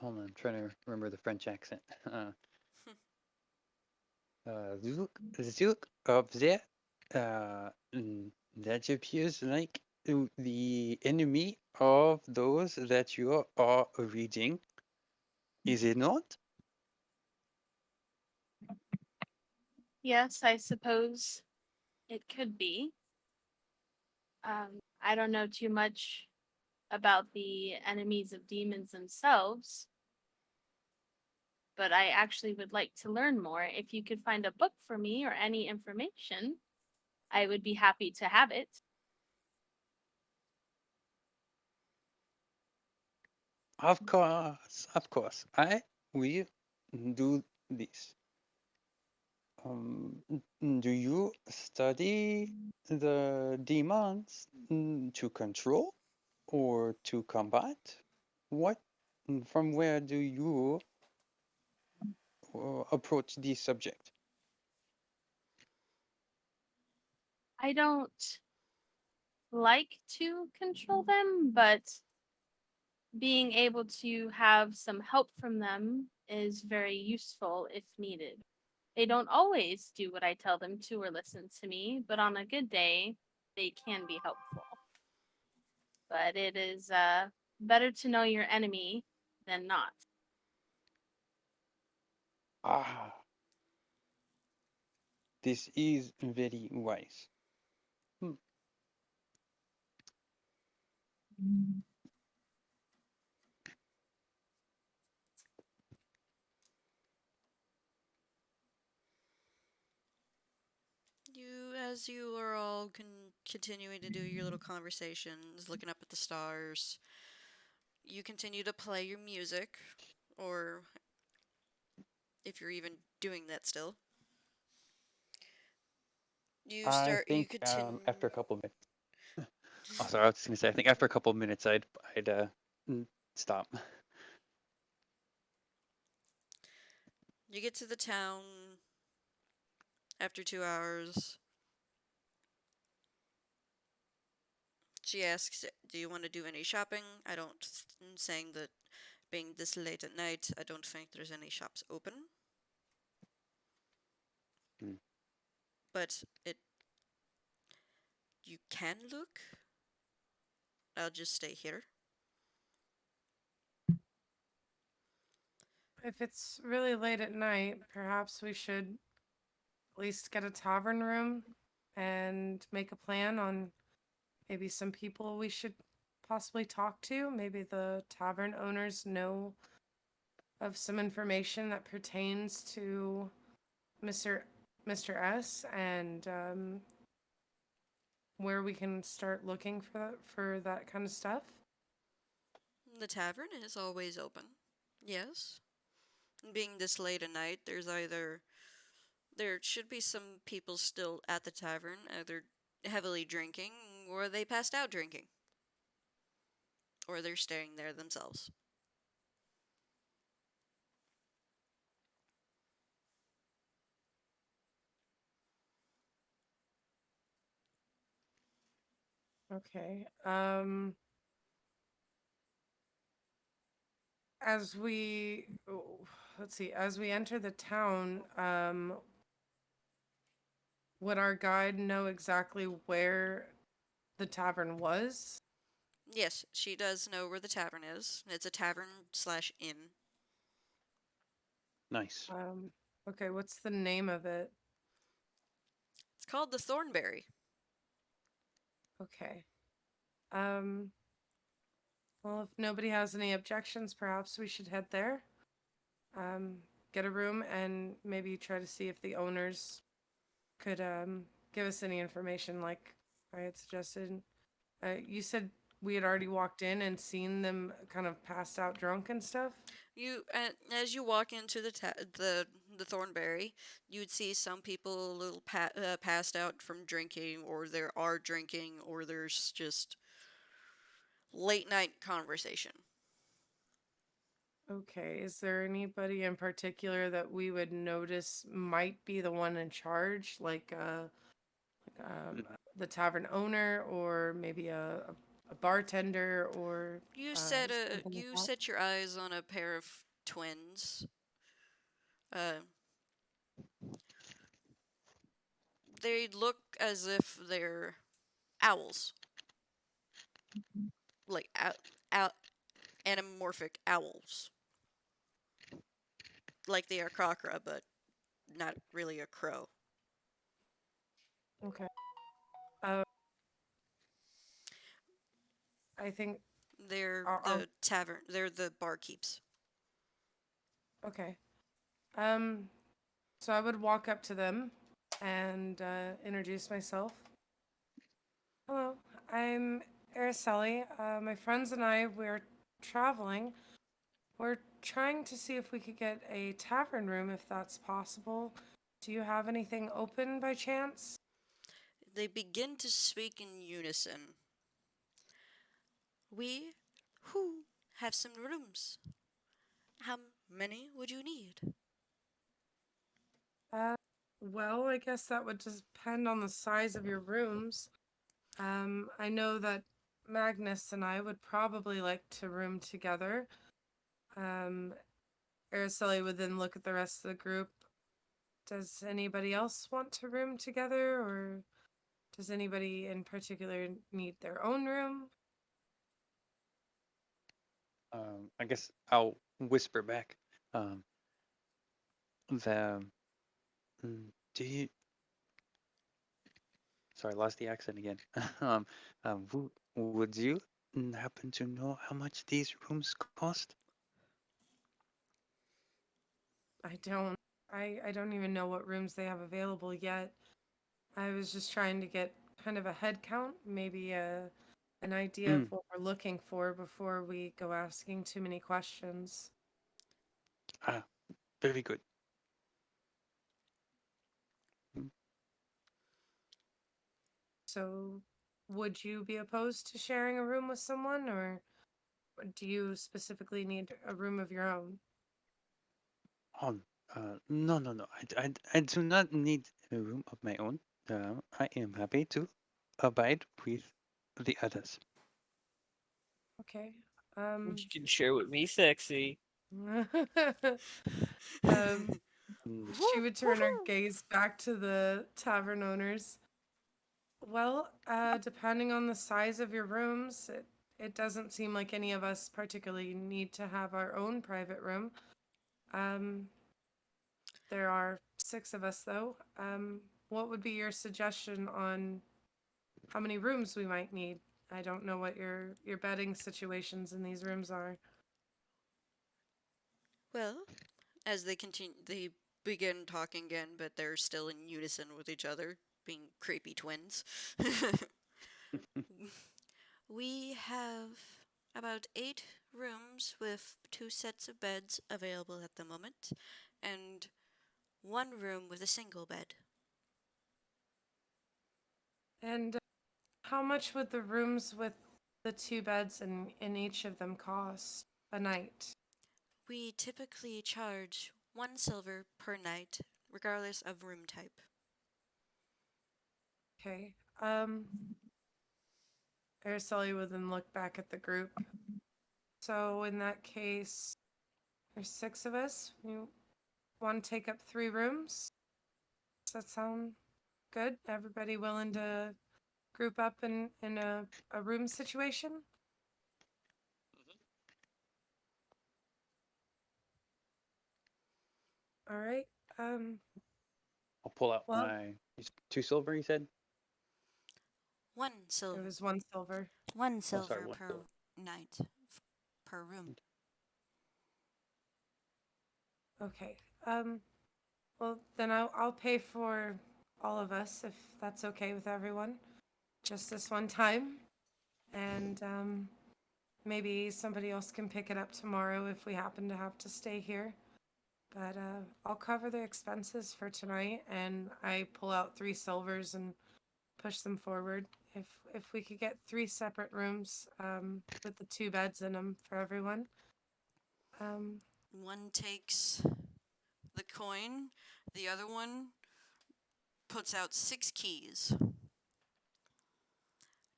on, I'm trying to remember the French accent. Look up there. That appears like the enemy of those that you are reading. Is it not? Yes, I suppose it could be. I don't know too much about the enemies of demons themselves, but I actually would like to learn more. If you could find a book for me or any information, I would be happy to have it. Of course, of course. I will do this. Do you study the demons to control or to combat? What, from where do you approach this subject? I don't like to control them, but being able to have some help from them is very useful if needed. They don't always do what I tell them to or listen to me, but on a good day, they can be helpful. But it is better to know your enemy than not. Ah, this is very wise. Hmm. As you are all continuing to do your little conversations, looking up at the stars, you continue to play your music, or if you're even doing that still. I You think continue. after a couple minutes. Oh, sorry, I was just gonna say. I think after a couple minutes, I'd stop. You get to the town after 2 hours. She asks, "Do you want to do any shopping?" I don't. Saying that being this late at night, I don't think there's any shops open. Hmm. But you can look. I'll just stay here. If it's really late at night, perhaps we should at least get a tavern room and make a plan on maybe some people we should possibly talk to. Maybe the tavern owners know of some information that pertains to Mr. S and where we can start looking for that kind of stuff. The tavern is always open. Yes. Being this late at night, there should be some people still at the tavern, either heavily drinking or they passed out drinking. Or they're staying there themselves. Okay. As we let's see, as we enter the town, would our guide know exactly where the tavern was? Yes, she does know where the tavern is. It's a tavern/inn. Nice. Okay, what's the name of it? It's called the Thornberry. Okay. Um, well, if nobody has any objections, perhaps we should head there. Get a room and maybe try to see if the owners could give us any information like I had suggested. You said we had already walked in and seen them kind of passed out drunk and stuff. As you walk into the Thornberry, you'd see some people a little passed out from drinking, or there are drinking, or there's just late night conversation. Okay, is there anybody in particular that we would notice might be the one in charge, like the tavern owner, or maybe a bartender, or something like You that? set your eyes on a pair of twins. Uh, they look as if they're owls, like anamorphic owls, like they are Krakra, but not really a crow. Okay. Uh, I think They're I'll the tavern. They're the barkeeps. okay. Um, so I would walk up to them and introduce myself. Hello, I'm Araceli. My friends and I, we're traveling. We're trying to see if we could get a tavern room if that's possible. Do you have anything open by chance? They begin to speak in unison. We, who, have some rooms. How many would you need? Uh, well, I guess that would depend on the size of your rooms. I know that Magnus and I would probably like to room together. Um, Araceli would then look at the rest of the group does anybody else want to room together, or does anybody in particular need their own room? I guess I'll whisper back. Um, the do you? Sorry, I lost the accent again. Would you happen to know how much these rooms cost? I don't. I don't even know what rooms they have available yet. I was just trying to get kind of a head count, maybe an idea of Mm. what we're looking for before we go asking too many questions. Ah, very good. Mm, So, would you be opposed to sharing a room with someone, or do you specifically need a room of your own? Oh, no, no, no. I do not need a room of my own. I am happy to abide with the others. Okay. You can share with me, sexy. um, she Woo, would turn her woohoo. gaze back to the tavern owners. Well, depending on the size of your rooms, it doesn't seem like any of us particularly need to have our own private room. Um, there are 6 of us, though. What would be your suggestion on how many rooms we might need? I don't know what your bedding situations in these rooms are. Well, as they continue, they begin talking again, but they're still in unison with each other, being creepy twins. We have about 8 rooms with 2 sets of beds available at the moment, and 1 room with a single bed. And how much would the rooms with the 2 beds in each of them cost a night? We typically charge 1 silver per night, regardless of room type. Okay. Araceli would then look back at the group. So in that case, there's 6 of us. We want to take up 3 rooms. Does that sound good? Everybody willing to group up in a room situation? All right. I'll pull out Well, my 2 silver. You said? 1 silver. it was 1 silver. One Oh, sorry, silver one per silver. night, per room. Okay. Well, then I'll pay for all of us if that's okay with everyone. Just this one time. And maybe somebody else can pick it up tomorrow if we happen to have to stay here. But I'll cover the expenses for tonight, and I pull out 3 silvers and push them forward. If we could get 3 separate rooms with the 2 beds in them for everyone. One takes the coin, the other one puts out 6 keys.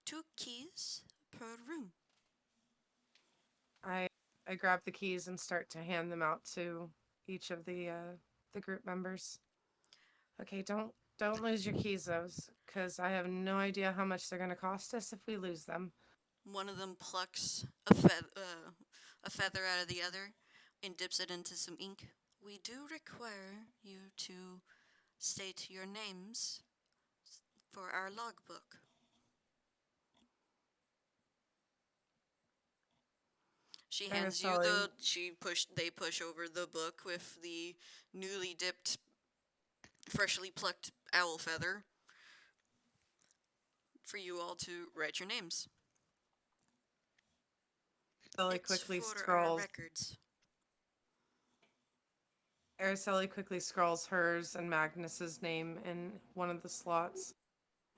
2 keys per room. I grab the keys and start to hand them out to each of the group members. Okay, don't lose your keys, those, because I have no idea how much they're gonna cost us if we lose them. One of them plucks a feather out of the other and dips it into some ink. We do require you to state your names for our logbook. She hands you Araceli, they push over the book with the newly dipped, freshly plucked owl feather for you all to write your names. Araceli It's quickly for our scrolls. records. Araceli quickly scrawls hers and Magnus's name in one of the slots,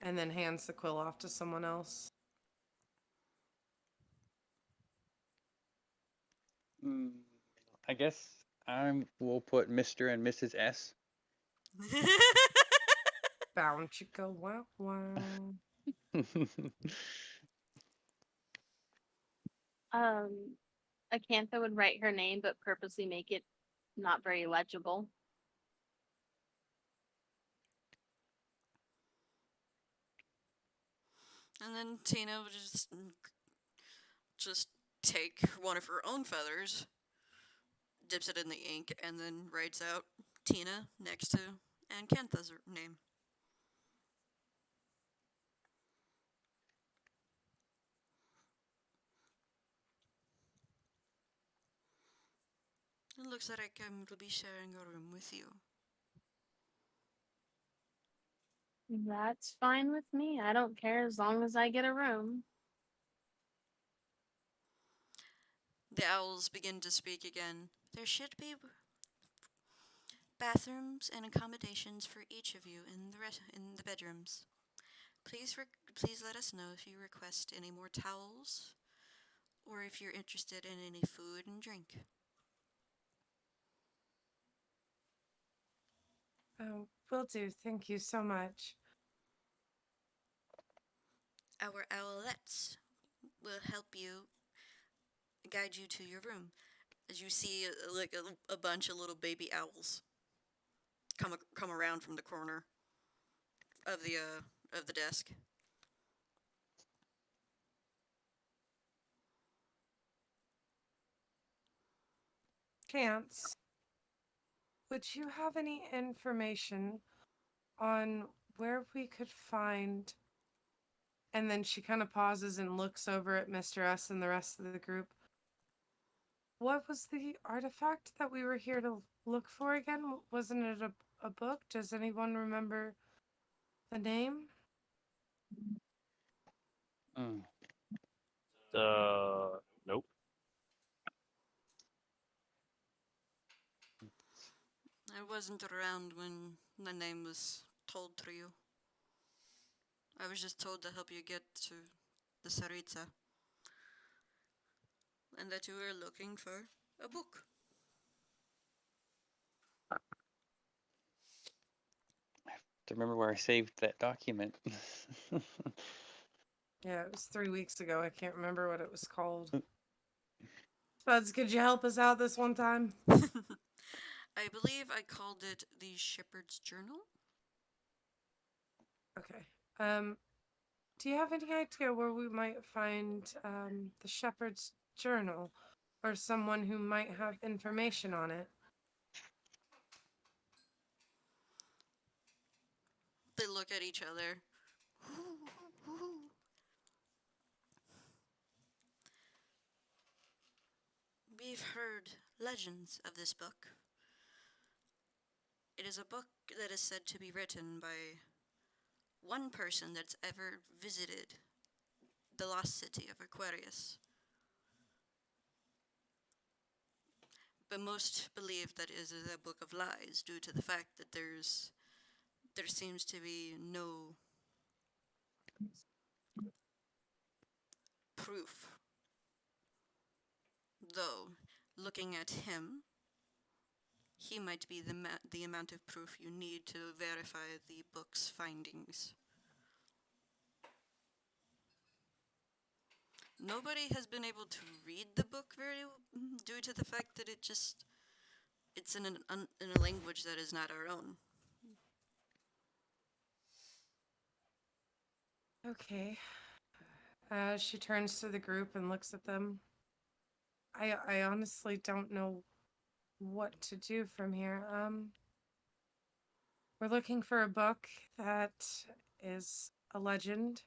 and then hands the quill off to someone else. Mm, I guess we'll put Mr. and Mrs. S. Bound chicka wow wow. Acantha would write her name, but purposely make it not very legible. And then Tina would just take one of her own feathers, dips it in the ink, and then writes out Tina next to Ancantha's name. It looks like I will be sharing a room with you. That's fine with me. I don't care as long as I get a room. The owls begin to speak again. There should be bathrooms and accommodations for each of you in the bedrooms. Please let us know if you request any more towels or if you're interested in any food and drink. Oh, will do. Thank you so much. Our owlettes will help you, guide you to your room. As you see, like a bunch of little baby owls come around from the corner of the desk. Chance, would you have any information on where we could find? And then she kind of pauses and looks over at Mr. S and the rest of the group. What was the artifact that we were here to look for again? Wasn't it a book? Does anyone remember the name? Mm. Nope. I wasn't around when the name was told to you. I was just told to help you get to the Saritsa. And that you were looking for a book. To remember where I saved that document. Yeah, it was 3 weeks ago. I can't remember what it was called. Spuds, could you help us out this one time? I believe I called it the Shepherd's Journal. Okay. Do you have any idea where we might find the Shepherd's Journal or someone who might have information on it? They look at each other. We've heard legends of this book. It is a book that is said to be written by one person that's ever visited the lost city of Aquarius. But most believe that it is a book of lies due to the fact that there seems to be no proof. Though, looking at him, he might be the amount of proof you need to verify the book's findings. Nobody has been able to read the book due to the fact that it's in a language that is not our own. Okay. She turns to the group and looks at them. I honestly don't know what to do from here. We're looking for a book that is a legend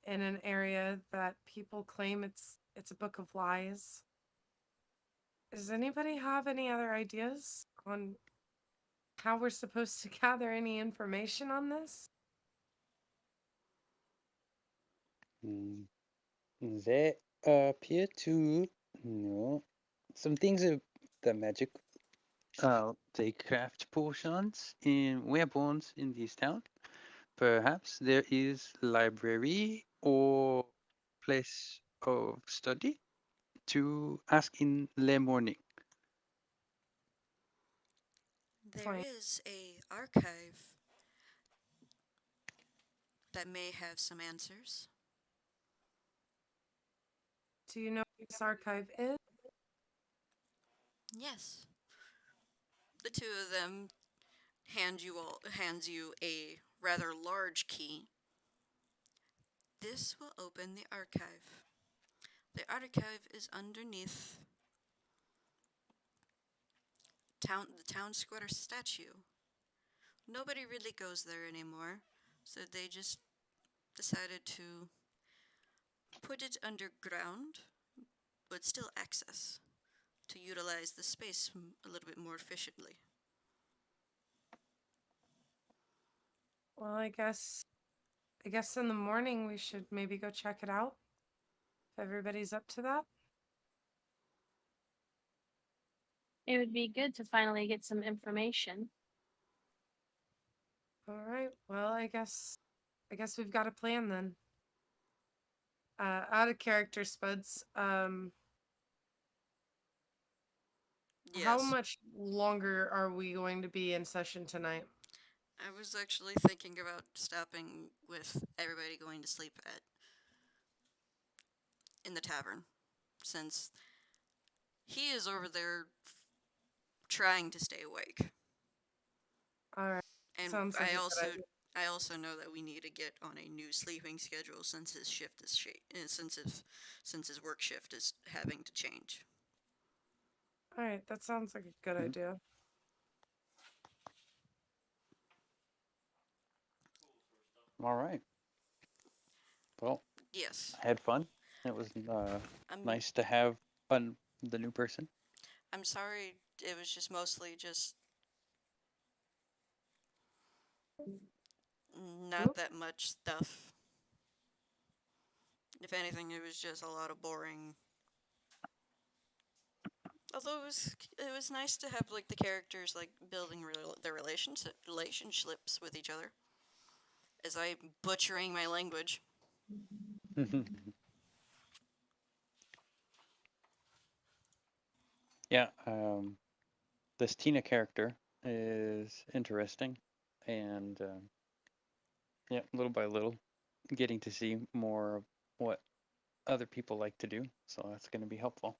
in an area that people claim it's a book of lies. Does anybody have any other ideas on how we're supposed to gather any information on this? They appear to know some things of the magic. They craft potions in weapons in this town. Perhaps there is library or place of study to ask in the morning. There Fine. is a archive that may have some answers. Do you know what this archive is? Yes. The two of them hands you a rather large key this will open the archive. The archive is underneath the town square statue. Nobody really goes there anymore, so they just decided to put it underground, but still access to utilize the space a little bit more efficiently. Well, I guess in the morning we should maybe go check it out. If everybody's up to that. It would be good to finally get some information. All right. Well, I guess we've got a plan then. Out of character, Spuds. Yes. How much longer are we going to be in session tonight? I was actually thinking about stopping with everybody going to sleep in the tavern, since he is over there trying to stay awake. All right. And Sounds like a good idea. I also know that we need to get on a new sleeping schedule since his shift is since his work shift is having to change. All right. That sounds like a good Mhm. idea. All right. Well, Yes. I had fun. It was I'm nice to have the new person. I'm sorry. It was just mostly just not Nope. that much stuff. If anything, it was just a lot of boring. Although it was nice to have like the characters like building their relationships with each other. As I'm butchering my language. Yeah, this Tina character is interesting, and yeah, little by little, getting to see more of what other people like to do, so that's going to be helpful.